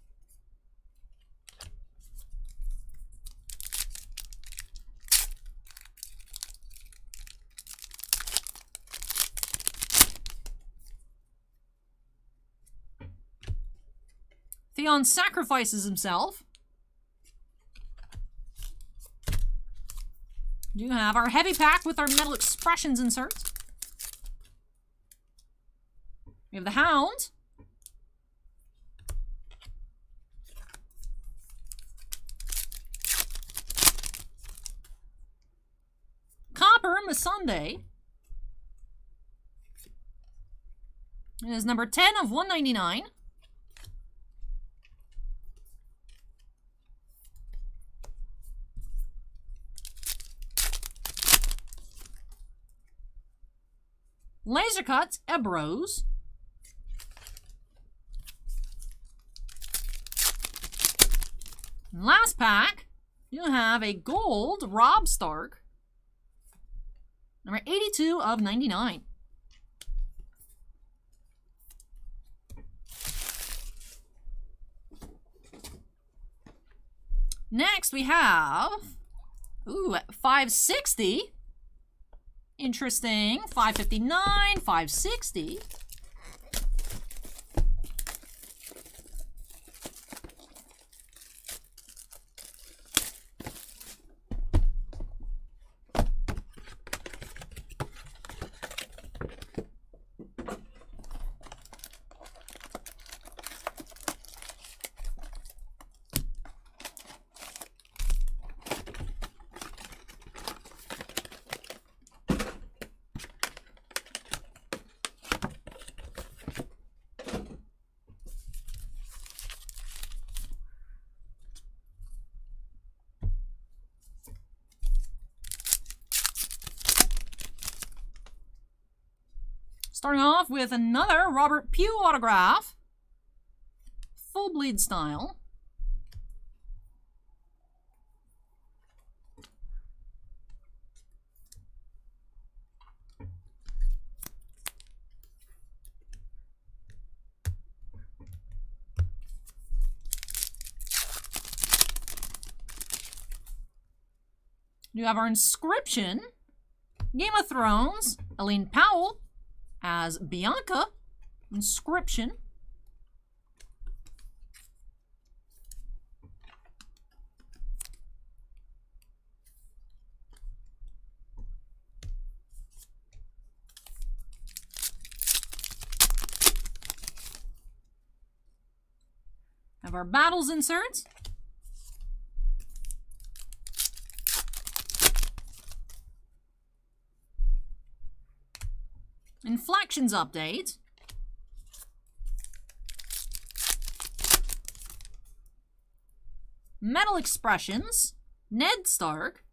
Theon sacrifices himself. We do have our heavy pack with our metal expressions inserts. We have the Hound. Copper Melisandre. It is number 10 of 199. Laser Cuts Ebros. Last pack, you have a gold Robb Stark. Number 82 of 99. Next we have, 560. Interesting. 559, 560. Starting off with another Robert Pugh autograph. Full bleed style. You have our inscription. Game of Thrones, Elaine Powell as Bianca. Inscription. Have our battles inserts. Inflections update. Metal expressions. Ned Stark.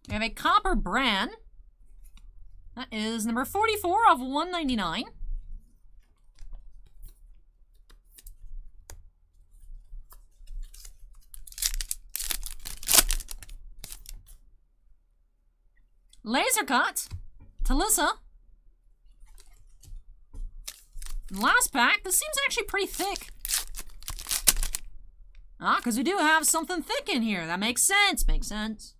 We have a Copper Bran. That is number 44 of 199. Laser Cut. Talissa. Last pack. This seems actually pretty thick. Ah, because we do have something thick in here. That makes sense. Makes sense.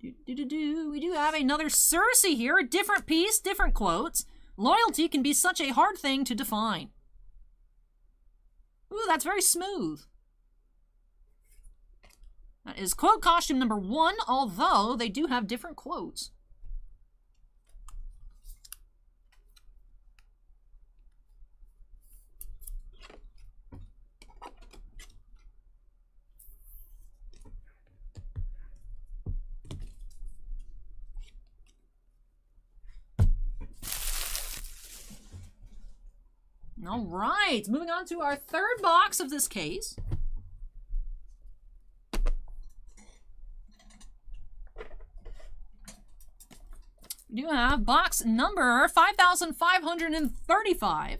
We do have another Cersei here. A different piece, different quotes. Loyalty can be such a hard thing to define. Ooh, that's very smooth. That is quote costume number 1, although they do have different quotes. All right, moving on to our third box of this case. We do have box number 5535.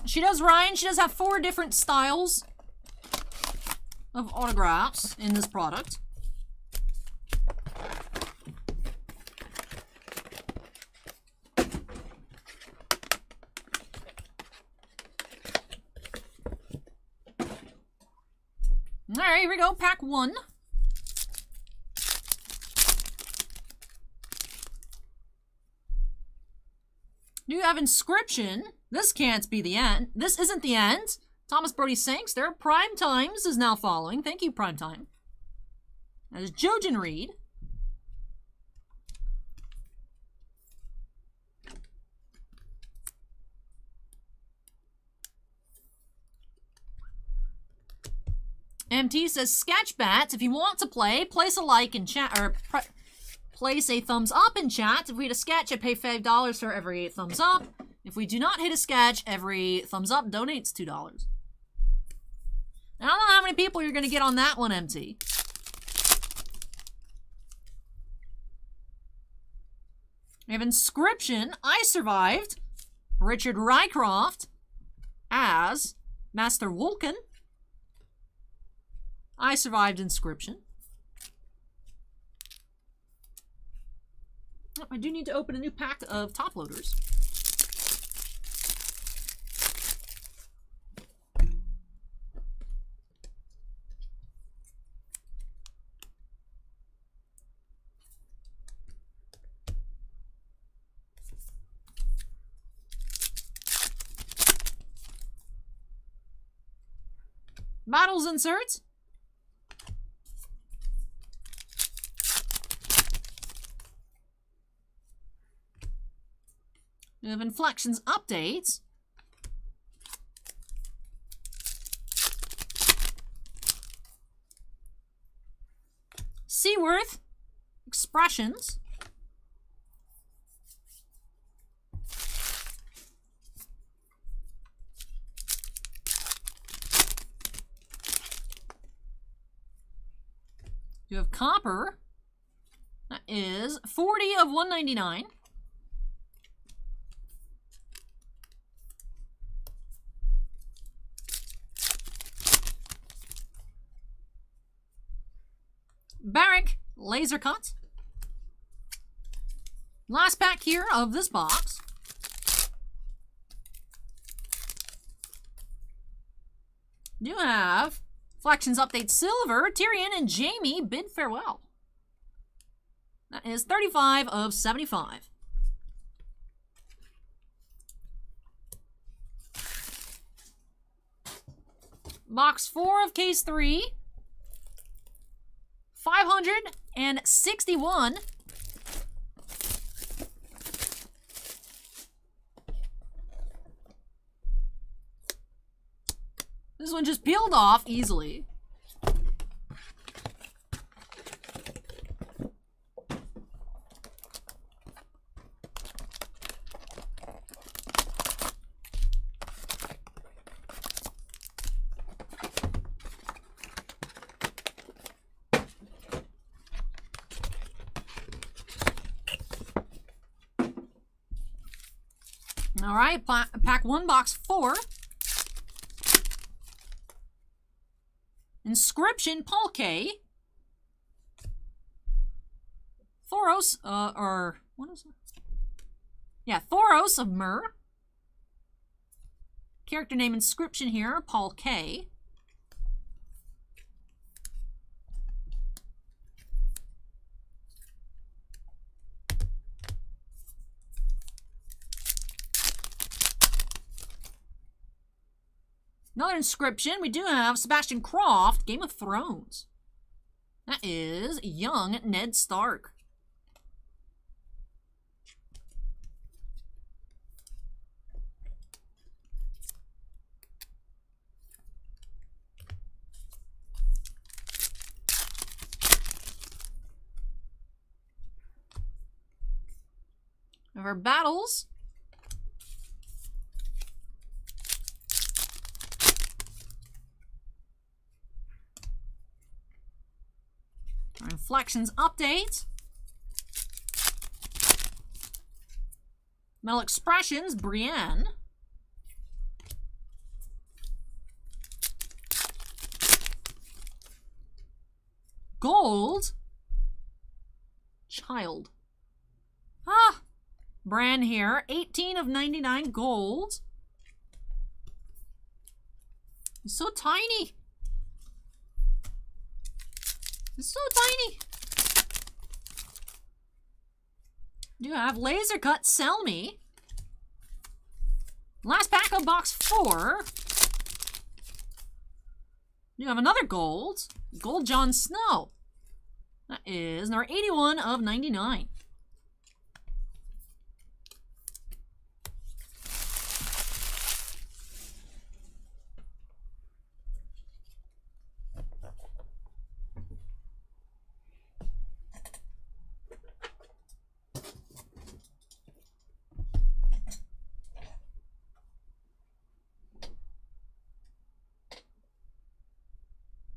She does, Ryan, she does have 4 different styles of autographs in this product. Alright, here we go, pack 1. You have Inscription. This can't be the end. This isn't the end. Thomas Brody Sangster. Prime Times is now following. Thank you, Prime Time. That is Jojen Reed. MT says, Sketch Bats, if you want to play, place a like in chat, or place a thumbs up in chat. If we hit a sketch, I pay $5 for every thumbs up. If we do not hit a sketch, every thumbs up donates $2. I don't know how many people you're going to get on that one, MT. We have Inscription. I survived. Richard Rycroft as Master Vulcan. I survived Inscription. Oh, I do need to open a new pack of top loaders. Battles inserts. We have Inflections updates. Seaworth expressions. You have Copper. That is 40 of 199. Barrack Laser Cut. Last pack here of this box. You have Flections Update Silver. Tyrion and Jaime bid farewell. That is 35 of 75. Box 4 of case 3. 561. one just peeled off easily. All right, pack 1, box 4. Inscription, Paul K. Thoros, or what is it? Yeah, Thoros of Myr. Character name inscription here, Paul K. Another inscription, we do have Sebastian Croft, Game of Thrones. That is young Ned Stark. Of our battles. Our inflections update. Metal expressions, Brienne. Gold. Child. Ah! Bran here. 18 of 99 gold. It's so tiny. It's so tiny. Do have laser cut, sell me. Last pack of box 4. Do have another gold. Gold Jon Snow. That is number 81 of 99.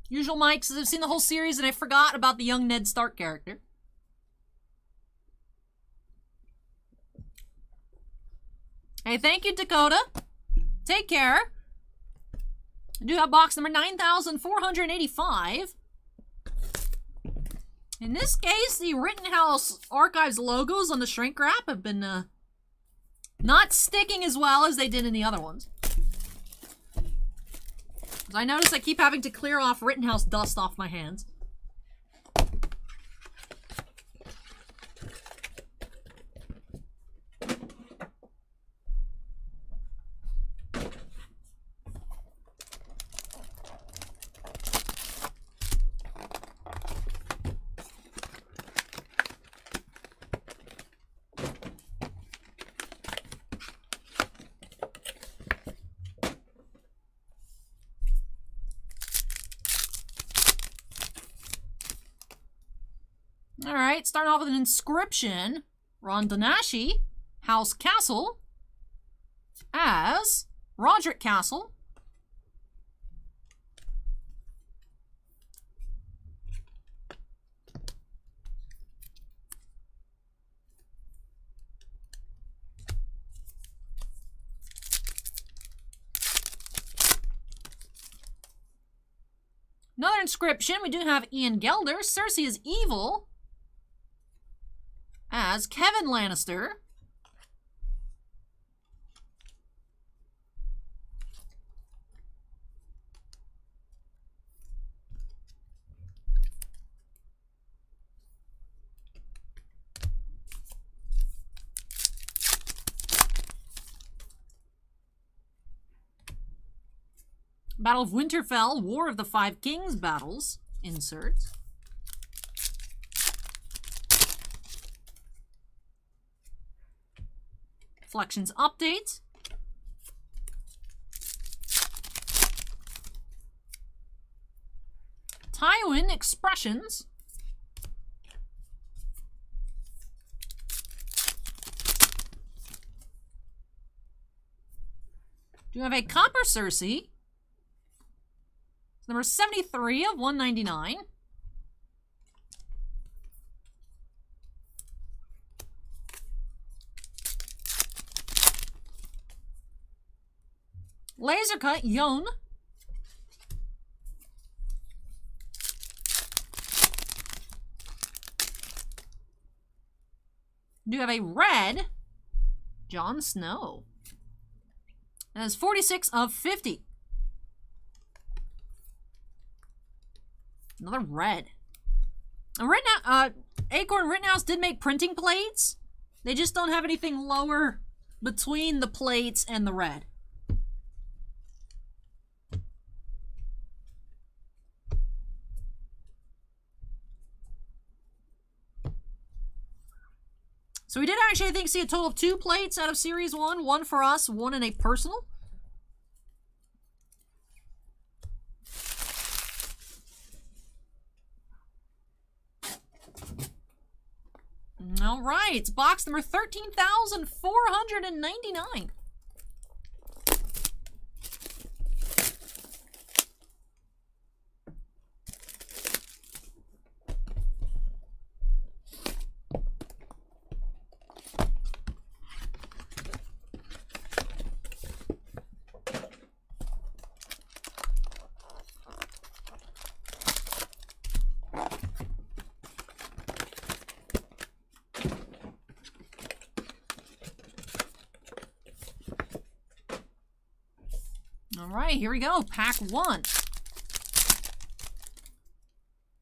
Usual Mike says, I've seen the whole series and I forgot about the young Ned Stark character. Hey, thank you, Dakota. Take care. I do have box number 9485. In this case, the Rittenhouse Archives logos on the shrink wrap have been not sticking as well as they did in the other ones. I notice I keep having to clear off Rittenhouse dust off my hands. Alright, starting off with an inscription. Ron Donashi, House Castle, as Roderick Castle. Another inscription, we do have Ian Gelder, Cersei is evil, as Kevin Lannister. Battle of Winterfell, War of the Five Kings battles, insert. Reflections update. doing expressions. Do you have a Copper Cersei? Number 73 of 199. Laser Cut Yon. Do you have a red Jon Snow? That is 46 of 50. Another red. And right now, Acorn Rittenhouse did make printing plates. They just don't have anything lower between the plates and the red. So we did actually, I think, see a total of 2 plates out of Series 1. One for us, one in a personal. All right, box number 13,499. All right, here we go. Pack 1.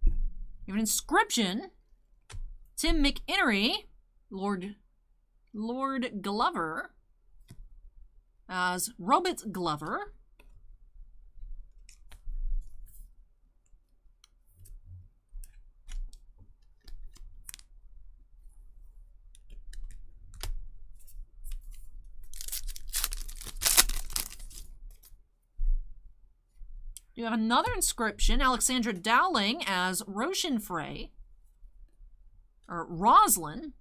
You have an inscription. Tim McInnery, Lord Glover, as Robert Glover. You have another inscription, Alexandra Dowling as Roshan Frey. Or Roslyn.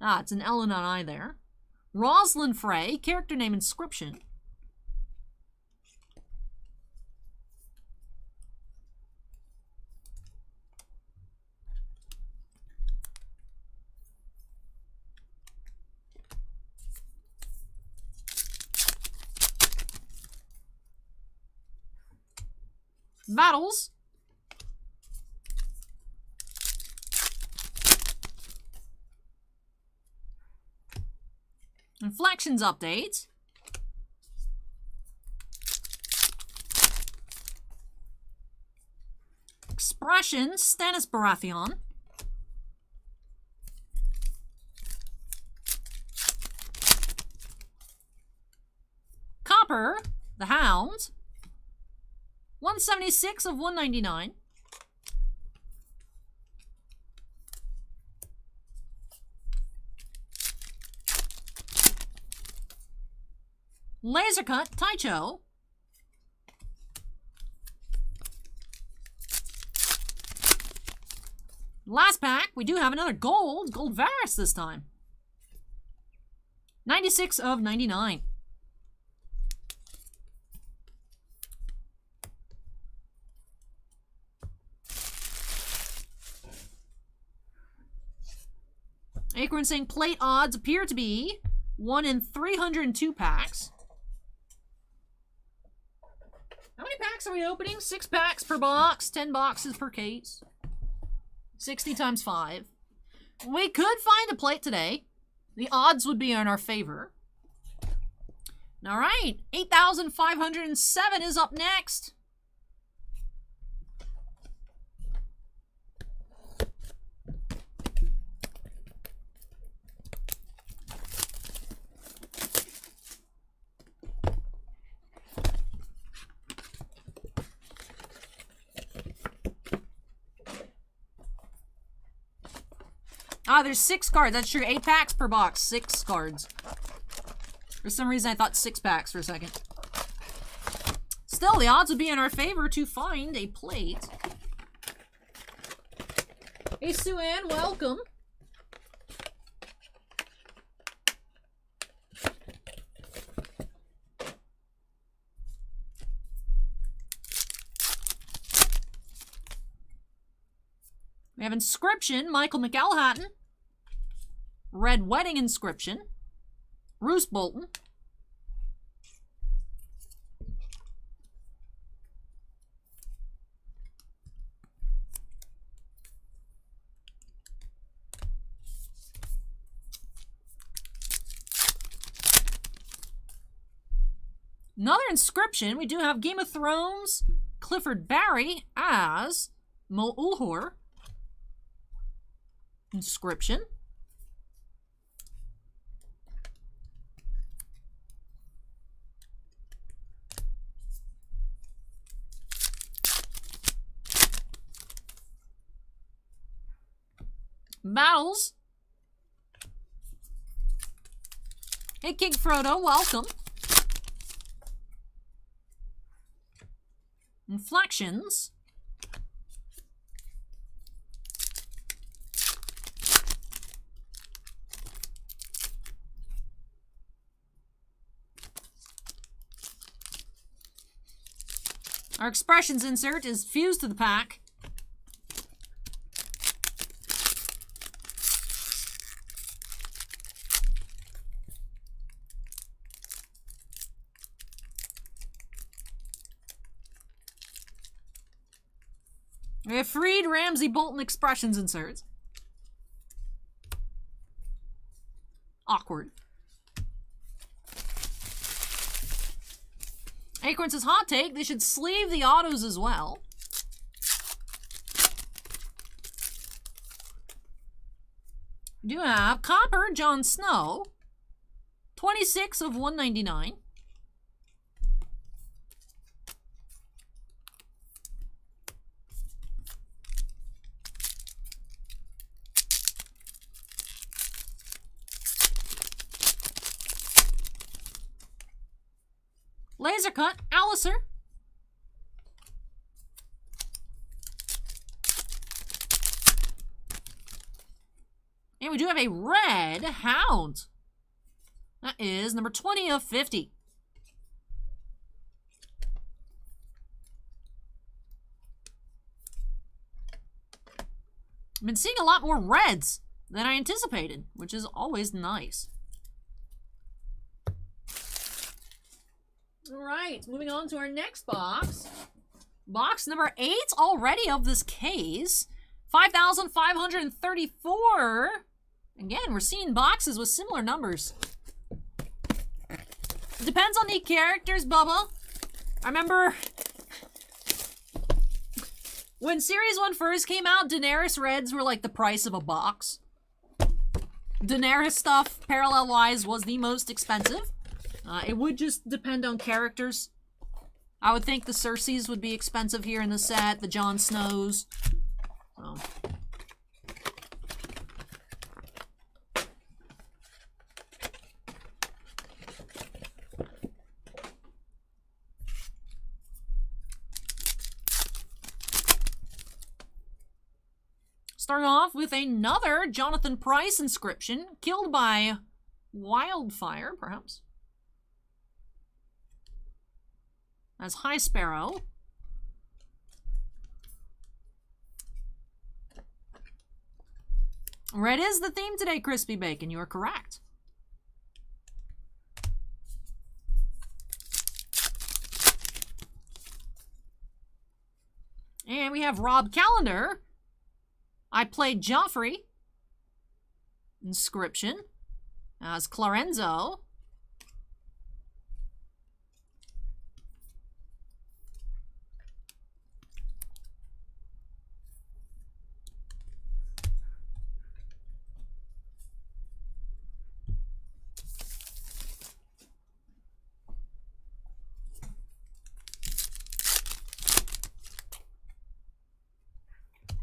Ah, it's an L and an I there. Roslyn Frey, character name inscription. Battles. Inflections update. Expressions, Stannis Baratheon. Copper, the Hound. 176 of 199. Laser Cut, Taicho. Last pack, we do have another gold Varys this time. 96 of 99. Acorn saying plate odds appear to be 1 in 302 packs. How many packs are we opening? 6 packs per box, 10 boxes per case. 60 times 5. We could find a plate today. The odds would be in our favor. All right, 8,507 is up next. Ah, there's 6 cards. That's true. 8 packs per box. 6 cards. For some reason, I thought 6 packs for a second. Still, the odds would be in our favor to find a plate. Hey, Sue Ann, welcome. We have Inscription, Michael McElhatton. Red Wedding Inscription. Roose Bolton. Another Inscription. We do have Game of Thrones, Clifford Barry as Mo Ulhor. Inscription. Battles. Hey, King Frodo, welcome. Inflections. Our expressions insert is fused to the pack. We have Freed Ramsey Bolton expressions inserts. Awkward. Acorn says, hot take, they should sleeve the autos as well. We do have Copper Jon Snow. 26 of 199. Laser Cut, Alistair. And we do have a red Hound. That is number 20 of 50. I've been seeing a lot more reds than I anticipated, which is always nice. All right, moving on to our next box. Box number 8 already of this case. 5,534. Again, we're seeing boxes with similar numbers. Depends on the characters, Bubba. I remember when Series 1 first came out, Daenerys Reds were like the price of a box. Daenerys stuff, parallel-wise, was the most expensive. It would just depend on characters. I would think the Cerseis would be expensive here in the set, the Jon Snows. So. Starting off with another Jonathan Pryce inscription, killed by wildfire, perhaps. As High Sparrow. Red is the theme today, Crispy Bacon. You are correct. And we have Rob Callender. I played Joffrey. Inscription. As Clarenzo.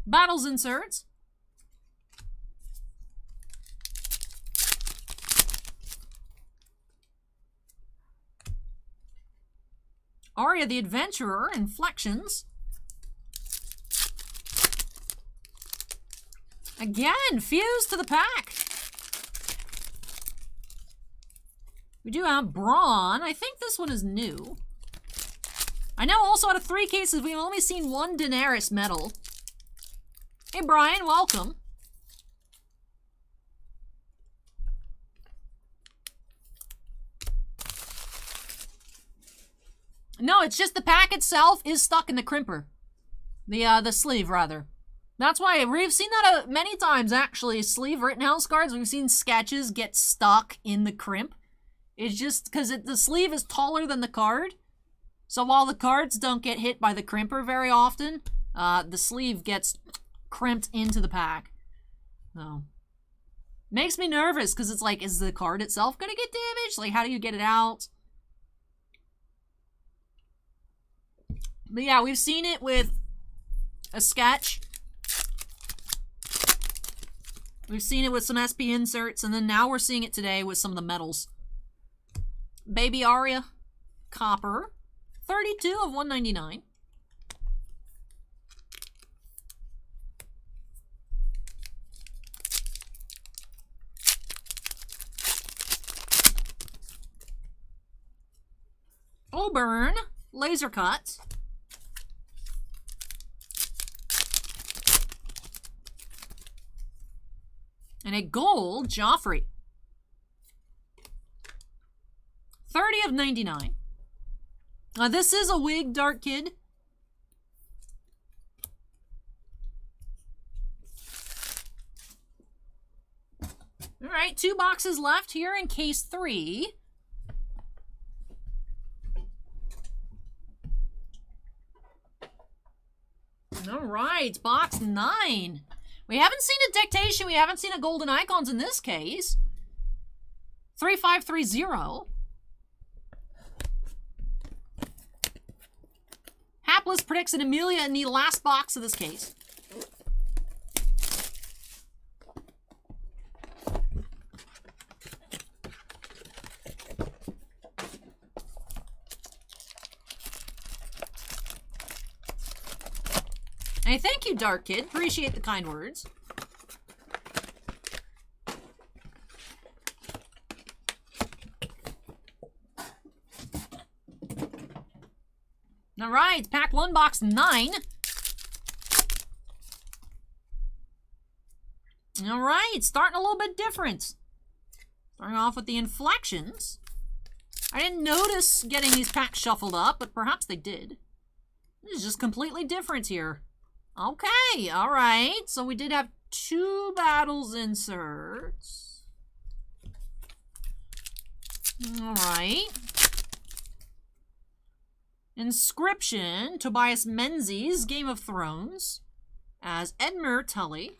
Battles inserts. Arya the Adventurer, Inflections. Again, fuse to the pack. We do have Braun. I think this one is new. I know also out of 3 cases, we've only seen 1 Daenerys Metal. Hey Brian, welcome. No, it's just the pack itself is stuck in the crimper. The sleeve, rather. That's why we've seen that many times, actually. Sleeve Rittenhouse cards, we've seen sketches get stuck in the crimp. It's just because the sleeve is taller than the card. So while the cards don't get hit by the crimper very often, the sleeve gets crimped into the pack. So, makes me nervous because it's like, is the card itself going to get damaged? Like, how do you get it out? But yeah, we've seen it with a sketch. We've seen it with some SP inserts, and then now we're seeing it today with some of the metals. Baby Arya, copper, 32 of 199. Oburn, laser cut. And a gold Joffrey. 30 of 99. This is a wig, Dark Kid. All right, 2 boxes left here in case 3. All right, box 9. We haven't seen a dictation. We haven't seen a golden icons in this case. 3530. Hapless predicts an Amelia in the last box of this case. Hey, thank you, Dark Kid. Appreciate the kind words. All right, pack 1, box 9. All right, starting a little bit different. Starting off with the inflections. I didn't notice getting these packs shuffled up, but perhaps they did. This is just completely different here. Okay, all right. So we did have 2 battles inserts. All right. Inscription, Tobias Menzies, Game of Thrones, as Edmure Tully.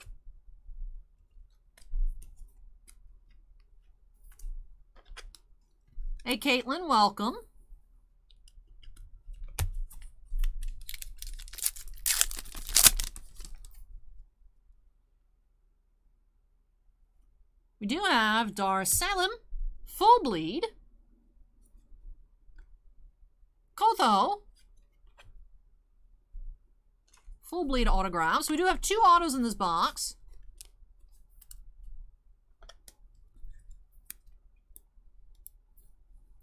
Hey, Caitlin, welcome. We do have Dar Salim, Full Bleed, Kotho, Full Bleed autographs. We do have 2 autos in this box.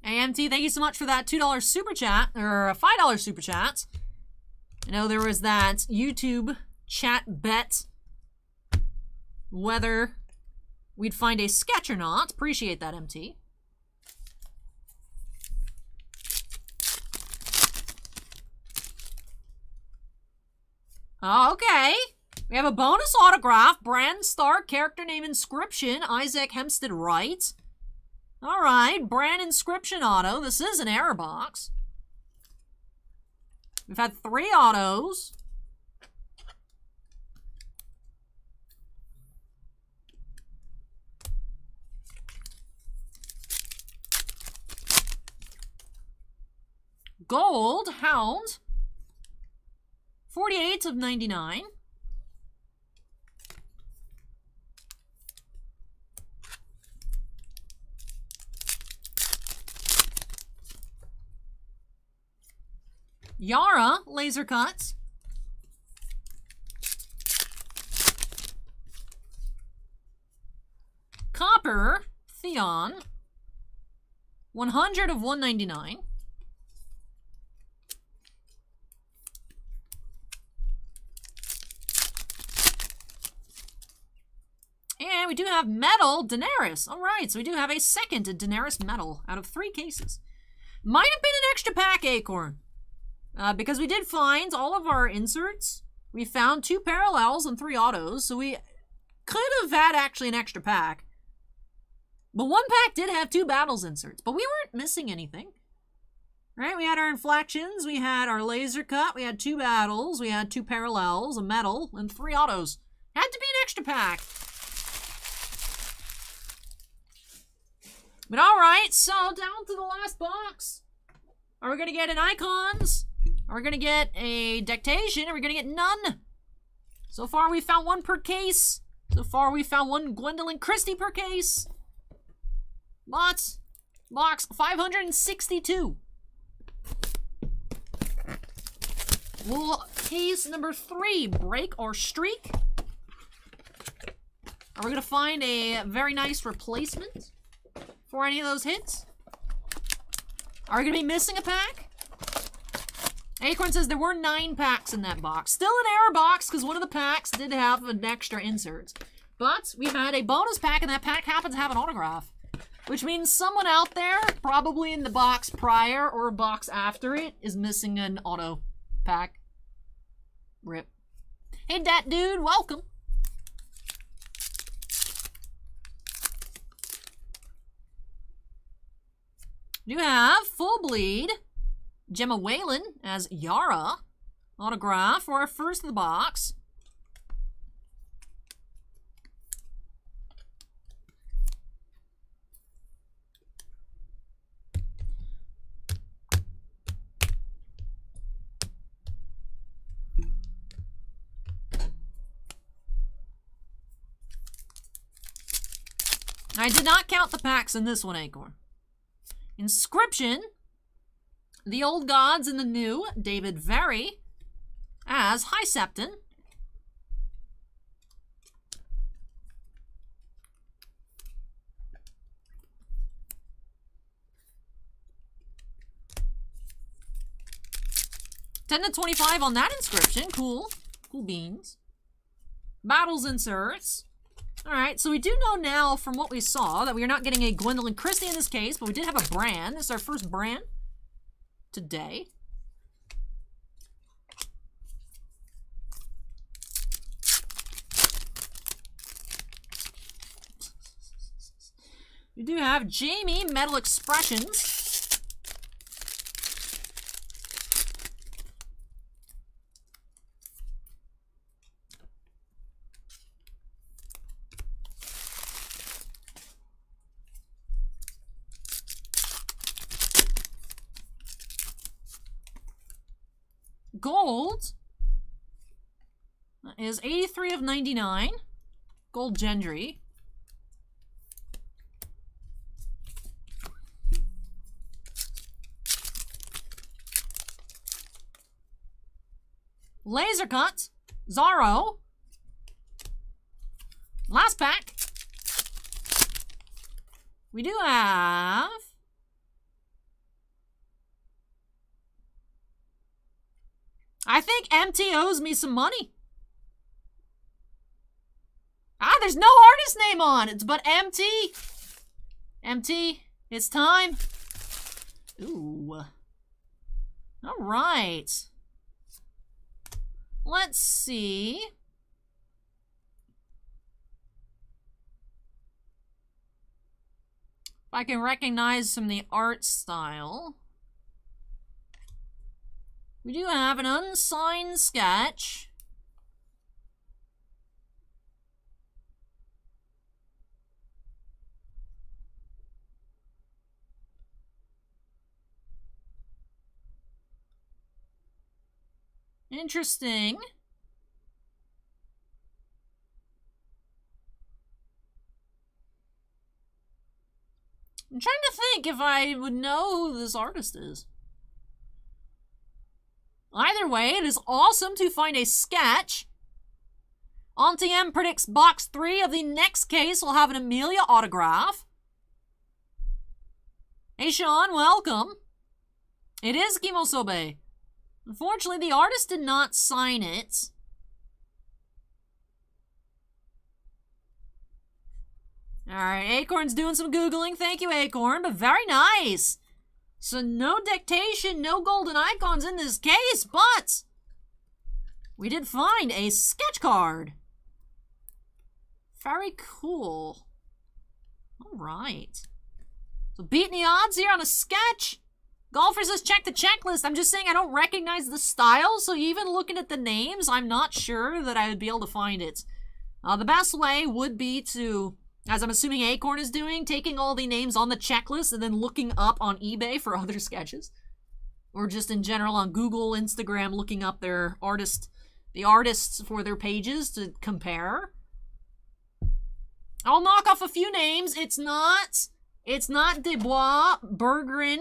AMT, thank you so much for that $2 super chat, or a $5 super chat. I know there was that YouTube chat bet whether we'd find a sketch or not. Appreciate that, MT. Okay. We have a bonus autograph. Bran Stark, character name inscription. Isaac Hempstead Wright. All right. Bran inscription auto. This is an error box. We've had 3 autos. Gold Hound, 48 of 99. Yara, laser cuts. Tucker, Theon, 100 of 199. And we do have Metal, Daenerys. All right, so we do have a second Daenerys Metal out of 3 cases. Might have been an extra pack, Acorn. Because we did find all of our inserts. We found 2 parallels and 3 autos, so we could have had actually an extra pack. But 1 pack did have 2 battles inserts, but we weren't missing anything. Right, we had our inflections, we had our laser cut, we had 2 battles, we had 2 parallels, a metal, and 3 autos. Had to be an extra pack. But alright, so down to the last box. Are we going to get an icons? Are we going to get a dictation? Are we going to get none? So far we found 1 per case. So far we found 1 Gwendolyn Christie per case. Box 562. Well, case number 3, break or streak. Are we going to find a very nice replacement for any of those hits? Are we going to be missing a pack? Acorn says there were 9 packs in that box. Still an error box because one of the packs did have an extra insert. But we had a bonus pack and that pack happened to have an autograph. Which means someone out there, probably in the box prior or a box after it, is missing an auto pack. Rip. Hey, Dat Dude, welcome. You have Full Bleed, Gemma Whalen as Yara, autograph for our first of the box. I did not count the packs in this one, Acorn. Inscription, The Old Gods and the New, David Very, as High Septon. $10 to $25 on that inscription. Cool. Cool beans. Battles inserts. Alright, so we do know now from what we saw that we are not getting a Gwendolyn Christie in this case, but we did have a brand. This is our first brand today. We do have Jamie Metal Expressions. Gold is 83 of 99. Gold Gendry. Laser Cut, Zaro. Last pack. We do have I think MT owes me some money. Ah, there's no artist name on it, but MT. MT, it's time. Ooh. All right. Let's see. If I can recognize from the art style. We do have an unsigned sketch. Interesting. I'm trying to think if I would know who this artist is. Either way, it is awesome to find a sketch Auntie M predicts box 3 of the next case will have an Amelia autograph. Hey, Sean, welcome. It is Kimosobe. Unfortunately, the artist did not sign it. Alright, Acorn's doing some Googling. Thank you, Acorn, but very nice. So no dictation, no golden icons in this case, but we did find a sketch card. Very cool. Alright. So beating the odds here on a sketch. Golfer says check the checklist. I'm just saying I don't recognize the style, so even looking at the names, I'm not sure that I would be able to find it. The best way would be to, as I'm assuming Acorn is doing, taking all the names on the checklist and then looking up on eBay for other sketches. Or just in general on Google, Instagram, looking up the artists for their pages to compare. I'll knock off a few names. It's not Desbois, Berggren,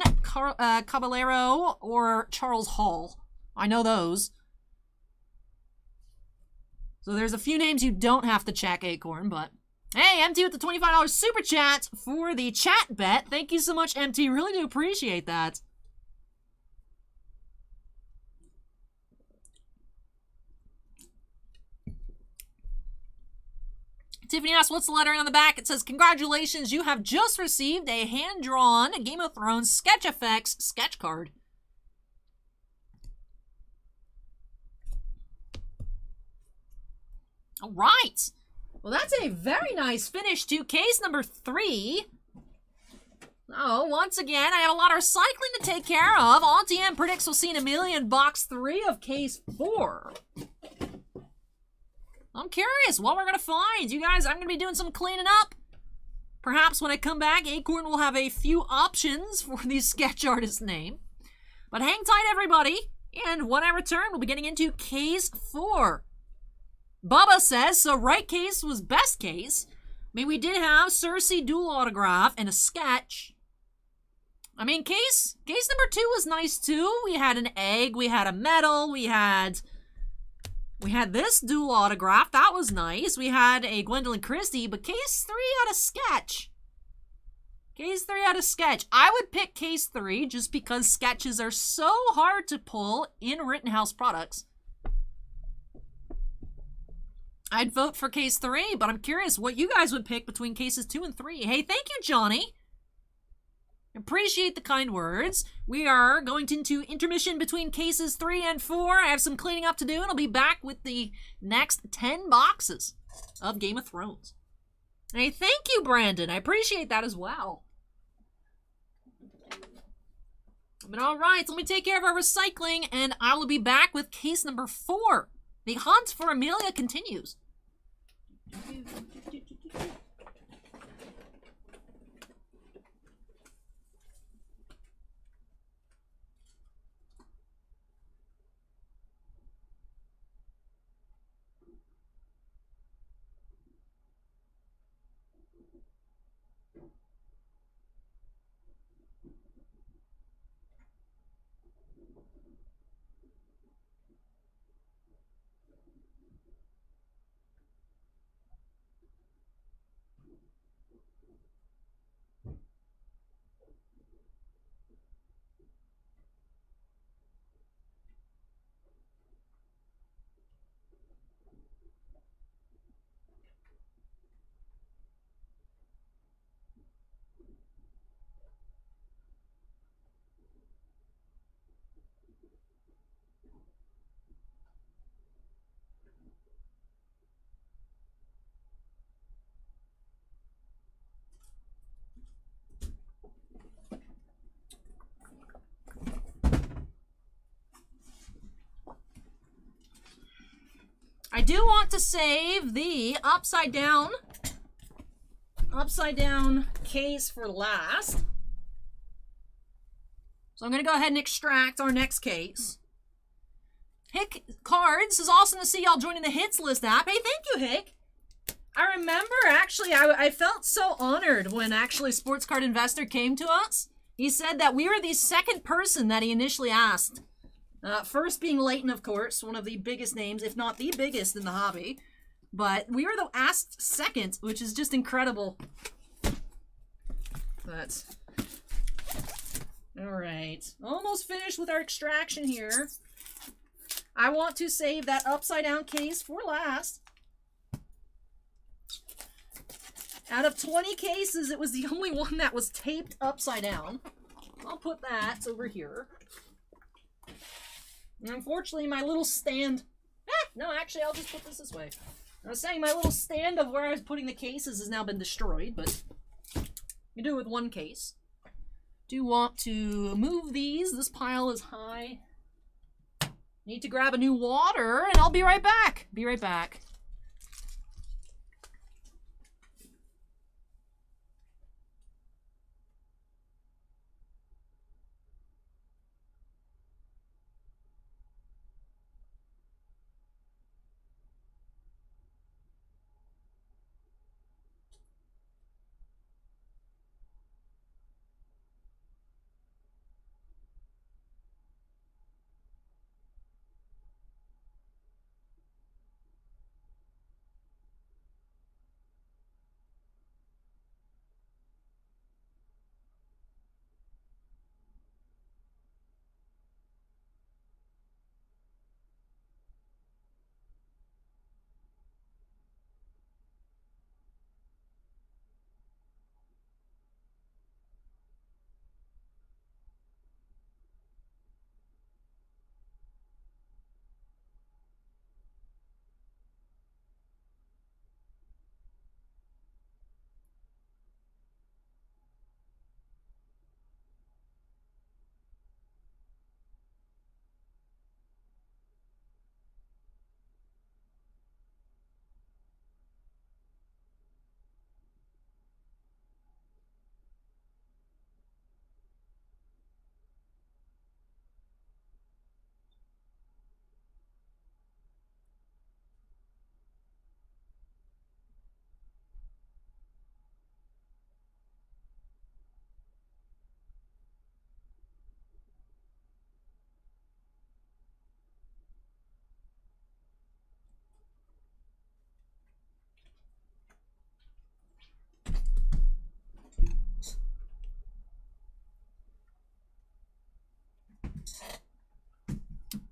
Caballero, or Charles Hall. I know those. So there's a few names you don't have to check, Acorn, but... Hey, MT with the $25 super chat for the chat bet. Thank you so much, MT. Really do appreciate that. Tiffany asks, what's the lettering on the back? It says, congratulations, you have just received a hand-drawn Game of Thrones Sketch Effects sketch card. All right. Well, that's a very nice finish to case number 3. Oh, once again, I have a lot of recycling to take care of. Auntie M predicts we'll see an Amelia in box 3 of case 4. I'm curious what we're going to find. You guys, I'm going to be doing some cleaning up. Perhaps when I come back, Acorn will have a few options for the sketch artist's name. But hang tight, everybody. And when I return, we'll be getting into case 4. Bubba says, so right case was best case. I mean, we did have Cersei dual autograph and a sketch. I mean, case number 2 was nice too. We had an egg, we had a medal, we had this dual autograph. That was nice. We had a Gwendolyn Christie, but case 3 had a sketch. Case 3 had a sketch. I would pick case 3 just because sketches are so hard to pull in Rittenhouse products. I'd vote for case 3, but I'm curious what you guys would pick between cases 2 and 3. Hey, thank you, Johnny. Appreciate the kind words. We are going into intermission between cases 3 and 4. I have some cleaning up to do, and I'll be back with the next 10 boxes of Game of Thrones. Hey, thank you, Brandon. I appreciate that as well. But all right, let me take care of our recycling, and I will be back with case number 4. The hunt for Amelia continues. I do want to save the upside down case for last. So I'm going to go ahead and extract our next case. Hick Cards is awesome to see y'all joining the Hits List app. Hey, thank you, Hick. I remember, actually, I felt so honored when actually Sports Card Investor came to us. He said that we were the second person that he initially asked. First being Leighton, of course, one of the biggest names, if not the biggest in the hobby. But we were the asked second, which is just incredible. But, alright. Almost finished with our extraction here. I want to save that upside down case for last. Out of 20 cases, it was the only one that was taped upside down. I'll put that over here. And unfortunately, my little stand... no, actually, I'll just put this way. I was saying my little stand of where I was putting the cases has now been destroyed, but you do it with one case. Do want to move these. This pile is high. Need to grab a new water, and I'll be right back. Be right back.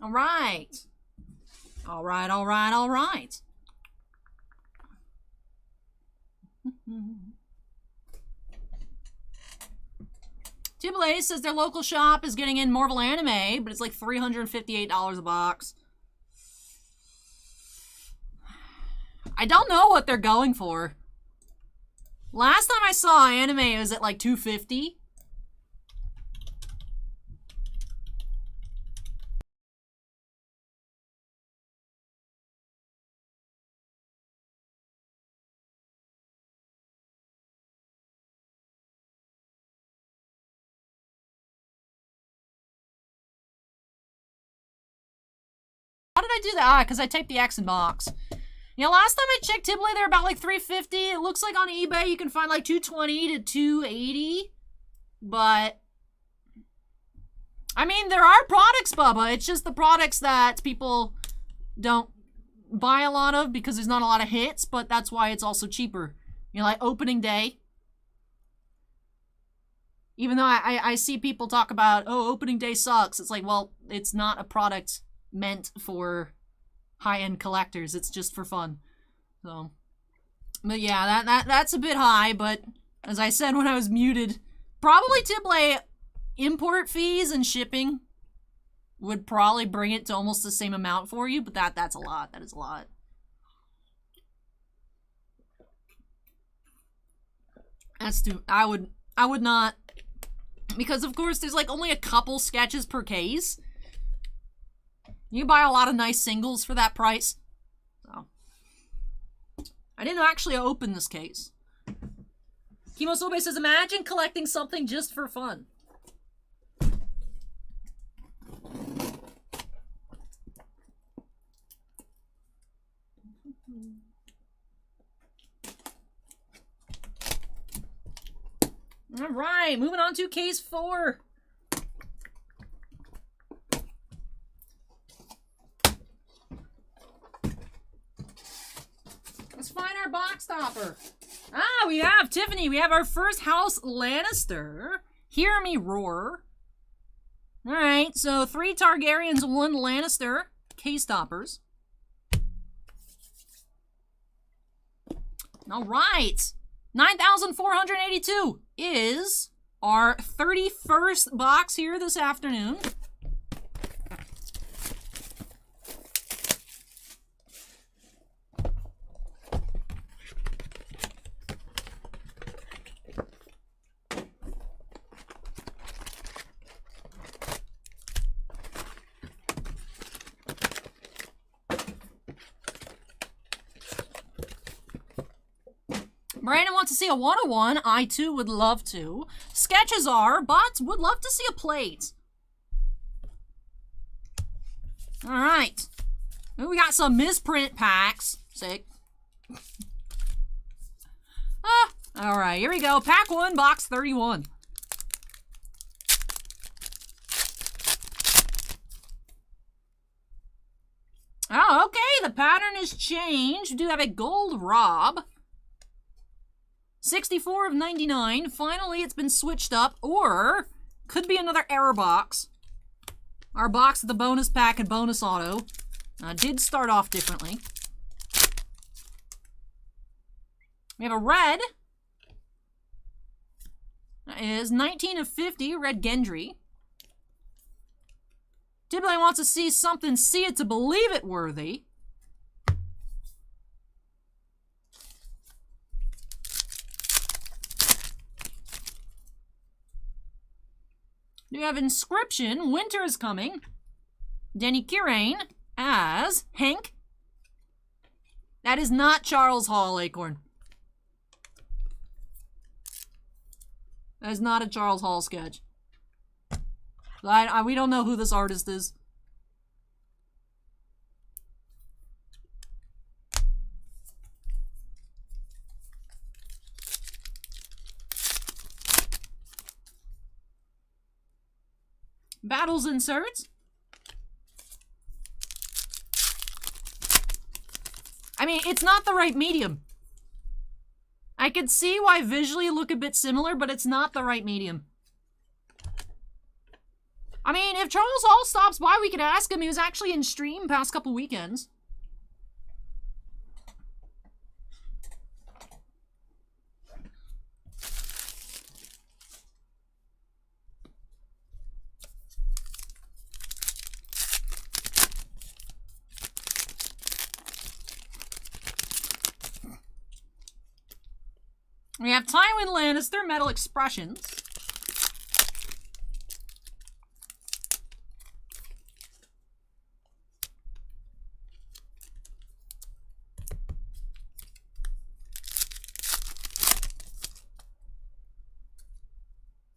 All right. All right, all right, all right. QUINTUPLE says their local shop is getting in Marvel Anime, but it's like $358 a box. I don't know what they're going for. Last time I saw anime, it was at like $250. How did I do that? Ah, because I typed the X in box. You know, last time I checked QUINTUPLE, they're about like $350. It looks like on eBay you can find like $220 to $280. But, I mean, there are products, Bubba. It's just the products that people don't buy a lot of because there's not a lot of hits, but that's why it's also cheaper. You know, like opening day. Even though I see people talk about, oh, opening day sucks. It's like, well, it's not a product meant for high-end collectors. It's just for fun. So, but yeah, that's a bit high, but as I said when I was muted, probably QUINTUPLE import fees and shipping would probably bring it to almost the same amount for you, but that's a lot. That is a lot. That's too, I would not, because of course there's like only a couple sketches per case. You buy a lot of nice singles for that price. So, I didn't actually open this case. Kimosobe says, imagine collecting something just for fun. All right, moving on to case 4. box topper. Ah, we have Tiffany. We have our first House Lannister. Hear me roar. Alright, so 3 Targaryens, 1 Lannister. Case toppers. Alright. 9,482 is our 31st box here this afternoon. Brandon wants to see a 101. I too would love to. Sketches are, but would love to see a plate. Alright. We got some misprint packs. Sick. Alright, here we go. Pack 1, box 31. Oh, okay. The pattern has changed. We do have a gold Rob. 64 of 99. Finally, it's been switched up. Or, could be another error box. Our box of the bonus pack and bonus auto did start off differently. We have a red. That is 19 of 50, Red Gendry. Typically wants to see something, see it to believe it worthy. We have Inscription, Winter is Coming. Danny Kirain as Hank. That is not Charles Hall, Acorn. That is not a Charles Hall sketch. We don't know who this artist is. Battles inserts. I mean, it's not the right medium. I could see why visually look a bit similar, but it's not the right medium. I mean, if Charles Hall stops by, we could ask him. He was actually in stream past couple weekends. We have Tywin Lannister, Metal Expressions.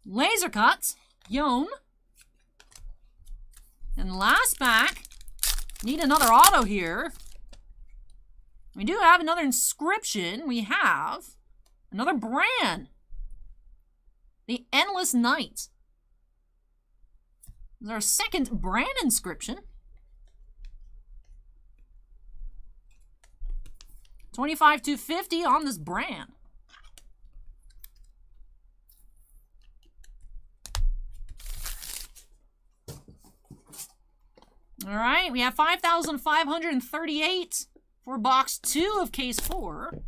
Laser Cuts, Yon. And last pack, need another auto here. We do have another Inscription. We have another Bran. The Endless Night. This is our second Bran Inscription. 25 to 50 on this Bran. All right, we have 5,538 for box 2 of case 4.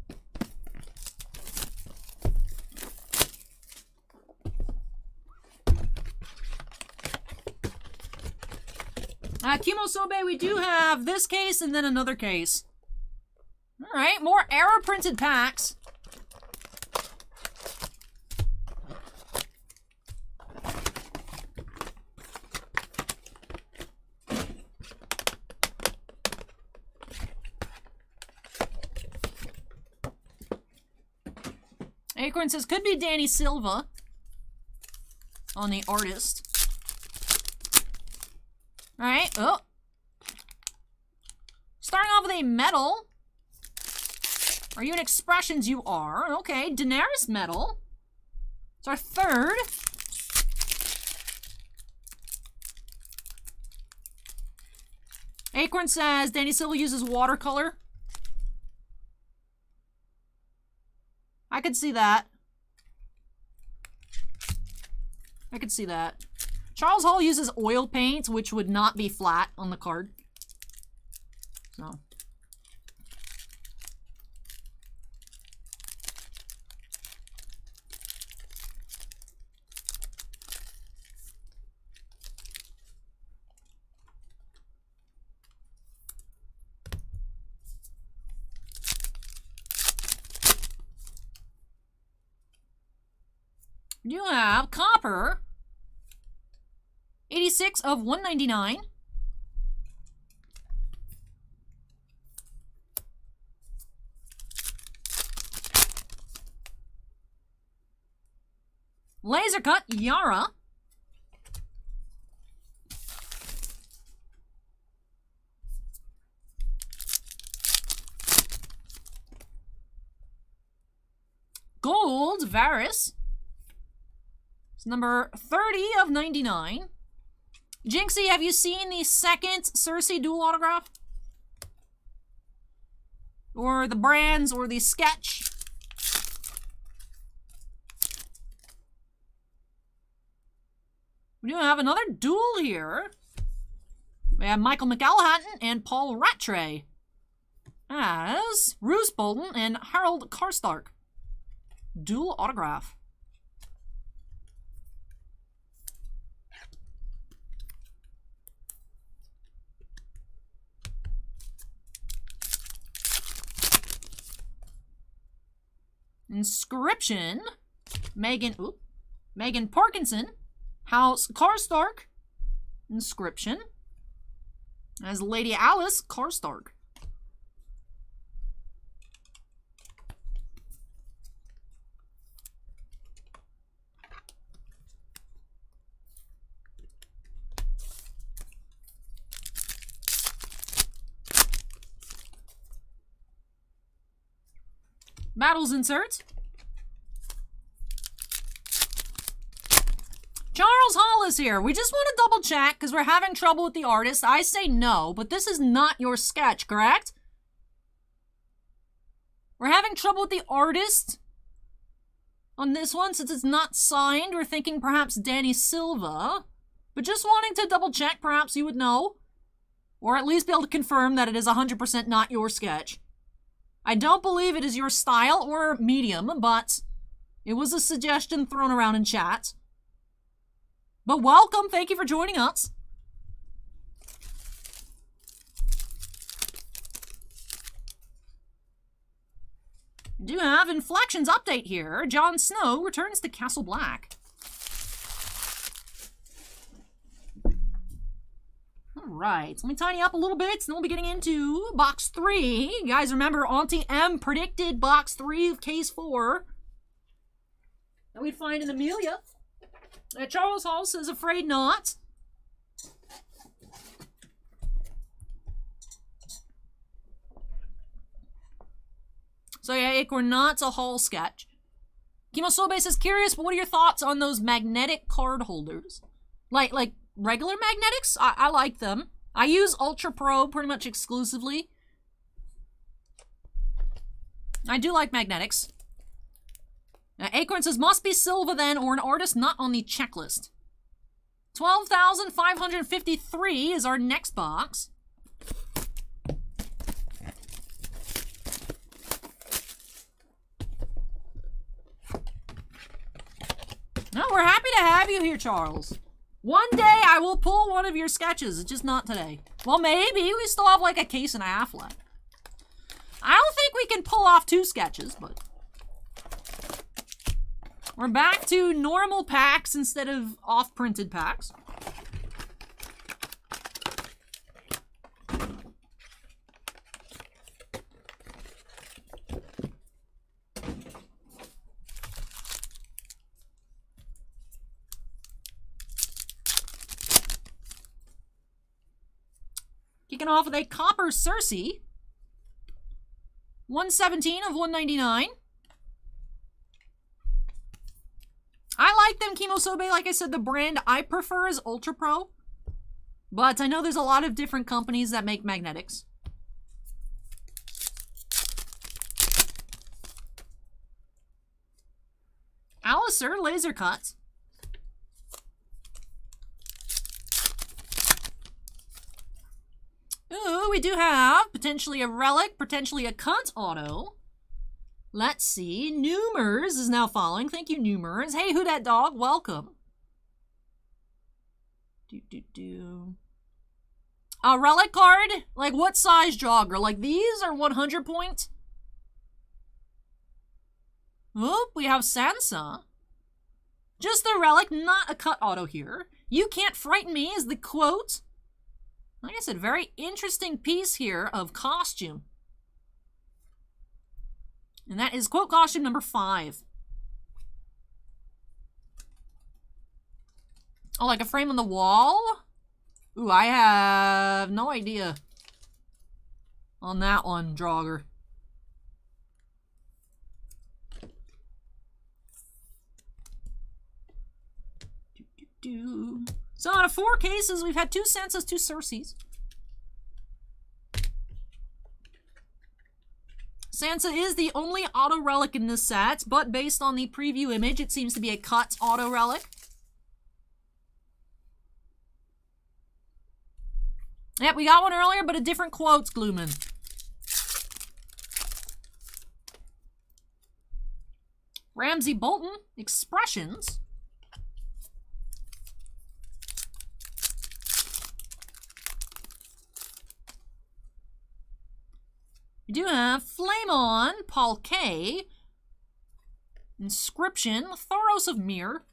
Kimosobe, we do have this case and then another case. All right, more error printed packs. Acorn says, could be Danny Silva on the artist. Alright, oh. Starting off with a Metal. Are you in Expressions? You are. Okay, Daenerys Metal. It's our third. Acorn says, Danny Silva uses watercolor. I could see that. I could see that. Charles Hall uses oil paint, which would not be flat on the card. So. You have copper. 86 of 199. Laser cut Yara. Gold Varys. It's number 30 of 99. Jinxie, have you seen the second Cersei dual autograph? Or the brands, or the sketch? We do have another duel here. We have Michael McElhatton and Paul Rattray as Roose Bolton and Harold Karstark. Dual autograph. Inscription. Megan Parkinson. House Karstark. Inscription. As Lady Alice Karstark. Battles insert. Charles Hall is here. We just want to double check because we're having trouble with the artist. I say no, but this is not your sketch, correct? We're having trouble with the artist on this one since it's not signed. We're thinking perhaps Danny Silva, but just wanting to double check, perhaps you would know, or at least be able to confirm that it is 100% not your sketch. I don't believe it is your style or medium, but it was a suggestion thrown around in chat. But welcome, thank you for joining us. We do have Inflections update here. Jon Snow returns to Castle Black. Alright, let me tidy up a little bit, and then we'll be getting into box 3. You guys remember Auntie M predicted box 3 of case 4 that we'd find in Amelia. Charles Hall says, afraid not. So yeah, Acorn, not a Hall sketch. Kimosobe says, curious, but what are your thoughts on those magnetic card holders? Like regular magnetics? I like them. I use Ultra Pro pretty much exclusively. I do like magnetics. Acorn says, must be Silva then, or an artist not on the checklist. 12,553 is our next box. No, we're happy to have you here, Charles. One day I will pull one of your sketches. It's just not today. Well, maybe. We still have like a case and a half left. I don't think we can pull off 2 sketches, but... we're back to normal packs instead of off-printed packs. Kicking off with a copper Cersei. 117 of 199. I like them, Kimosobe. Like I said, the brand I prefer is Ultra Pro. But I know there's a lot of different companies that make magnetics. closer, laser cut. Ooh, we do have potentially a relic, potentially a cut auto. Let's see. Numers is now following. Thank you, Numers. Hey, who dat dog? Welcome. A relic card? Like what size jogger? Like these are 100 point? Oop, we have Sansa. Just the relic, not a cut auto here. You can't frighten me is the quote. Like I said, very interesting piece here of costume. And that is quote costume number 5. Oh, like a frame on the wall? Ooh, I have no idea on that one, Draugr. So out of 4 cases, we've had 2 Sansas, 2 Cerseis. Sansa is the only auto relic in this set, but based on the preview image, it seems to be a cut auto relic. Yep, we got one earlier, but a different quotes, Gloomin. Ramsay Bolton, Expressions. We do have Flame On, Paul K. Inscription, Thoros of Myr.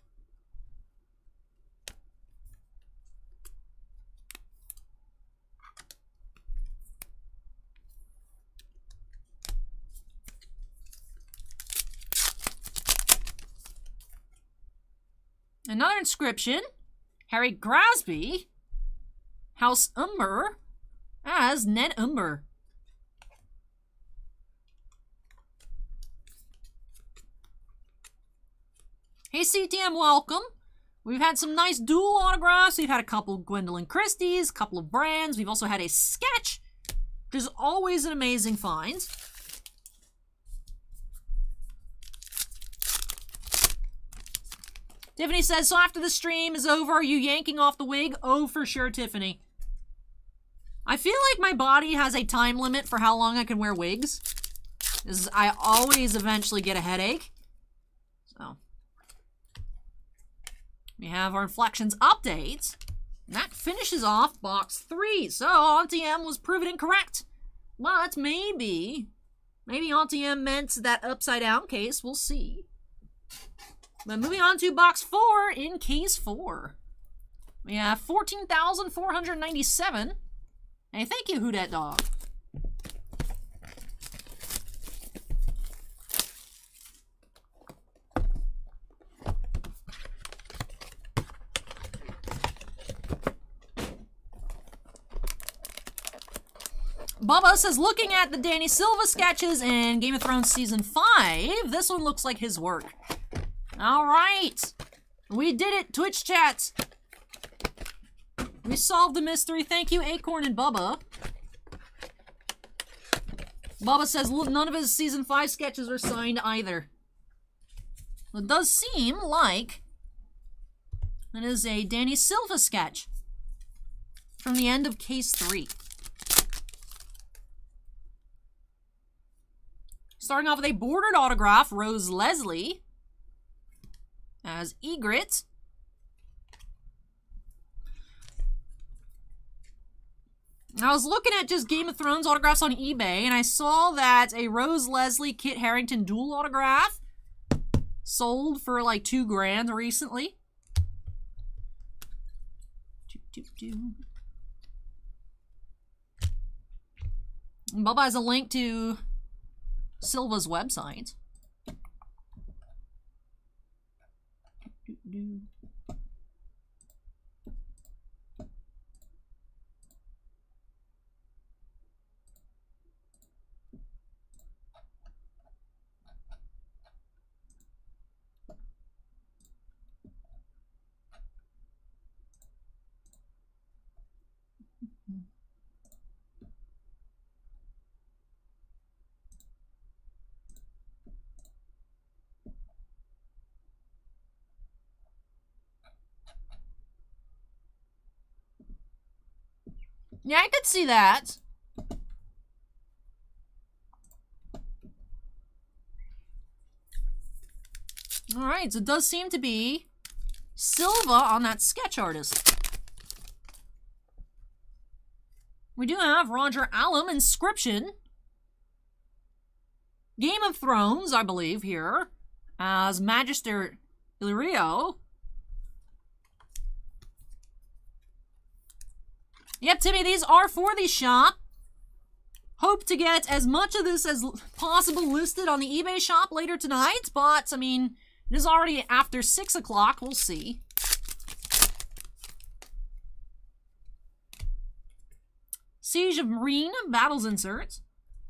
Another inscription, Harry Grasby, House Umber, as Ned Umber. Hey CTM, welcome. We've had some nice dual autographs. We've had a couple Gwendolyn Christie's, a couple of brands. We've also had a sketch, which is always an amazing find. Tiffany says, so after the stream is over, are you yanking off the wig? Oh, for sure, Tiffany. I feel like my body has a time limit for how long I can wear wigs. I always eventually get a headache. So, we have our Inflections update. And that finishes off box 3. So, Auntie M was proven incorrect. But maybe Auntie M meant that upside down case. We'll see. But moving on to box 4 in case 4. We have 14,497. Hey, thank you, Who Dat Dog. Bubba says, looking at the Danny Silva sketches in Game of Thrones Season 5, this one looks like his work. All right. We did it, Twitch chat. We solved the mystery. Thank you, Acorn and Bubba. Bubba says none of his Season 5 sketches are signed either. It does seem like it is a Danny Silva sketch from the end of Case 3. Starting off with a bordered autograph, Rose Leslie as Ygritte. I was looking at just Game of Thrones autographs on eBay, and I saw that a Rose Leslie Kit Harington dual autograph sold for like $2 grand recently. And Bubba has a link to Silva's website. Yeah, I could see that. Alright, so it does seem to be Silva on that sketch artist. We do have Roger Allam, Inscription. Game of Thrones, I believe, here. As Magister Illyrio. Yep, Timmy, these are for the shop. Hope to get as much of this as possible listed on the eBay shop later tonight, but, I mean, it is already after 6 o'clock. We'll see. Siege of Marine, Battles inserts.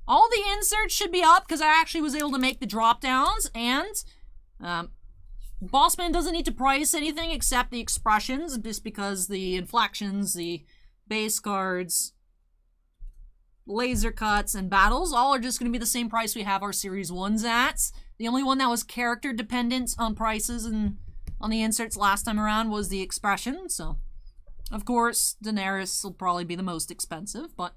All the inserts should be up because I actually was able to make the drop downs, and Bossman doesn't need to price anything except the expressions, just because the inflections, the base cards, laser cuts, and battles all are just going to be the same price we have our Series 1s at. The only one that was character dependent on prices and on the inserts last time around was the expression, so of course Daenerys will probably be the most expensive, but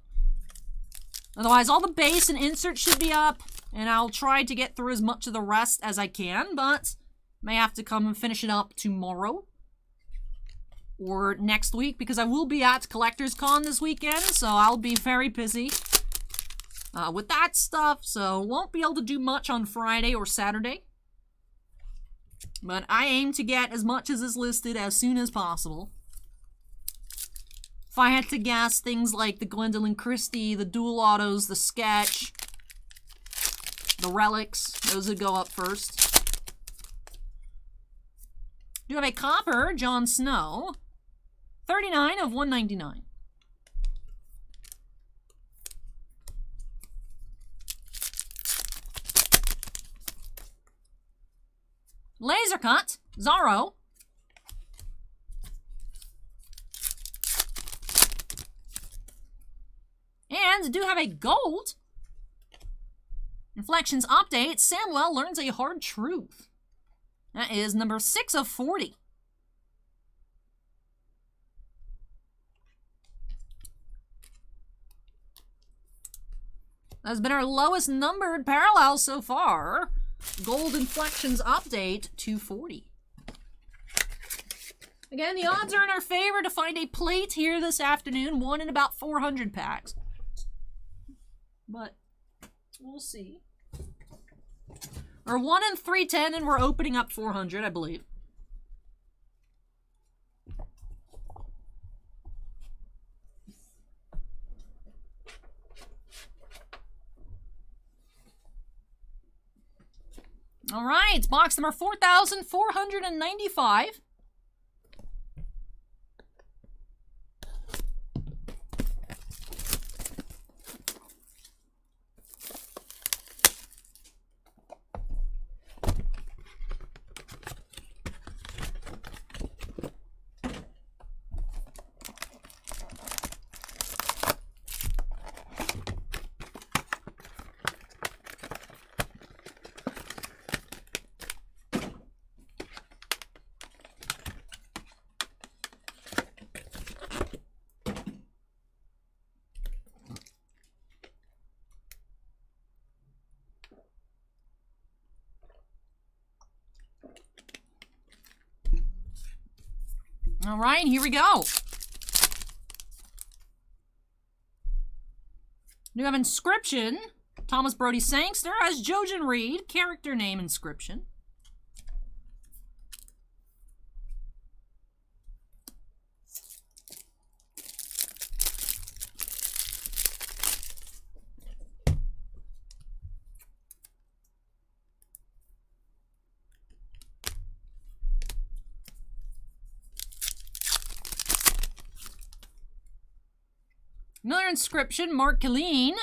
otherwise all the base and inserts should be up, and I'll try to get through as much of the rest as I can, but may have to come and finish it up tomorrow or next week, because I will be at Collectors Con this weekend, so I'll be very busy with that stuff, so won't be able to do much on Friday or Saturday. But I aim to get as much as is listed as soon as possible. If I had to guess, things like the Gwendolyn Christie, the dual autos, the sketch, the relics, those would go up first. Do have a copper, Jon Snow. 39 of 199. Laser cut, Zorro. And do have a gold. Inflections update, Samwell learns a hard truth. That is number 6 of 40. That's been our lowest numbered parallel so far. Gold Inflections update, 240. Again, the odds are in our favor to find a plate here this afternoon. One in about 400 packs. But we'll see. Or 1 in 310, and we're opening up 400, I believe. All right, box number 4,495. All right, here we go. We have Inscription. Thomas Brody Sangster as Jojen Reed. Character name Inscription. Another Inscription, Mark Killeen.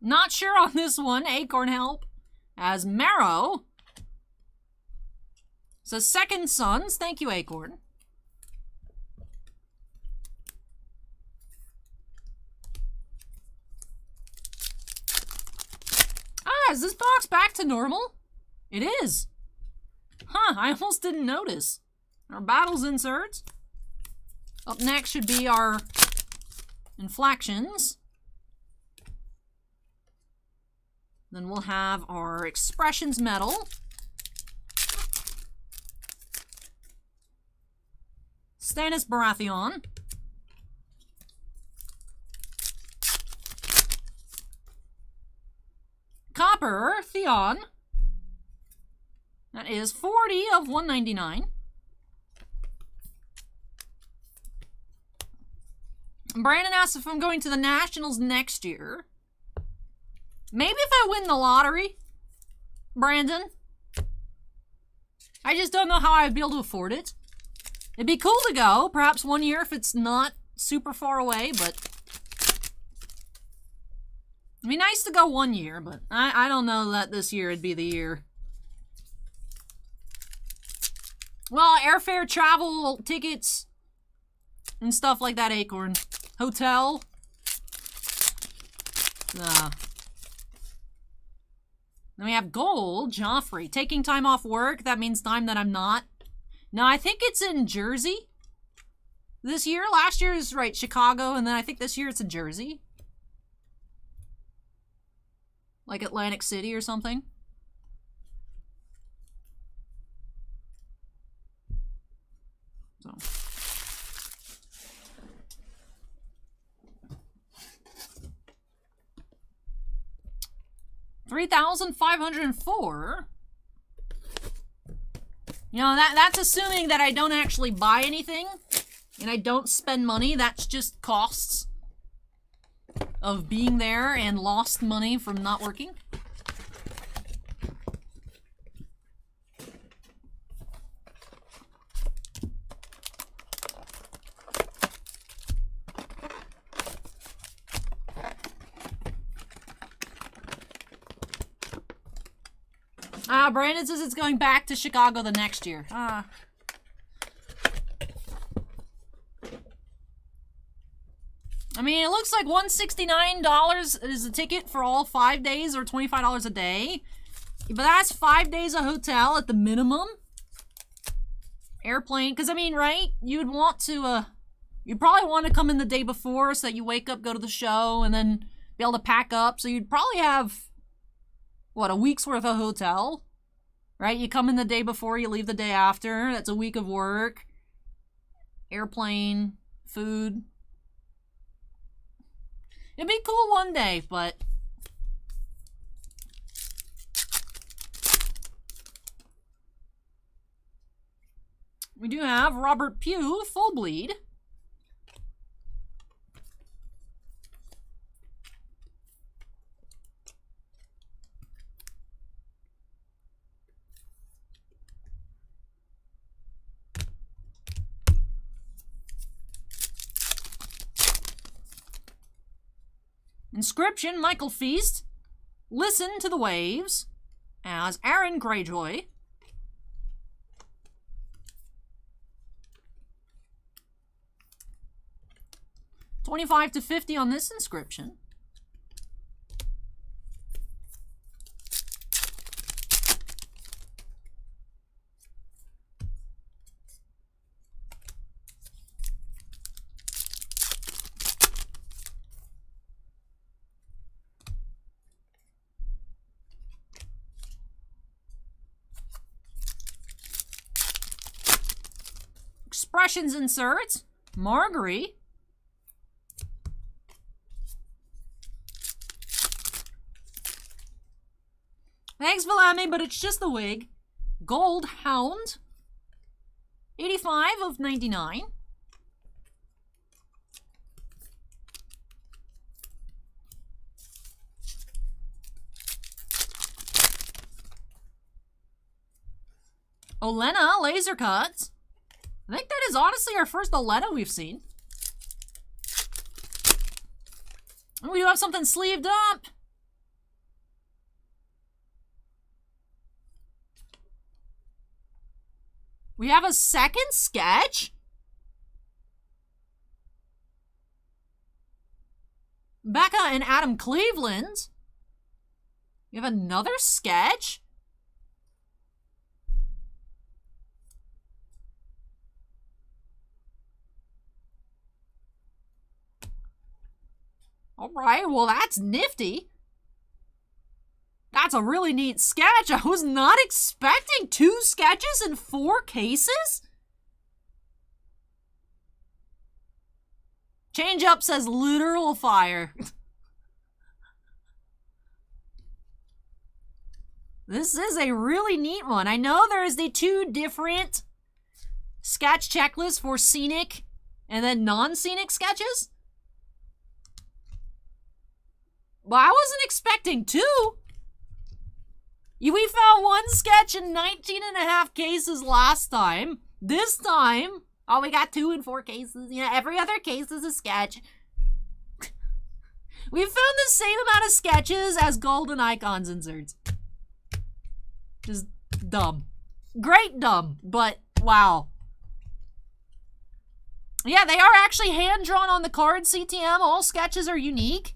Not sure on this one. Acorn Help as Marrow. So Second Sons. Thank you, Acorn. Ah, is this box back to normal? It is. Huh, I almost didn't notice. Our battles inserts. Up next should be our inflections. Then we'll have our expressions metal. Stannis Baratheon. Copper Theon. That is 40 of 199. Brandon asks if I'm going to the Nationals next year. Maybe if I win the lottery, Brandon. I just don't know how I'd be able to afford it. It'd be cool to go, perhaps one year if it's not super far away, but... It'd be nice to go one year, but I don't know that this year would be the year. Well, airfare, travel, tickets, and stuff like that, Acorn. Hotel. Then we have gold, Joffrey. Taking time off work, that means time that I'm not. Now, I think it's in Jersey this year. Last year is, right, Chicago, and then I think this year it's in Jersey. Like Atlantic City or something. So... 3,504. You know, that's assuming that I don't actually buy anything and I don't spend money. That's just costs of being there and lost money from not working. Brandon says it's going back to Chicago the next year. I mean, it looks like $169 is a ticket for all 5 days or $25 a day. But that's 5 days of hotel at the minimum. Airplane, because I mean, right? You'd want to, you'd probably want to come in the day before so that you wake up, go to the show, and then be able to pack up. So you'd probably have, what, a week's worth of hotel? Right? You come in the day before, you leave the day after. That's a week of work. Airplane, food. It'd be cool one day, but... We do have Robert Pugh, full bleed. Inscription, Michael Feast. Listen to the Waves as Aaron Greyjoy. $25 to $50 on this inscription. Expressions inserts. Marguerite. Thanks, Valami, but it's just the wig. Gold Hound. 85 of 99. Olenna laser cuts. I think that is honestly our first Olenna we've seen. And we do have something sleeved up. We have a second sketch? Becca and Adam Cleveland. You have another sketch? Alright, well that's nifty. That's a really neat sketch. I was not expecting 2 sketches in 4 cases. Change Up says literal fire. This is a really neat one. I know there is the 2 different sketch checklists for scenic and then non-scenic sketches. Well, I wasn't expecting 2. We found 1 sketch in 19.5 cases last time. This time, oh, we got 2 in 4 cases. You know, every other case is a sketch. We found the same amount of sketches as golden icons inserts. Just dumb. Great dumb, but wow. Yeah, they are actually hand-drawn on the card, CTM. All sketches are unique.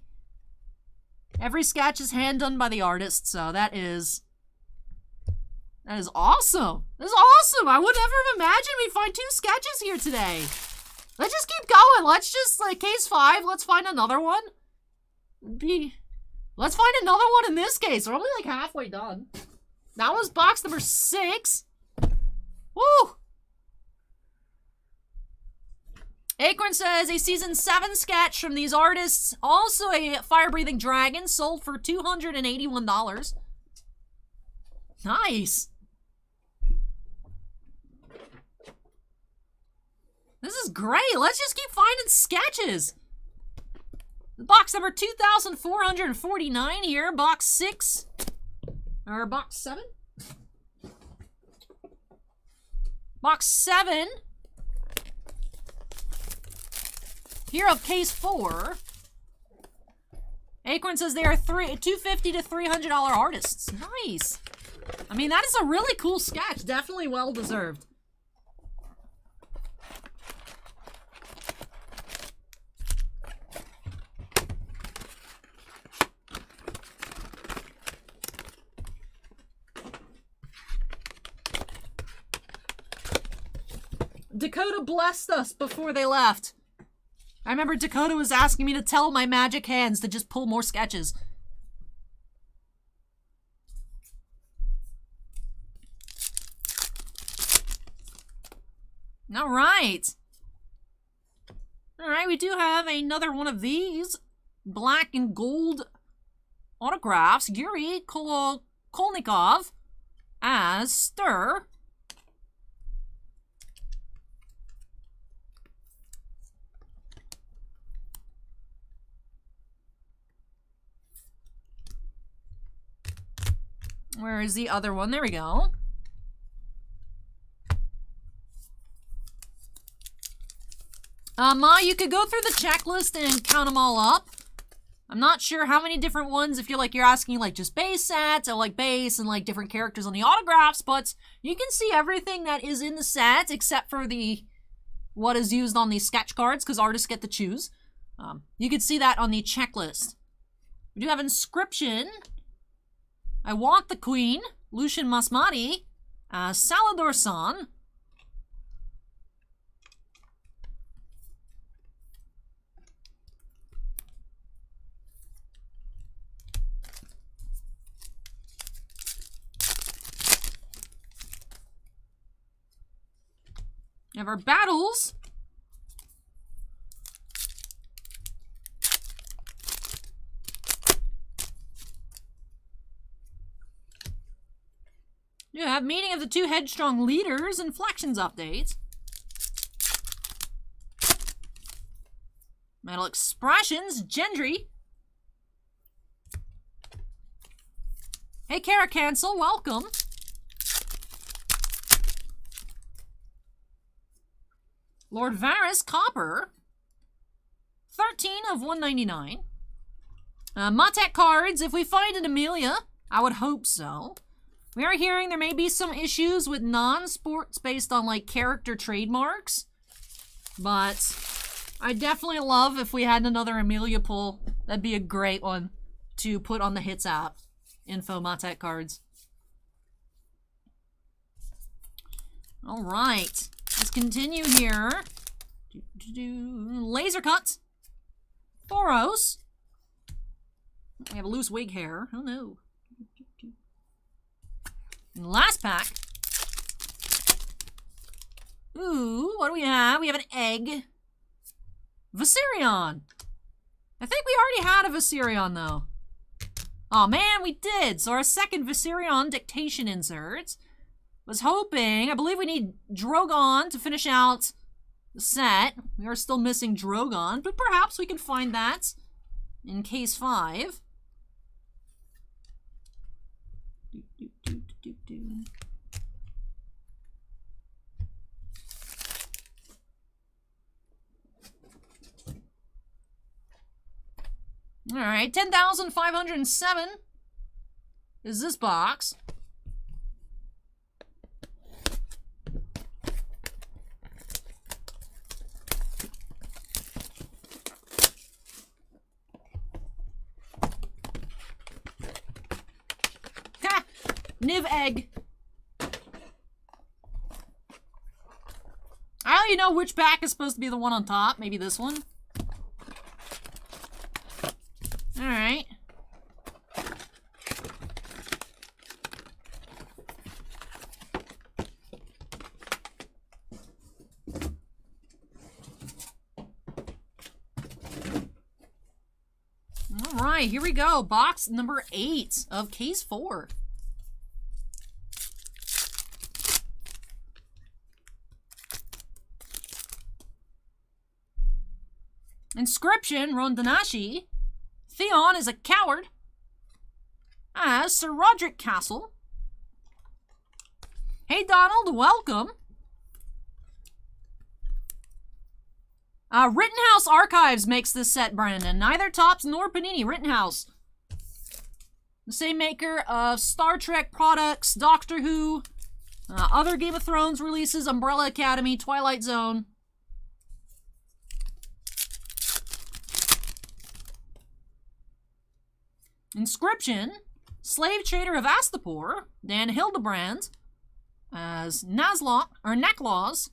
Every sketch is hand-done by the artist, so that is awesome. That's awesome. I would never have imagined we'd find 2 sketches here today. Let's just keep going. Let's just, like, case 5, let's find another one. Let's find another one in this case. We're only, like, halfway done. That was box number 6. Woo! Acorn says a season 7 sketch from these artists. Also a fire-breathing dragon sold for $281. Nice. This is great. Let's just keep finding sketches. Box number 2,449 here. Box 6. Or box 7? Box 7. Here of case 4. Acorn says they are $250 to $300 artists. Nice. I mean, that is a really cool sketch. Definitely well deserved. Dakota blessed us before they left. I remember Dakota was asking me to tell my magic hands to just pull more sketches. All right. All right, we do have another one of these black and gold autographs. Yuri Kolnikov as Stir. Where is the other one? There we go. Ma, you could go through the checklist and count them all up. I'm not sure how many different ones, if you're asking like just base sets or like base and like different characters on the autographs, but you can see everything that is in the set except for what is used on these sketch cards because artists get to choose. You can see that on the checklist. We do have Inscription. I Want the Queen, Lucian Masmati, Salador-san. We have our battles. You have Meeting of the Two Headstrong Leaders, Inflections updates. Metal Expressions, Gendry. Hey, Kara Cancel, welcome. Lord Varys, Copper. 13 of 199. Matek cards, if we find an Amelia, I would hope so. We are hearing there may be some issues with non-sports based on like character trademarks. But I definitely love if we had another Amelia pull. That'd be a great one to put on the Hits app. Info Matek cards. Alright. Let's continue here. Laser Cut. Boros. We have a loose wig hair. Oh no. And the last pack. Ooh, what do we have? We have an egg. Viserion. I think we already had a Viserion though. Oh man, we did. So our second Viserion dictation insert. Was hoping, I believe we need Drogon to finish out the set. We are still missing Drogon, but perhaps we can find that in case 5. All right, 10,507 is this box. Ha! Niv egg. I don't even know which pack is supposed to be the one on top. Maybe this one. Alright. Alright, here we go. Box number 8 of case 4. Inscription, Rondanashi. Theon is a coward. As Sir Roderick Castle. Hey Donald, welcome. Rittenhouse Archives makes this set, Brandon. Neither Topps nor Panini. Rittenhouse. The same maker of Star Trek products, Doctor Who, other Game of Thrones releases, Umbrella Academy, Twilight Zone. Inscription, Slave Trader of Astapor, Dan Hildebrand, as Nazlock, or Necklaws.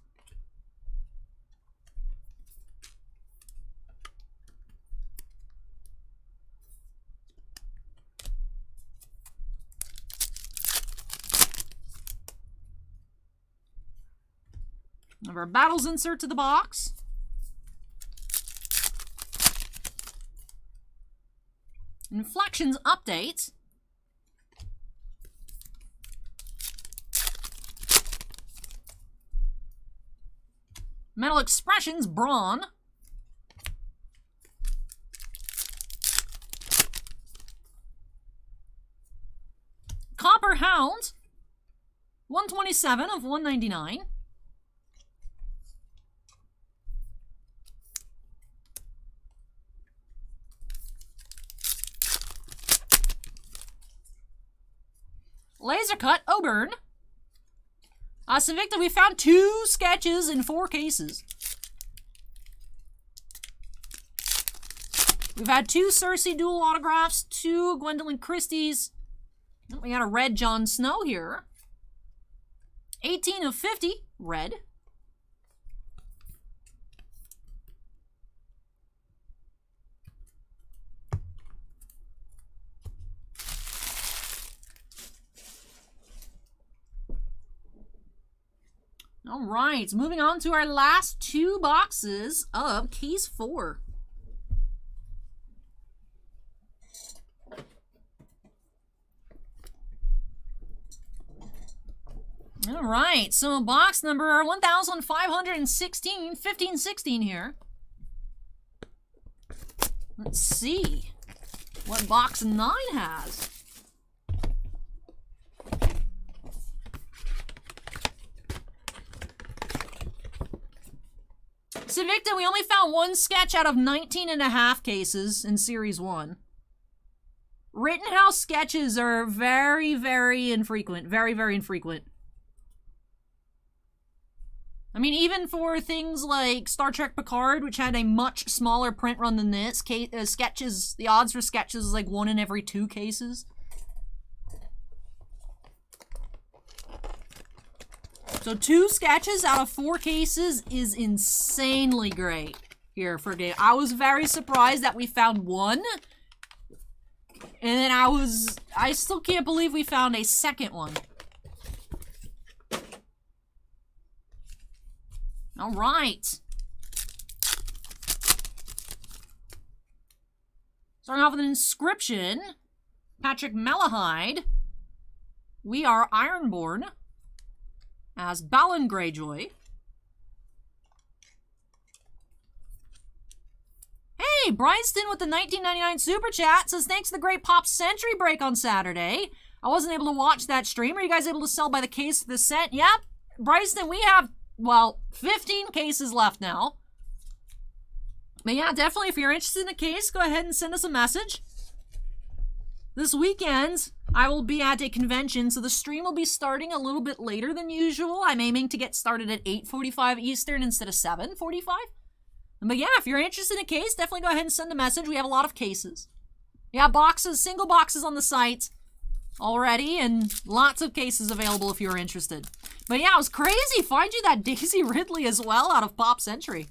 Of our battles insert to the box. Inflections update. Metal Expressions, Brawn. Copper Hound, 127 of 199. Laser Cut, Oburn. Sinvicta, we found 2 sketches in 4 cases. We've had 2 Cersei dual autographs, 2 Gwendolyn Christie's. We got a red Jon Snow here. 18 of 50, red. All right, moving on to our last 2 boxes of case 4. All right, so box number 1516, 1516 here. Let's see what box 9 has. Sinvicta, we only found 1 sketch out of 19.5 cases in Series 1. Rittenhouse sketches are very, very infrequent. Very, very infrequent. I mean, even for things like Star Trek Picard, which had a much smaller print run than this, sketches, the odds for sketches is like 1 in every 2 cases. So 2 sketches out of 4 cases is insanely great here for a game. I was very surprised that we found 1. And then I still can't believe we found a second one. All right. Starting off with an inscription. Patrick Malahide. We are Ironborn as Balin Greyjoy. Hey, Bryanston with the 1999 Super Chat says, thanks to the great Pop Century break on Saturday. I wasn't able to watch that stream. Are you guys able to sell by the case of the set? Yep. Bryanston, we have, well, 15 cases left now. But yeah, definitely, if you're interested in a case, go ahead and send us a message. This weekend, I will be at a convention, so the stream will be starting a little bit later than usual. I'm aiming to get started at 8:45 Eastern instead of 7:45. But yeah, if you're interested in a case, definitely go ahead and send a message. We have a lot of cases. Yeah, boxes, single boxes on the site already, and lots of cases available if you're interested. But yeah, it was crazy. Find you that Daisy Ridley as well out of Pop Century.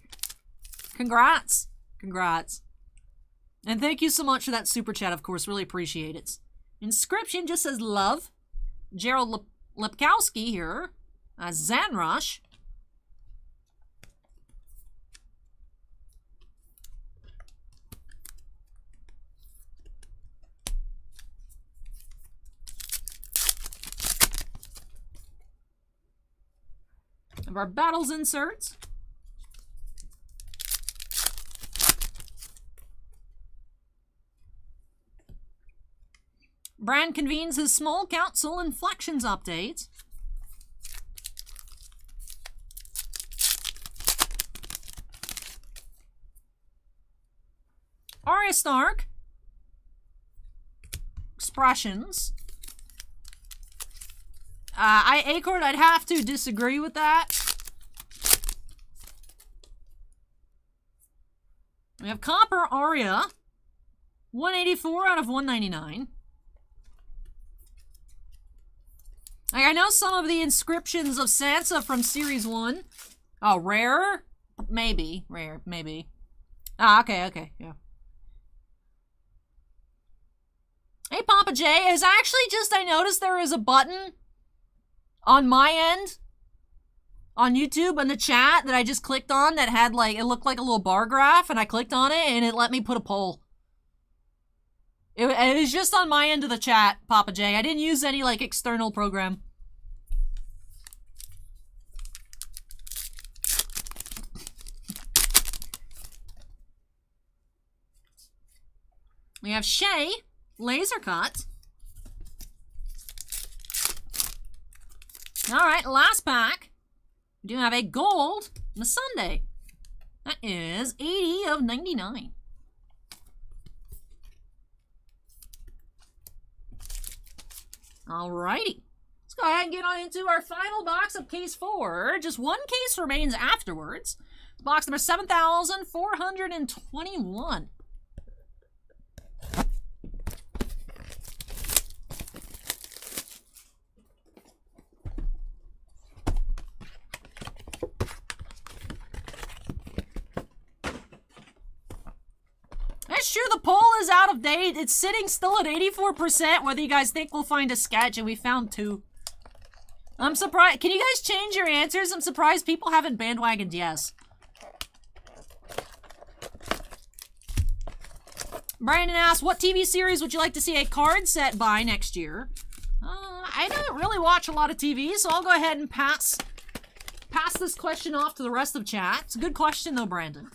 Congrats. Congrats. And thank you so much for that super chat, of course. Really appreciate it. Inscription just says love. Gerald Lepkowski here. Zanrush. Of our battles inserts. Bran convenes his small council inflections update. Arya Stark. Expressions. Acord, I'd have to disagree with that. We have Copper Arya. 184 out of 199. Like, I know some of the inscriptions of Sansa from Series 1. Oh, rare? Maybe. Rare, maybe. Ah, okay, yeah. Hey, Papa J, is actually just, I noticed there is a button on my end, on YouTube, in the chat that I just clicked on that had, like, it looked like a little bar graph, and I clicked on it, and it let me put a poll. It was just on my end of the chat, Papa J. I didn't use any, like, external program. We have Shay, laser cut. Alright, last pack. We do have a gold Melisandre. That is 80 of 99. Alrighty. Let's go ahead and get on into our final box of case 4. Just one case remains afterwards. Box number 7,421. That's true, the poll is out of date. It's sitting still at 84%, whether you guys think we'll find a sketch, and we found 2. I'm surprised. Can you guys change your answers? I'm surprised people haven't bandwagoned yes. Brandon asks, what TV series would you like to see a card set by next year? I don't really watch a lot of TV, so I'll go ahead and pass this question off to the rest of chat. It's a good question, though, Brandon.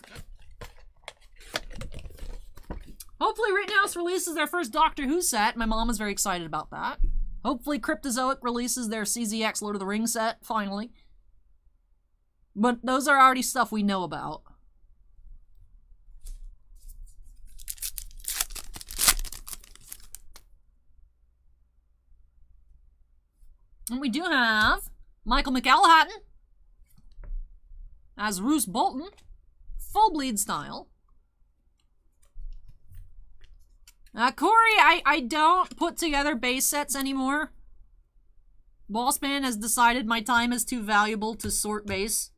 Hopefully Rittenhouse releases their first Doctor Who set. My mom is very excited about that. Hopefully Cryptozoic releases their CZX Lord of the Rings set, finally. But those are already stuff we know about. And we do have Michael McElhatton as Roose Bolton, full bleed style. Corey, I don't put together base sets anymore. Bossman has decided my time is too valuable to sort base.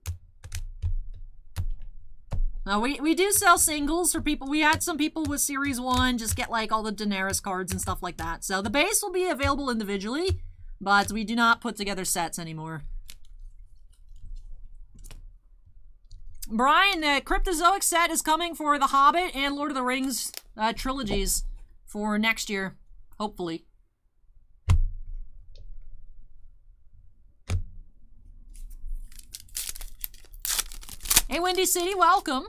We do sell singles for people. We had some people with Series 1 just get like all the Daenerys cards and stuff like that. So the base will be available individually, but we do not put together sets anymore. Brian, the Cryptozoic set is coming for The Hobbit and Lord of the Rings trilogies for next year, hopefully. Hey, Windy City, welcome.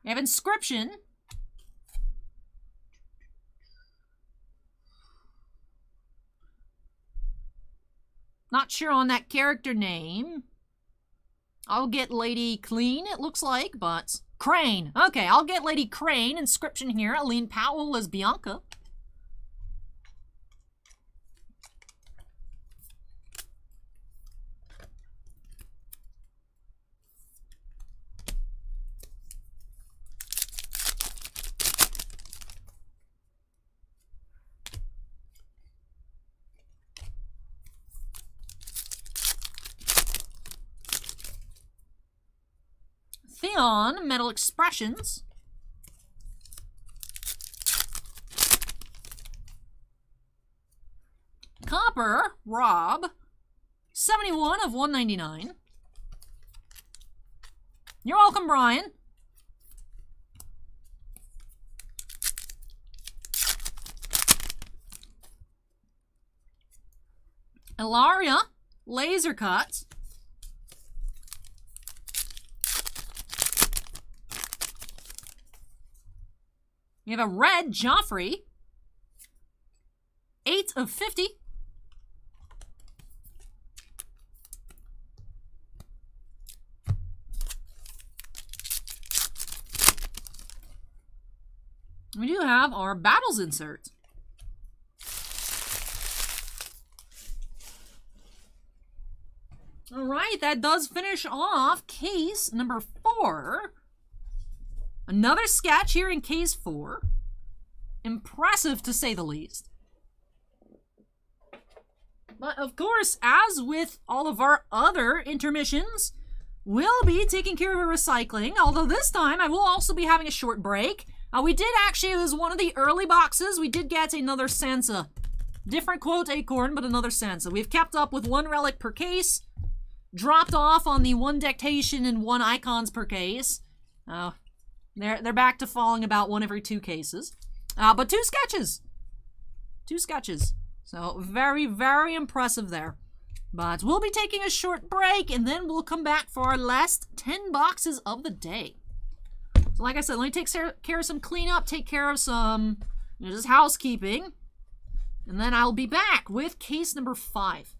We have Inscription. Not sure on that character name. I'll get Lady Clean, it looks like, but... Crane. Okay, I'll get Lady Crane. Inscription here. Aline Powell as Bianca. Theon, Metal Expressions. Copper, Rob. 71 of 199. You're welcome, Brian. Ilaria, Laser Cut. We have a red Joffrey. 8 of 50. We do have our Battles insert. All right, that does finish off case number 4. Another sketch here in case 4. Impressive to say the least. But of course, as with all of our other intermissions, we'll be taking care of a recycling. Although this time I will also be having a short break. We did actually, it was one of the early boxes, we did get another Sansa. Different quote Acorn, but another Sansa. We've kept up with 1 relic per case. Dropped off on the 1 dictation and 1 icons per case. They're back to falling about 1 every 2 cases. But 2 sketches. 2 sketches. So very, very impressive there. But we'll be taking a short break and then we'll come back for our last 10 boxes of the day. So like I said, let me take care of some cleanup, take care of some just housekeeping. And then I'll be back with case number 5.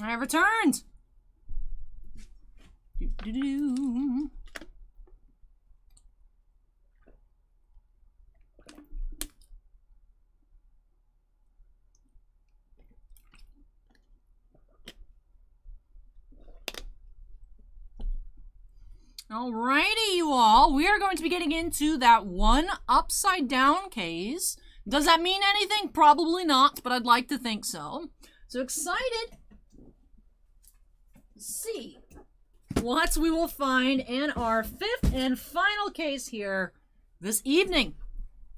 I have returned. Do-do-do. Alrighty, you all. We are going to be getting into that one upside down case. Does that mean anything? Probably not, but I'd like to think so. So excited to see what we will find in our fifth and final case here this evening.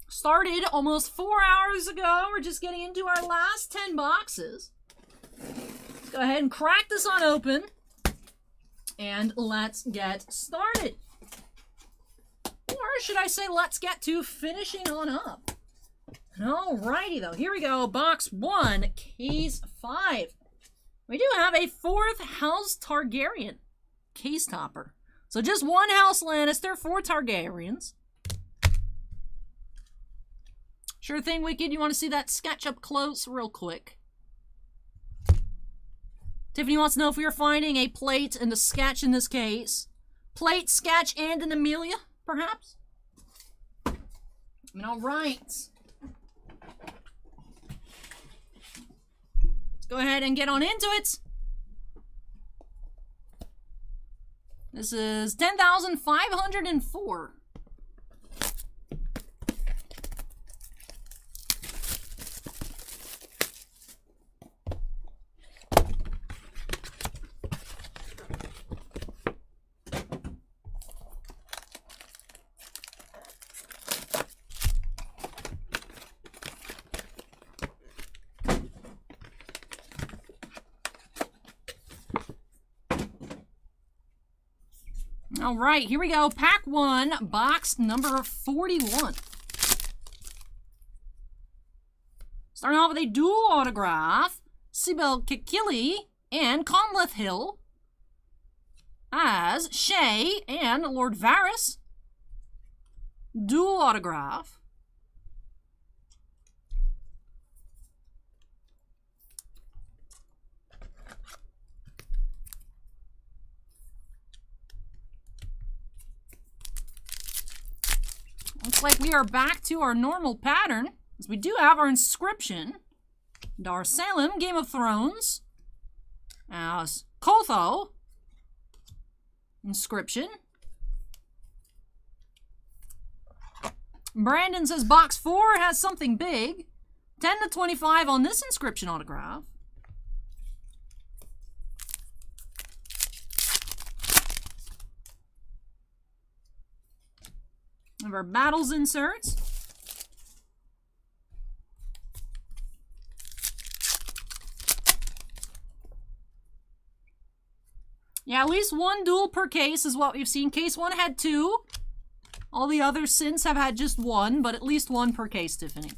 Started almost 4 hours ago. We're just getting into our last 10 boxes. Let's go ahead and crack this on open. And let's get started. Or should I say, let's get to finishing on up. Alrighty, though. Here we go. Box 1, Case 5. We do have a 4th House Targaryen case topper. So just 1 House Lannister, 4 Targaryens. Sure thing, Wicked. You want to see that sketch up close real quick? Tiffany wants to know if we are finding a plate and a sketch in this case. Plate, sketch, and an Amelia, perhaps? All right. Let's go ahead and get on into it. This is 10,504. All right, here we go. Pack 1, box number 41. Starting off with a dual autograph, Sibel Kikili and Conleth Hill as Shay and Lord Varys. Dual autograph. Looks like we are back to our normal pattern, as we do have our inscription. Dar Salem, Game of Thrones, as Kotho, inscription. Brandon says box 4 has something big. 10 to 25 on this inscription autograph. Of our battles inserts. Yeah, at least 1 duel per case is what we've seen. Case 1 had 2. All the others since have had just 1, but at least 1 per case, Tiffany.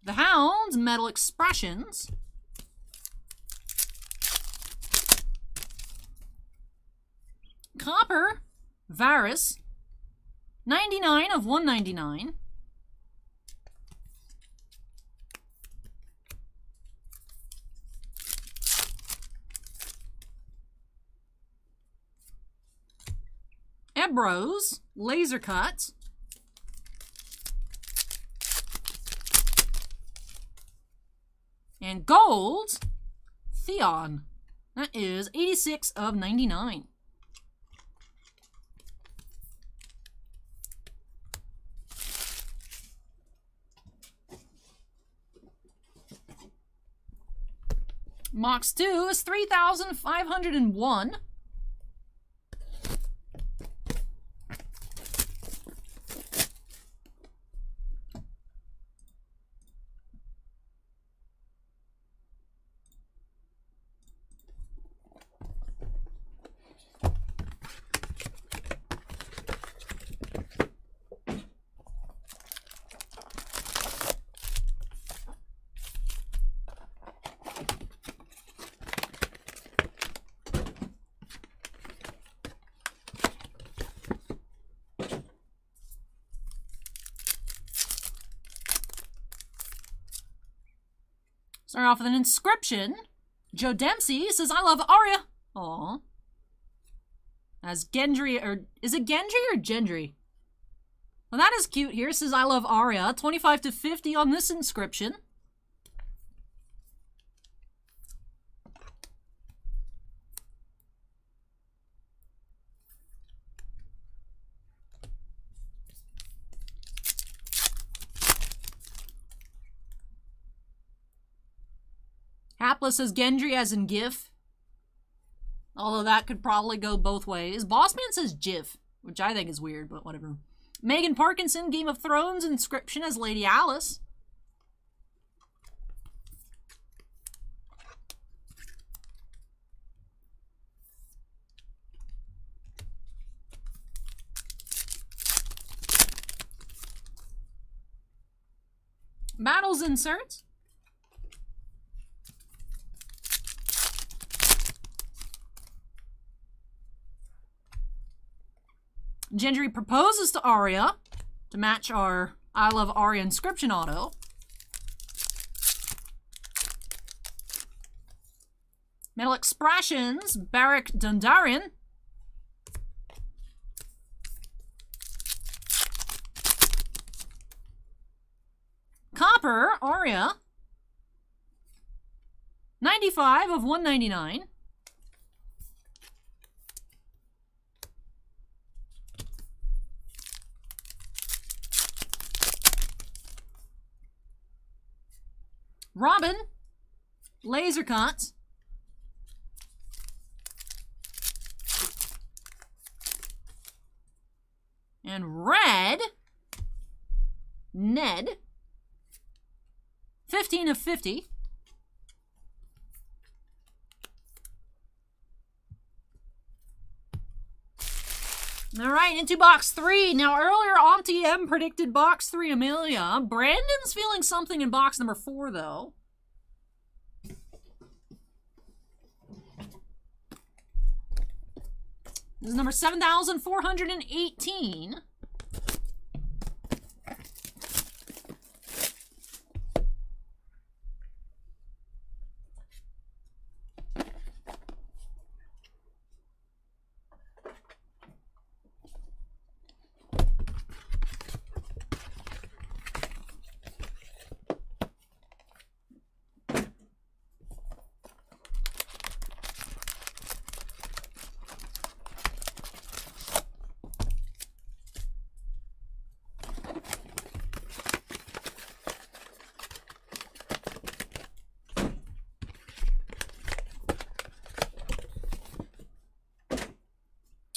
The Hounds, Metal Expressions. Copper, Varys, 99 of 199. Ebros, Laser Cut. And gold, Theon. That is 86 of 99. Box 2 is 3,501. Start off with an inscription. Joe Dempsey says, I love Arya. Aw. As Gendry, or is it Gendry or Gendry? Well, that is cute here. It says, I love Arya. 25 to 50 on this inscription. Hapless says Gendry as in GIF. Although that could probably go both ways. Bossman says GIF, which I think is weird, but whatever. Megan Parkinson, Game of Thrones inscription as Lady Alice. Battles inserts. Gendry proposes to Arya to match our I love Arya inscription auto. Metal Expressions, Beric Dondarrion. Copper, Arya. 95 of 199. Robin, laser cuts. And red, Ned, 15 of 50. All right, into box 3. Now, earlier, Auntie M predicted box 3, Amelia. Brandon's feeling something in box number 4, though. This is number 7,418.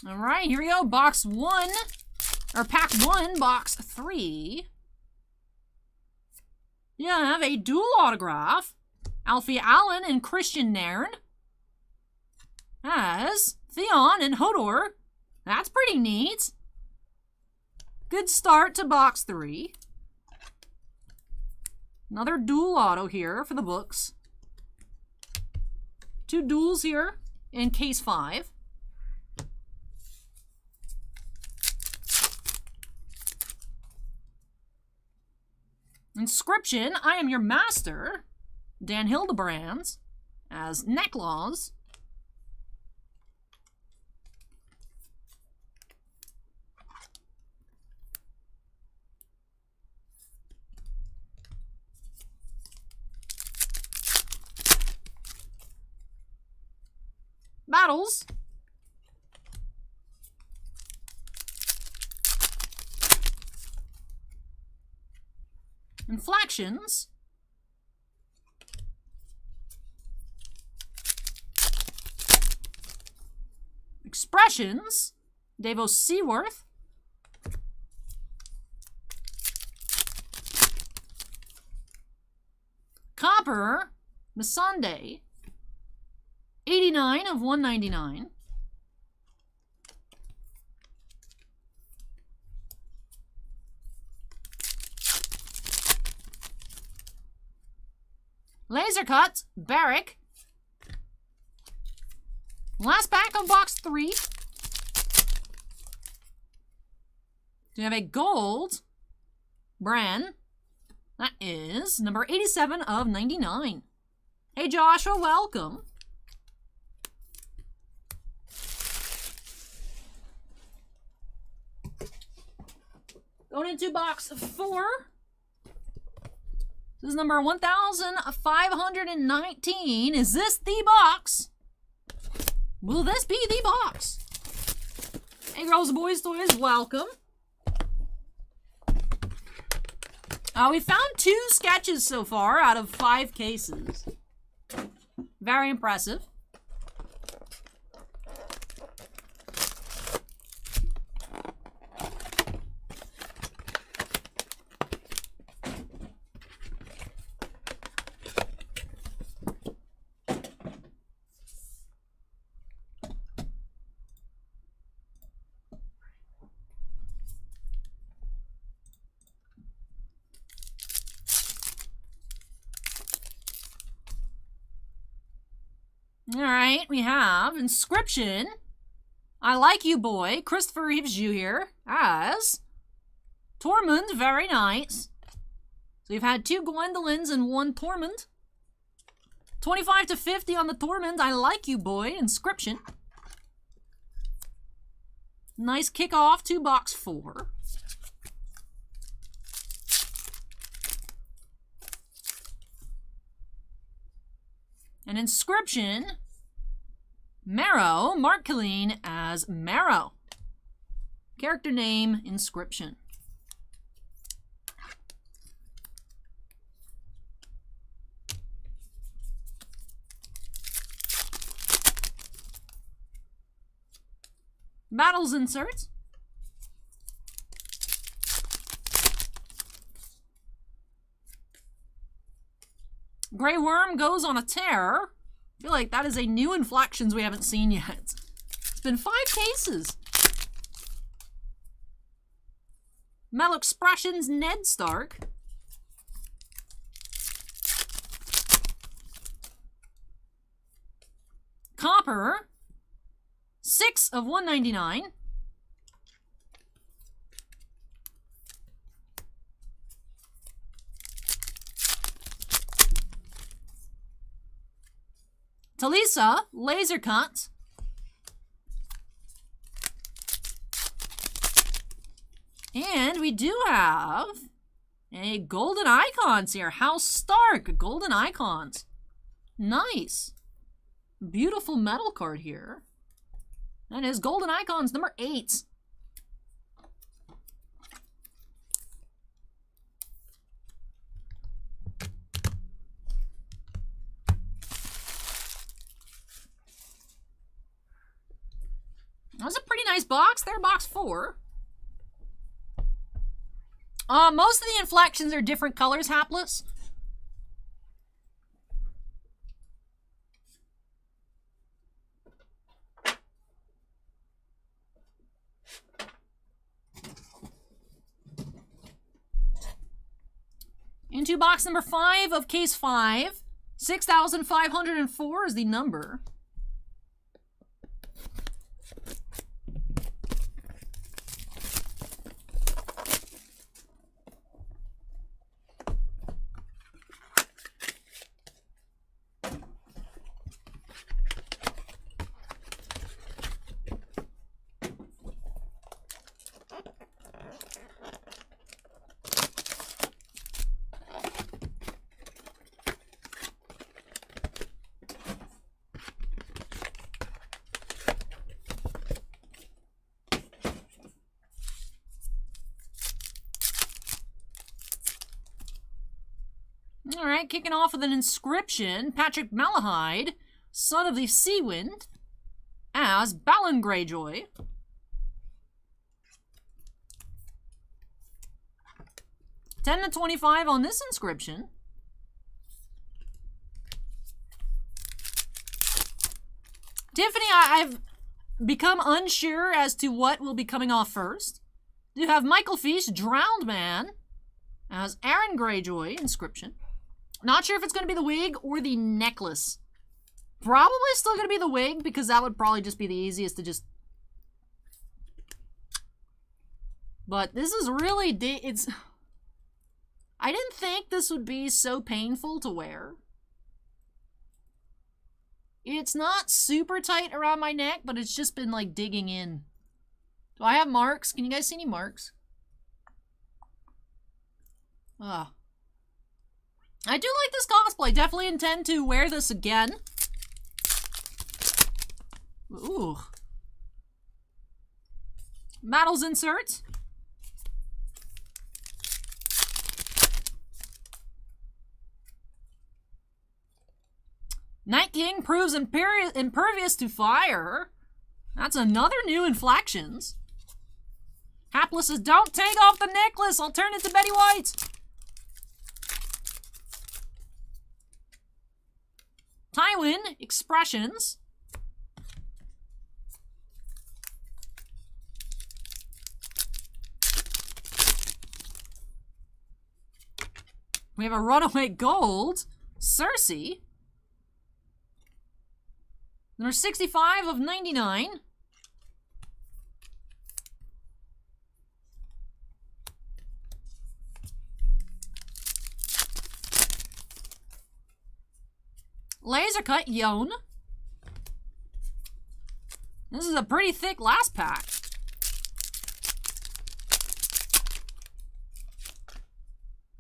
All right, here we go. Box 1, or pack 1, box 3. You have a dual autograph. Alfie Allen and Christian Nairn as Theon and Hodor. That's pretty neat. Good start to box 3. Another dual auto here for the books. 2 duels here in case 5. Inscription, I am your master. Dan Hildebrands as Necklaws. Battles. Inflections. Expressions. Davos Seaworth. Copper. Melisandre. 89 of 199. Laser cuts, Beric. Last pack of box 3. We have a gold Bran. That is number 87 of 99. Hey, Joshua, welcome. Going into box 4. This is number 1519. Is this the box? Will this be the box? Hey, girls and boys, toys, welcome. We found 2 sketches so far out of 5 cases. Very impressive. Alright, we have Inscription. I Like You Boy. Christopher Reeves you here as Tormund. Very nice. So you've had 2 Gwendolyn's and 1 Tormund. 25 to 50 on the Tormund. I Like You Boy. Inscription. Nice kickoff to box 4. An Inscription, Marrow, Mark Killeen as Marrow. Character name, Inscription. Battles inserts. Grey Worm goes on a tear. I feel like that is a new inflections we haven't seen yet. It's been 5 cases. Metal Expressions, Ned Stark. Copper, 6 of 199. Talisa, Laser Cut. And we do have a Golden Icons here. House Stark, Golden Icons. Nice. Beautiful metal card here. That is Golden Icons number 8. That was a pretty nice box there, box 4. Most of the inflections are different colors, Hapless. Into box number 5 of case 5. 6,504 is the number. Alright, kicking off with an Inscription. Patrick Malahide, son of the Sea Wind, as Balon Greyjoy. $10 to $25 on this Inscription. Tiffany, I've become unsure as to what will be coming off first. You have Michael Feast, Drowned Man, as Aaron Greyjoy, Inscription. Not sure if it's going to be the wig or the necklace. Probably still going to be the wig, because that would probably just be the easiest to just... But this is really... it's... I didn't think this would be so painful to wear. It's not super tight around my neck, but it's just been like digging in. Do I have marks? Can you guys see any marks? Ah. I do like this cosplay. Definitely intend to wear this again. Ooh. Metals insert. Night King proves impervious to fire. That's another new inflections. Hapless says, don't take off the necklace. I'll turn it to Betty White. Tywin expressions. We have a runaway gold. Cersei. Number 65 of 99. Laser cut Yon. This is a pretty thick last pack.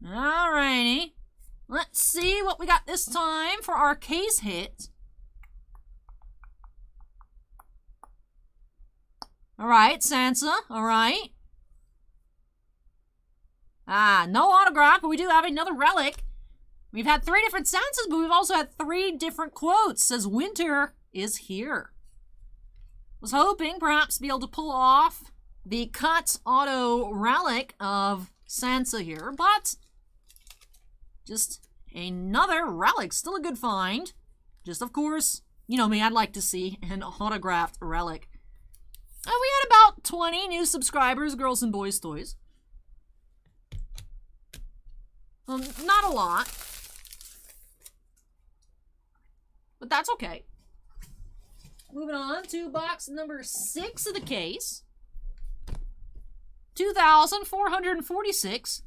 Alrighty. Let's see what we got this time for our case hit. Alright, Sansa. Alright. No autograph, but we do have another relic. We've had 3 different Sansas, but we've also had 3 different quotes. It says, winter is here. Was hoping perhaps to be able to pull off the cut auto relic of Sansa here, but just another relic. Still a good find. Just, of course, you know me, I'd like to see an autographed relic. We had about 20 new subscribers, Girls and Boys Toys. Not a lot. But that's okay. Moving on to box number 6 of the case. 2,446.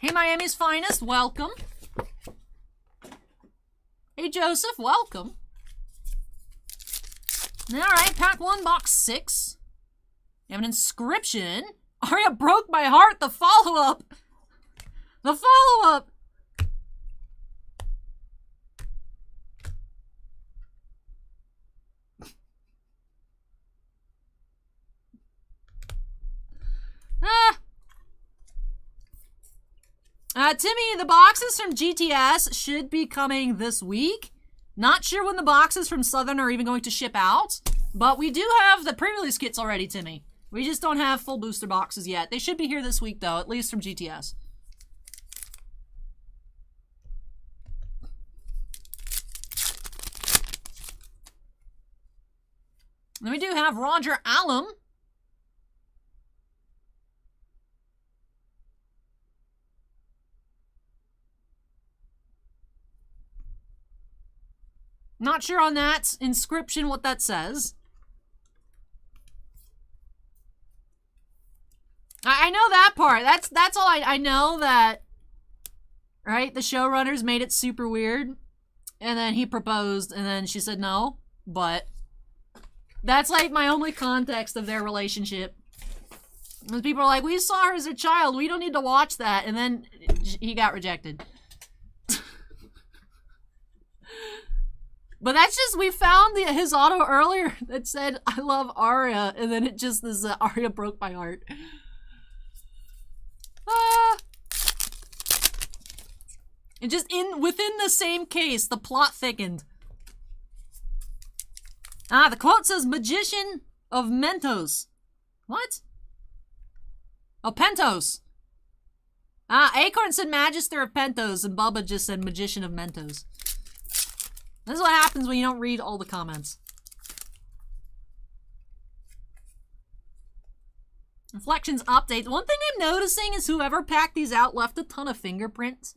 Hey, Miami's Finest, welcome. Hey, Joseph, welcome. Alright, pack 1, box 6. You have an inscription. Arya broke my heart, the follow-up. The follow-up. Timmy, the boxes from GTS should be coming this week. Not sure when the boxes from Southern are even going to ship out, but we do have the pre-release kits already, Timmy. We just don't have full booster boxes yet. They should be here this week, though, at least from GTS. Then we do have Roger Allam. Not sure on that inscription what that says. I know that part. That's all I know that, right? The showrunners made it super weird. And then he proposed and then she said no. But that's like my only context of their relationship. Because people are like, we saw her as a child. We don't need to watch that. And then he got rejected. But that's just, we found his auto earlier that said, I love Arya, and then it just is, Arya broke my heart. And just within the same case, the plot thickened. The quote says, Magician of Mentos. What? Oh, Pentos. Acorn said Magister of Pentos, and Bubba just said Magician of Mentos. This is what happens when you don't read all the comments. Inflections update. One thing I'm noticing is whoever packed these out left a ton of fingerprints.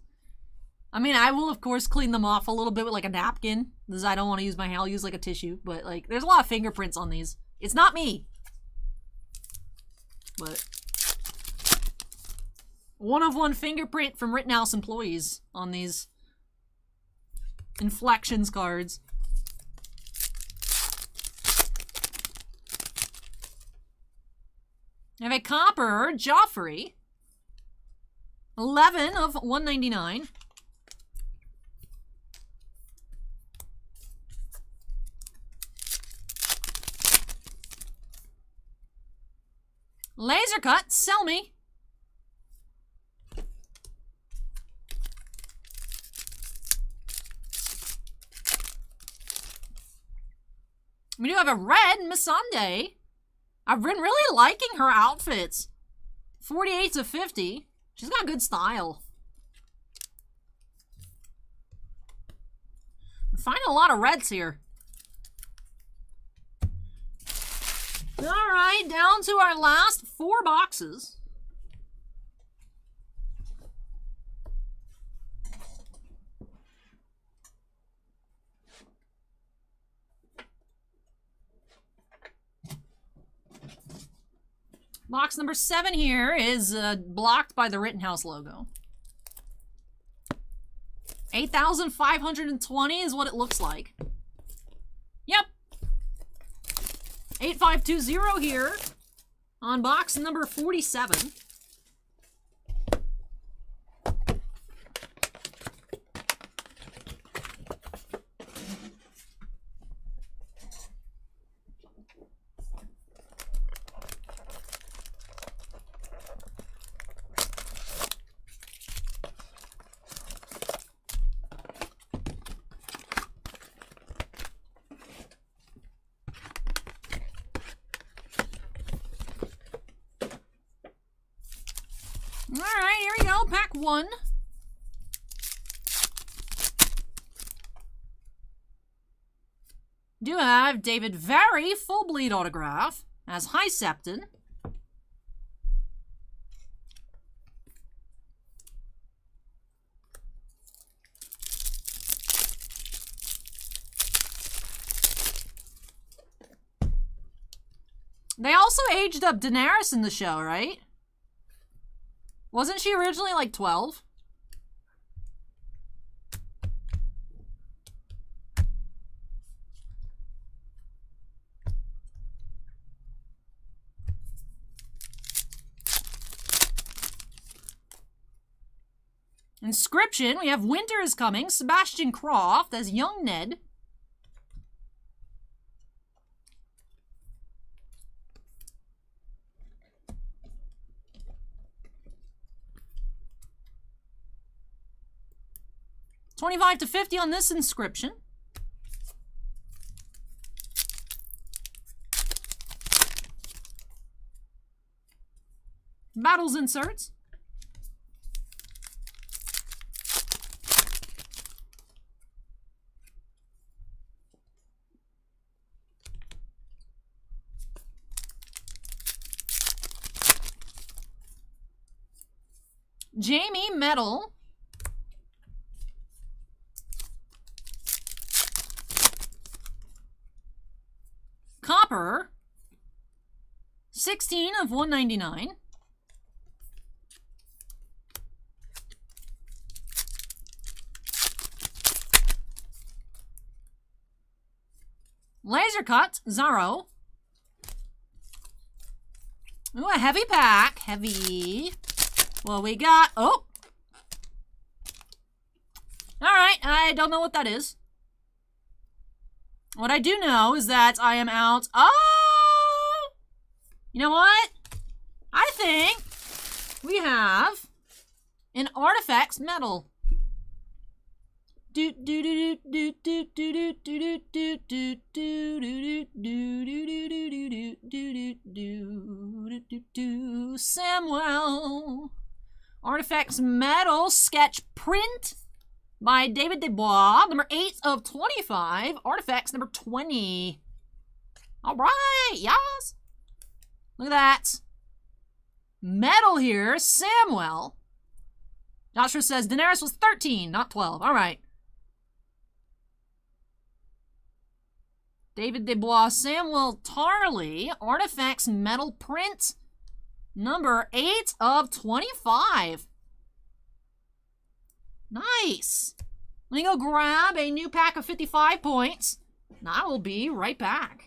I mean, I will, of course, clean them off a little bit with, like, a napkin, because I don't want to use my hand. I'll use, like, a tissue. But, like, there's a lot of fingerprints on these. It's not me. But one fingerprint from Rittenhouse employees on these Inflections cards. I have a copper Joffrey. 11 of 199. Laser cut, sell me. We do have a red Melisandre. I've been really liking her outfits. 48 to 50. She's got good style. I'm finding a lot of reds here. Alright, down to our last 4 boxes. Box number 7 here is blocked by the Rittenhouse logo. 8,520 is what it looks like. Yep. 8520 here on box number 47. Alright, here we go. Pack 1. Do have David Very full bleed autograph as High Septon. They also aged up Daenerys in the show, right? Wasn't she originally like 12? Inscription, we have Winter is Coming, Sebastian Croft as young Ned. $25 to $50 on this inscription. Battles inserts. Jamie Metal. Copper. 16 of 199. Laser cut, Zaro. Ooh, a heavy pack. Heavy. Well, we got... Oh! Alright, I don't know what that is. What I do know is that I am out... Oh! You know what? I think we have an Artifacts Metal. Samuel. Artifacts Metal sketch print by David Dubois, number 8 of 25. Artifacts number 20. All right, yes. Look at that. Metal here. Samuel. Joshua says Daenerys was 13, not 12. All right. David Desbois. Samuel Tarley. Artifacts Metal print. Number 8 of 25. Nice. Let me go grab a new pack of 55 points. And I will be right back.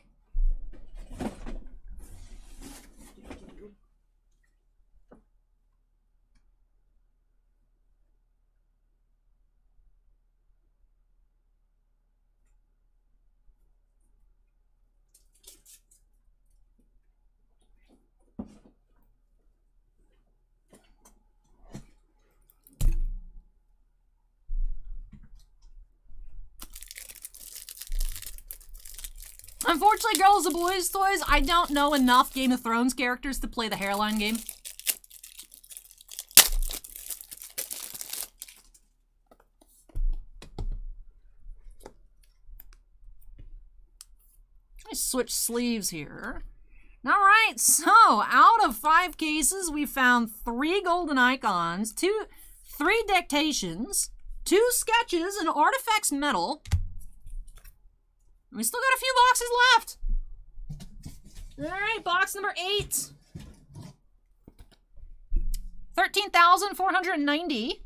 Unfortunately, Girls and Boys Toys, I don't know enough Game of Thrones characters to play the hairline game. Let me switch sleeves here. Alright, so out of 5 cases, we found 3 golden icons, 3 dictations, 2 sketches, and Artifacts Metal. We still got a few boxes left. Alright, box number 8. 13,490.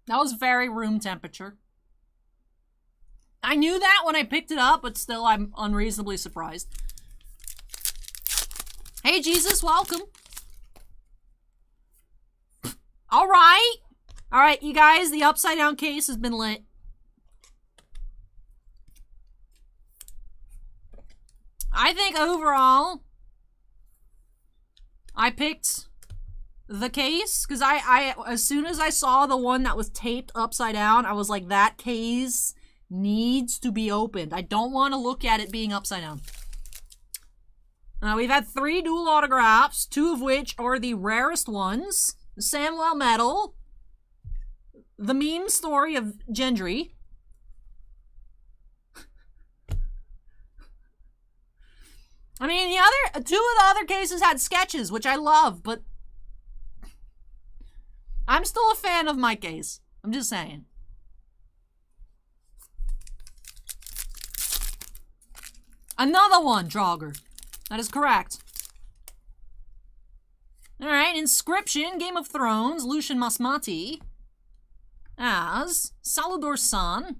That was very room temperature. I knew that when I picked it up, but still I'm unreasonably surprised. Hey Jesus, welcome. Alright. Alright, you guys, the upside down case has been lit. I think overall, I picked the case, because I as soon as I saw the one that was taped upside down, I was like, that case needs to be opened. I don't want to look at it being upside down. We've had 3 dual autographs, 2 of which are the rarest ones. Samuel Metal, the meme story of Gendry. I mean, the other 2 of the other cases had sketches, which I love, but I'm still a fan of my case. I'm just saying. Another one, Draugr. That is correct. Alright, Inscription, Game of Thrones, Lucian Masmati. As Salador San.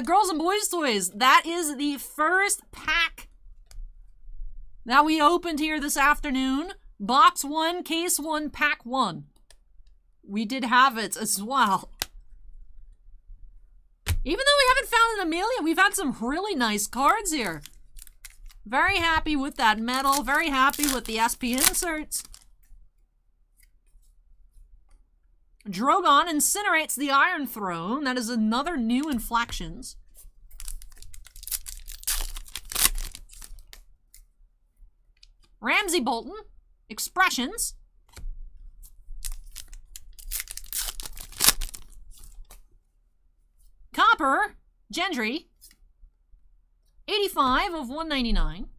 Girls and Boys Toys, that is the first pack that we opened here this afternoon. Box 1, Case 1, Pack 1. We did have it as well. Even though we haven't found an Amelia, we've had some really nice cards here. Very happy with that metal. Very happy with the SP inserts. Drogon incinerates the Iron Throne. That is another new inflections. Ramsay Bolton. Expressions. Copper. Gendry. 85 of 199.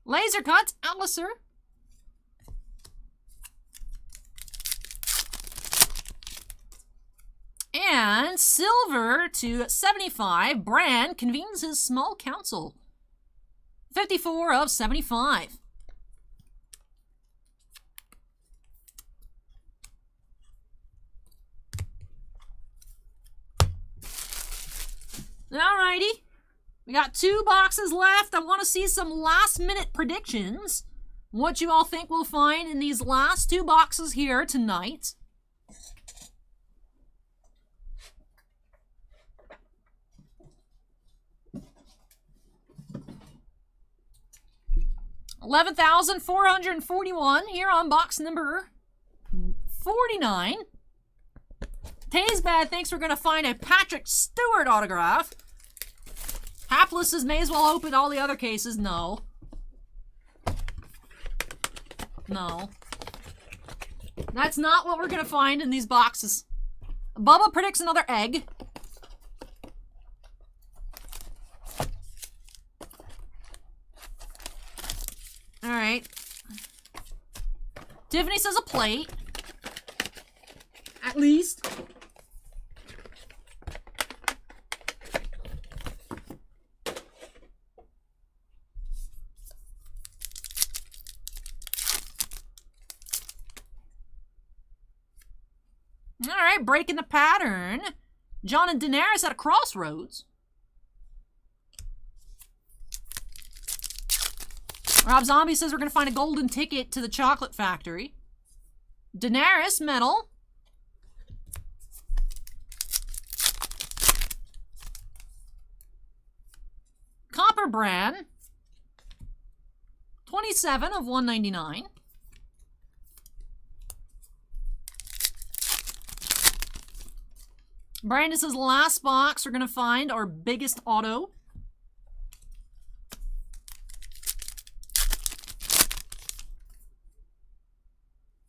Laser Cut, Alistair. And silver to 75. Bran convenes his small council. 54 of 75. Alrighty. We got 2 boxes left. I want to see some last-minute predictions. What you all think we'll find in these last 2 boxes here tonight. $11,441 here on box number 49. Tay's Bad thinks we're going to find a Patrick Stewart autograph. Hapless says may as well open all the other cases. No. No. That's not what we're going to find in these boxes. Bubba predicts another egg. Alright. Tiffany says a plate. At least. Alright, breaking the pattern. John and Daenerys at a crossroads. Rob Zombie says we're going to find a golden ticket to the chocolate factory. Daenerys Metal. Copper Bran. 27 of 199. Brandon says last box we're going to find our biggest auto.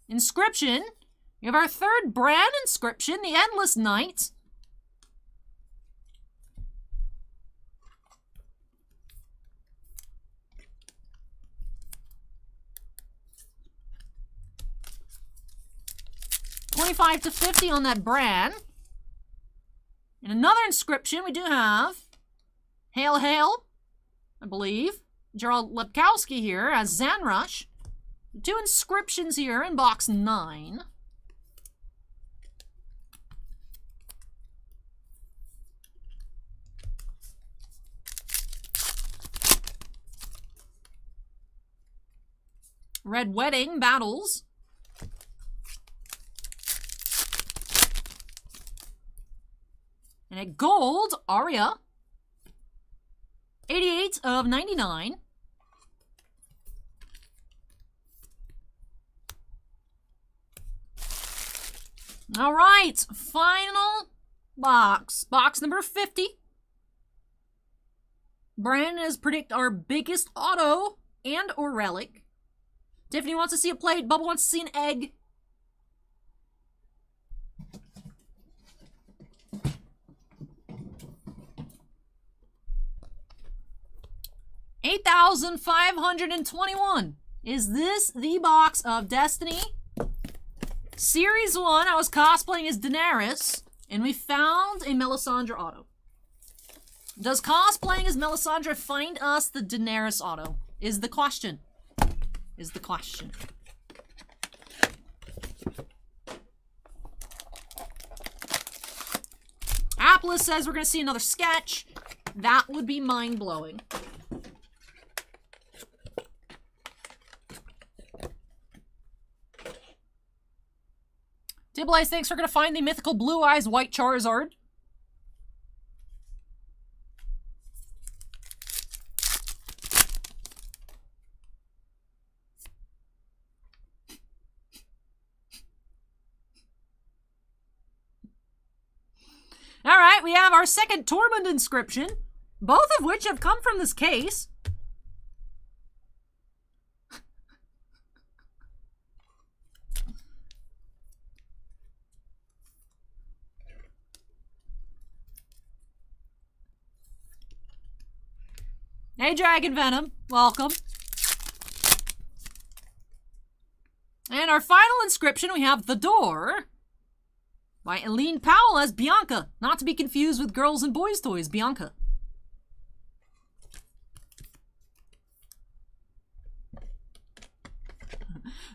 Inscription. We have our 3rd Bran inscription, the Endless Night. $25 to $50 on that Bran. And another inscription we do have. Hail, hail, I believe. Gerald Lepkowski here as Zanrush. 2 inscriptions here in box 9. Red Wedding Battles. And a gold Arya. 88 of 99. All right, final box. Box number 50. Brandon has predicted our biggest auto and or relic. Tiffany wants to see a plate. Bubba wants to see an egg. $8,521. Is this the box of Destiny? Series 1, I was cosplaying as Daenerys, and we found a Melisandre auto. Does cosplaying as Melisandre find us the Daenerys auto? Is the question. Is the question. Aplis says we're going to see another sketch. That would be mind-blowing. Dibblies thinks we're going to find the mythical Blue Eyes White Charizard. Alright, we have our second Tormund inscription, both of which have come from this case. Hey, Dragon Venom. Welcome. And our final inscription, we have The Door by Eileen Powell as Bianca. Not to be confused with Girls and Boys Toys, Bianca.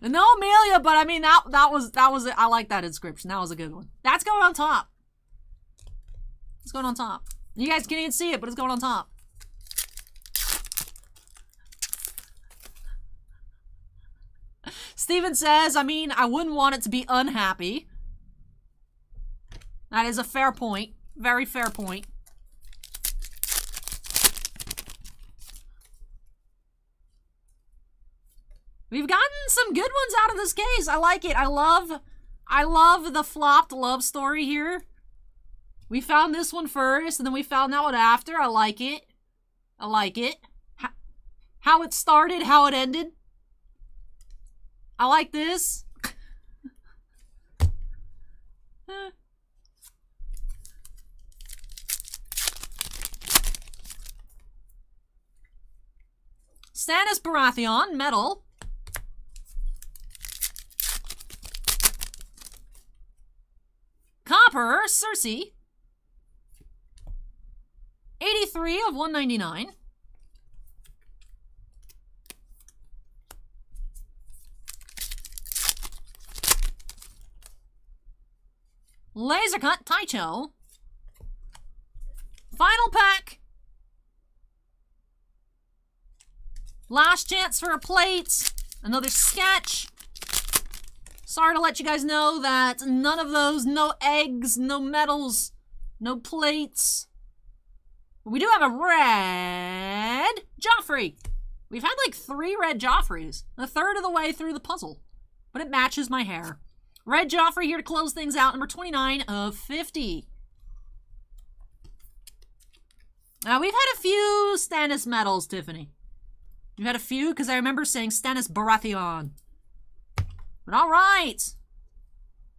No Amelia, but I mean, that was it. I like that inscription. That was a good one. That's going on top. It's going on top. You guys can't even see it, but it's going on top. Steven says, I mean, I wouldn't want it to be unhappy. That is a fair point. Very fair point. We've gotten some good ones out of this case. I like it. I love the flopped love story here. We found this one first, and then we found that one after. I like it. I like it. How it started, how it ended. I like this. Stannis Baratheon, Metal. Copper, Cersei. 83 of 199. Laser Cut, Taicho. Final pack. Last chance for a plate. Another sketch. Sorry to let you guys know that none of those, no eggs, no medals, no plates. But we do have a red Joffrey. We've had like 3 red Joffreys, a third of the way through the puzzle, but it matches my hair. Red Joffrey here to close things out, number 29 of 50. Now, we've had a few Stannis medals, Tiffany. We've had a few, because I remember saying Stannis Baratheon. But alright.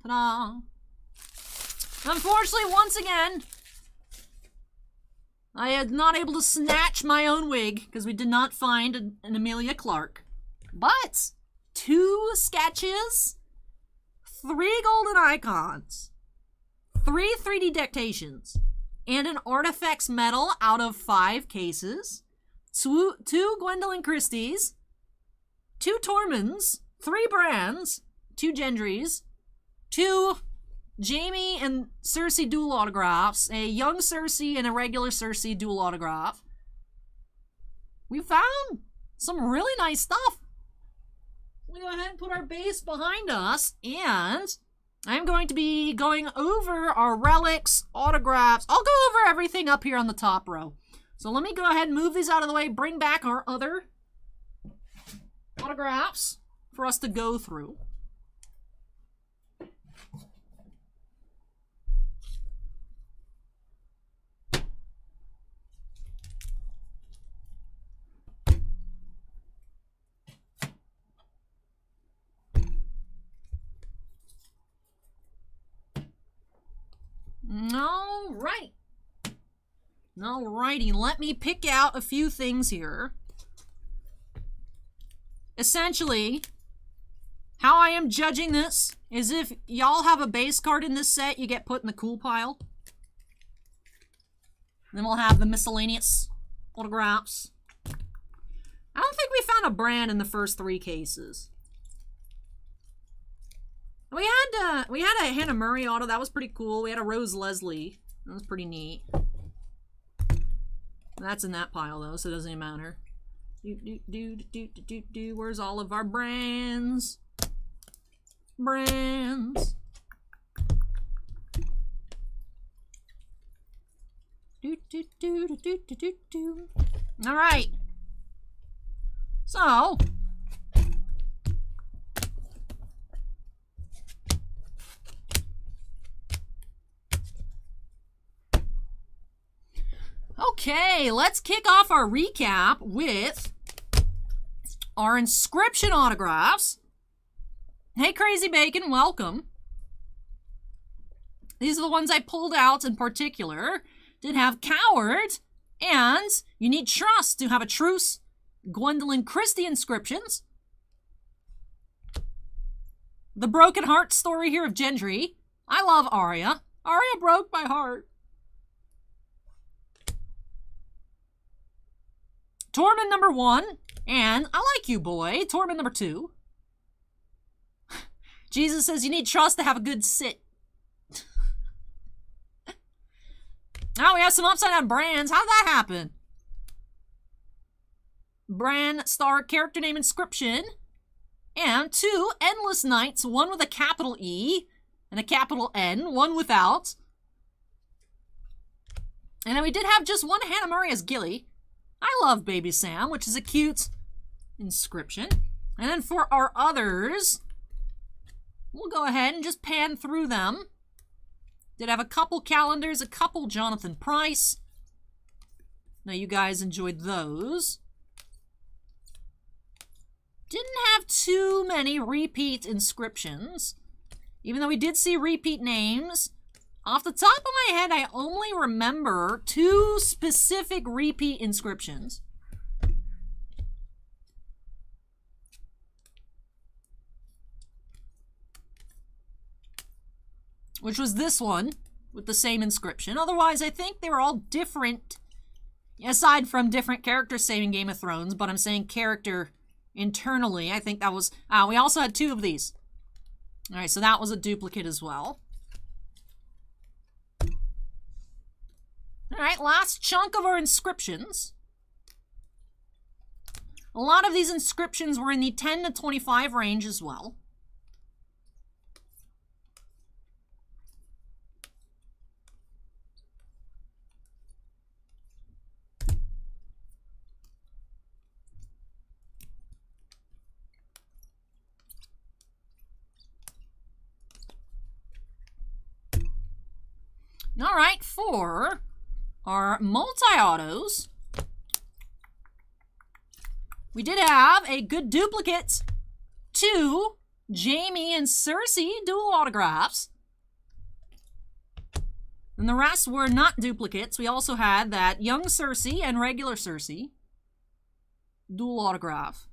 Ta-da. Unfortunately, once again, I am not able to snatch my own wig, because we did not find an Emilia Clarke. But 2 sketches, 3 golden icons, 3 3D dictations, and an Artifacts medal out of 5 cases, 2 Gwendolyn Christie's, 2 Tormunds, 3 Brands, 2 Gendrys, 2 Jaime and Cersei dual autographs, a young Cersei and a regular Cersei dual autograph. We found some really nice stuff. We'll go ahead and put our base behind us, and I'm going to be going over our relics, autographs. I'll go over everything up here on the top row. So let me go ahead and move these out of the way, bring back our other autographs for us to go through. Alrighty, let me pick out a few things here. Essentially, how I am judging this is if y'all have a base card in this set, you get put in the cool pile. Then we'll have the miscellaneous autographs. I don't think we found a brand in the first 3 cases. We had a Hannah Murray auto. That was pretty cool. We had a Rose Leslie. That was pretty neat. That's in that pile, though, so it doesn't even matter. Where's all of our brands? Brands. All right. So, okay, let's kick off our recap with our inscription autographs. Hey, Crazy Bacon, welcome. These are the ones I pulled out in particular. Did have Coward, and you need Trust to have a Truce. Gwendolyn Christie inscriptions. The Broken Heart story here of Gendry. I love Arya. Arya broke my heart. Tormund number 1, and I like you, boy. Tormund number 2. Jesus says you need Trust to have a good sit. Now we have some upside down brands. How'd that happen? Brand star character name inscription. And 2 endless nights, one with a capital E and a capital N, one without. And then we did have just one Hannah Murray as Gilly. I love Baby Sam, which is a cute inscription. And then for our others, we'll go ahead and just pan through them. Did have a couple calendars, a couple Jonathan Pryce. Now you guys enjoyed those. Didn't have too many repeat inscriptions. Even though we did see repeat names. Off the top of my head, I only remember 2 specific repeat inscriptions. Which was this one, with the same inscription. Otherwise, I think they were all different, aside from different characters saving Game of Thrones, but I'm saying character internally. I think that was... we also had 2 of these. Alright, so that was a duplicate as well. Alright, last chunk of our inscriptions. A lot of these inscriptions were in the 10 to 25 range as well. Alright, for our multi-autos, we did have a good duplicate, 2 Jaime and Cersei dual autographs. And the rest were not duplicates. We also had that young Cersei and regular Cersei dual autograph.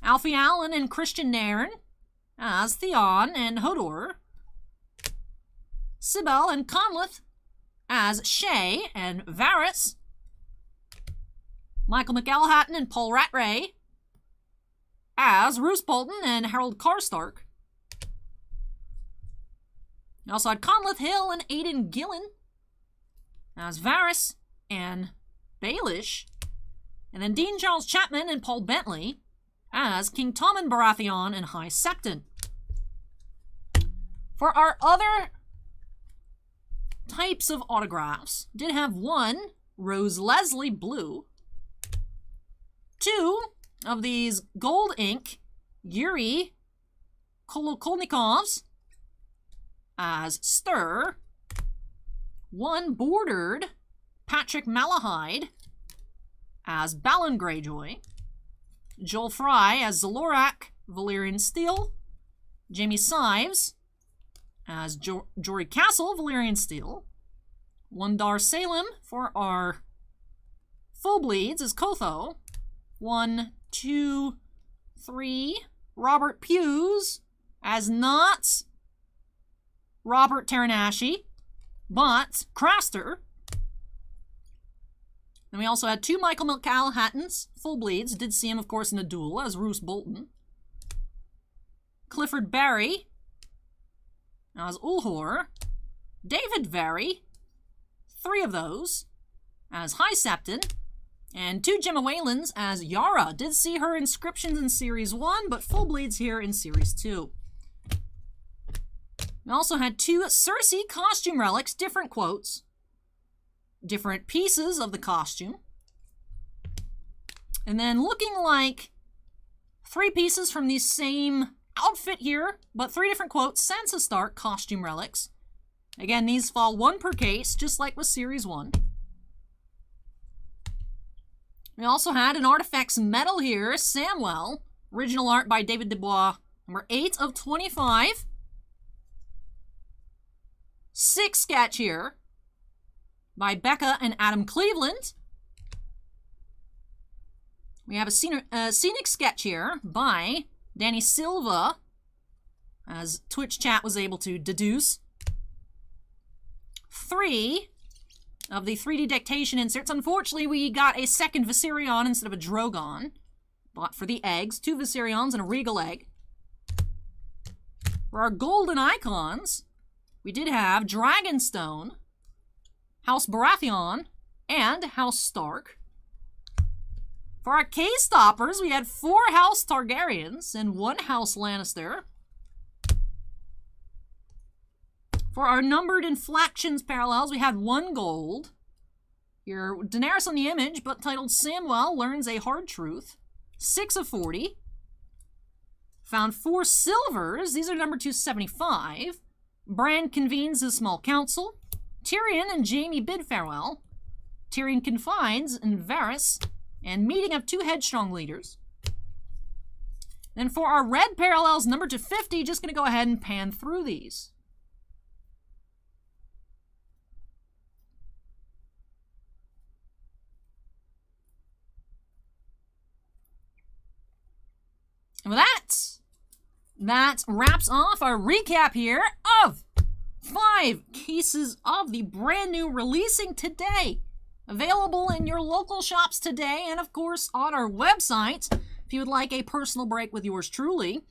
Alfie Allen and Christian Nairn as Theon and Hodor. Sybil and Conleth as Shay and Varys. Michael McElhatton and Paul Rattray as Roose Bolton and Harold Karstark. We also had Conleth Hill and Aidan Gillen as Varys and Baelish. And then Dean Charles Chapman and Paul Bentley as King Tommen Baratheon and High Septon. For our other types of autographs, did have 1 Rose Leslie blue, 2 of these gold ink Yuri Kolokolnikovs as Stir, 1 bordered Patrick Malahide as Balon Greyjoy, Joel Fry as Zalorak Valyrian Steel, Jamie Sives as Jory Castle Valyrian Steel, 1 Dar Salem for our full bleeds as Kotho, 1, 2, 3 Robert Hughes as not Robert Teranashi, but Craster. Then we also had 2 Michael McElhattons full bleeds. Did see him, of course, in a duel as Roose Bolton. Clifford Barry as Ulhor. David Very, 3 of those as High Septon. And 2 Gemma Whalens as Yara. Did see her inscriptions in Series 1, but full bleeds here in Series 2. We also had 2 Cersei costume relics, different quotes, different pieces of the costume. And then looking like 3 pieces from the same outfit here, but 3 different quotes, Sansa Stark costume relics. Again, these fall 1 per case, just like with Series 1. We also had an Artifacts medal here, Samwell, original art by David Dubois, number 8 of 25. 6 sketch here by Becca and Adam Cleveland. We have a scenic sketch here by Danny Silva, as Twitch chat was able to deduce. 3 of the 3D dictation inserts. Unfortunately, we got a second Viserion instead of a Drogon. Bought for the eggs. 2 Viserions and a Regal egg. For our golden icons, we did have Dragonstone, House Baratheon, and House Stark. For our K-stoppers, we had 4 House Targaryens and 1 House Lannister. For our numbered inflections parallels, we had 1 gold. Here, Daenerys on the image, but titled Samwell Learns a Hard Truth. 6 of 40. Found 4 silvers. These are number 275. Bran convenes his small council. Tyrion and Jaime bid farewell. Tyrion confides in Varys. And meeting of 2 headstrong leaders. Then for our red parallels, number 250, just going to go ahead and pan through these. And with that wraps off our recap here of 5 cases of the brand new releasing today. Available in your local shops today and, of course, on our website if you would like a personal break with yours truly.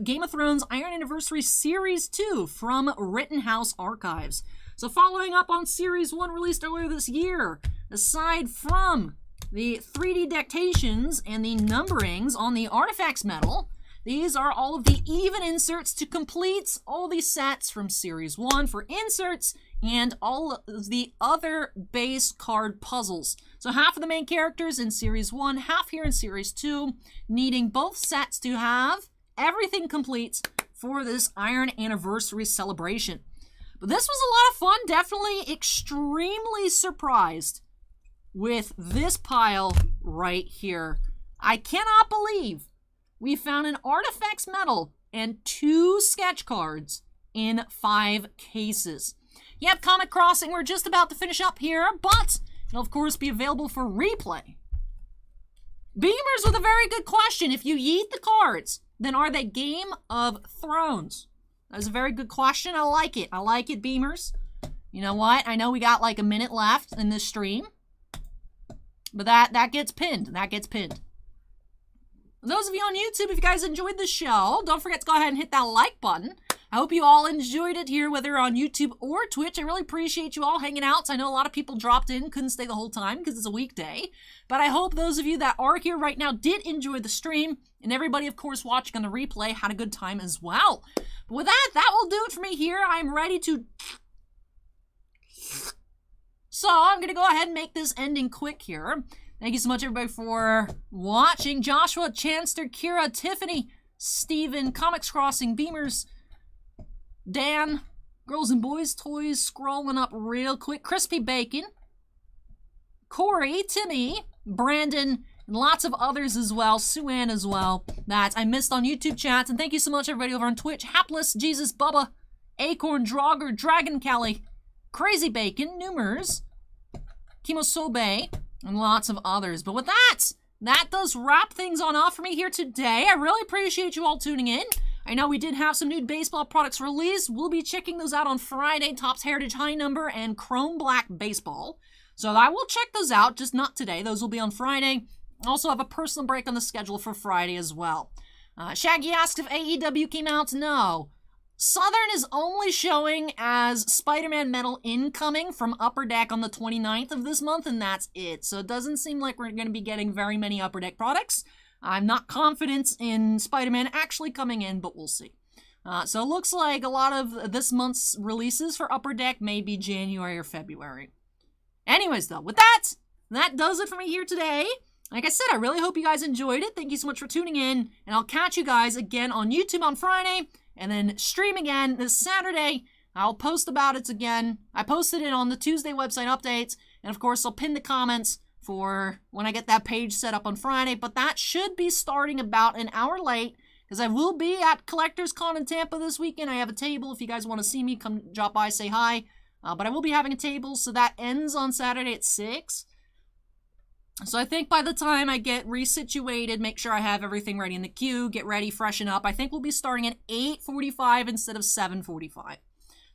Game of Thrones Iron Anniversary Series 2 from Rittenhouse Archives. So following up on Series 1 released earlier this year, aside from the 3D dictations and the numberings on the Artifacts Metal, these are all of the even inserts to complete all the sets from Series 1 for inserts and all of the other base card puzzles. So half of the main characters in Series 1, half here in Series 2, needing both sets to have everything complete for this Iron Anniversary celebration. But this was a lot of fun, definitely extremely surprised with this pile right here. I cannot believe we found an Artifacts Metal and 2 sketch cards in 5 cases. Yep, Comic Crossing, we're just about to finish up here, but it'll of course be available for replay. Beamers with a very good question. If you yeet the cards, then are they Game of Thrones? That's a very good question. I like it. I like it, Beamers. You know what? I know we got like a minute left in this stream, but that gets pinned. That gets pinned. Those of you on YouTube, if you guys enjoyed the show, don't forget to go ahead and hit that like button. I hope you all enjoyed it here, whether on YouTube or Twitch. I really appreciate you all hanging out. I know a lot of people dropped in, couldn't stay the whole time because it's a weekday. But I hope those of you that are here right now did enjoy the stream. And everybody, of course, watching on the replay had a good time as well. But with that will do it for me here. I'm ready to... So I'm going to go ahead and make this ending quick here. Thank you so much, everybody, for watching. Joshua, Chanster, Kira, Tiffany, Steven, Comics Crossing, Beamers, Dan, Girls and Boys Toys, scrolling up real quick. Crispy Bacon, Corey, Timmy, Brandon, and lots of others as well. Sue-Ann as well, that I missed on YouTube chats. And thank you so much, everybody, over on Twitch. Hapless, Jesus, Bubba, Acorn, Draugr, Dragon Kelly, Crazy Bacon, Numers, Kimosobe, and lots of others. But with that does wrap things on off for me here today. I really appreciate you all tuning in. I know we did have some new baseball products released. We'll be checking those out on Friday. Topps Heritage High Number and Chrome Black Baseball. So I will check those out, just not today. Those will be on Friday. I also have a personal break on the schedule for Friday as well. Shaggy asked if AEW came out. No. Southern is only showing as Spider-Man Metal incoming from Upper Deck on the 29th of this month, and that's it. So it doesn't seem like we're going to be getting very many Upper Deck products. I'm not confident in Spider-Man actually coming in, but we'll see. So it looks like a lot of this month's releases for Upper Deck may be January or February. Anyways, though, with that does it for me here today. Like I said, I really hope you guys enjoyed it. Thank you so much for tuning in, and I'll catch you guys again on YouTube on Friday, and then stream again this Saturday. I'll post about it again. I posted it on the Tuesday website updates, and of course, I'll pin the comments for when I get that page set up on Friday, but that should be starting about an hour late, because I will be at Collectors Con in Tampa this weekend. I have a table. If you guys want to see me, come drop by, say hi. But I will be having a table, so that ends on Saturday at 6. So I think by the time I get resituated, make sure I have everything ready in the queue, get ready, freshen up, I think we'll be starting at 8:45 instead of 7:45.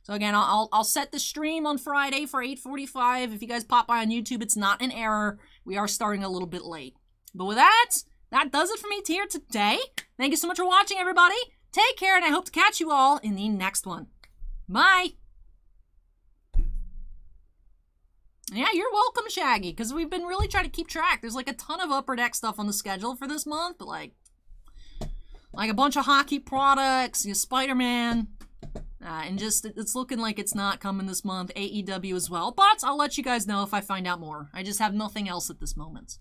So again, I'll set the stream on Friday for 8:45. If you guys pop by on YouTube, it's not an error. We are starting a little bit late. But with that does it for me here today. Thank you so much for watching, everybody. Take care, and I hope to catch you all in the next one. Bye! you're welcome, Shaggy, because we've been really trying to keep track. There's like a ton of Upper Deck stuff on the schedule for this month, but like a bunch of hockey products, Spider-Man, and just it's looking like it's not coming this month. AEW as well, but I'll let you guys know if I find out more. I just have nothing else at this moment.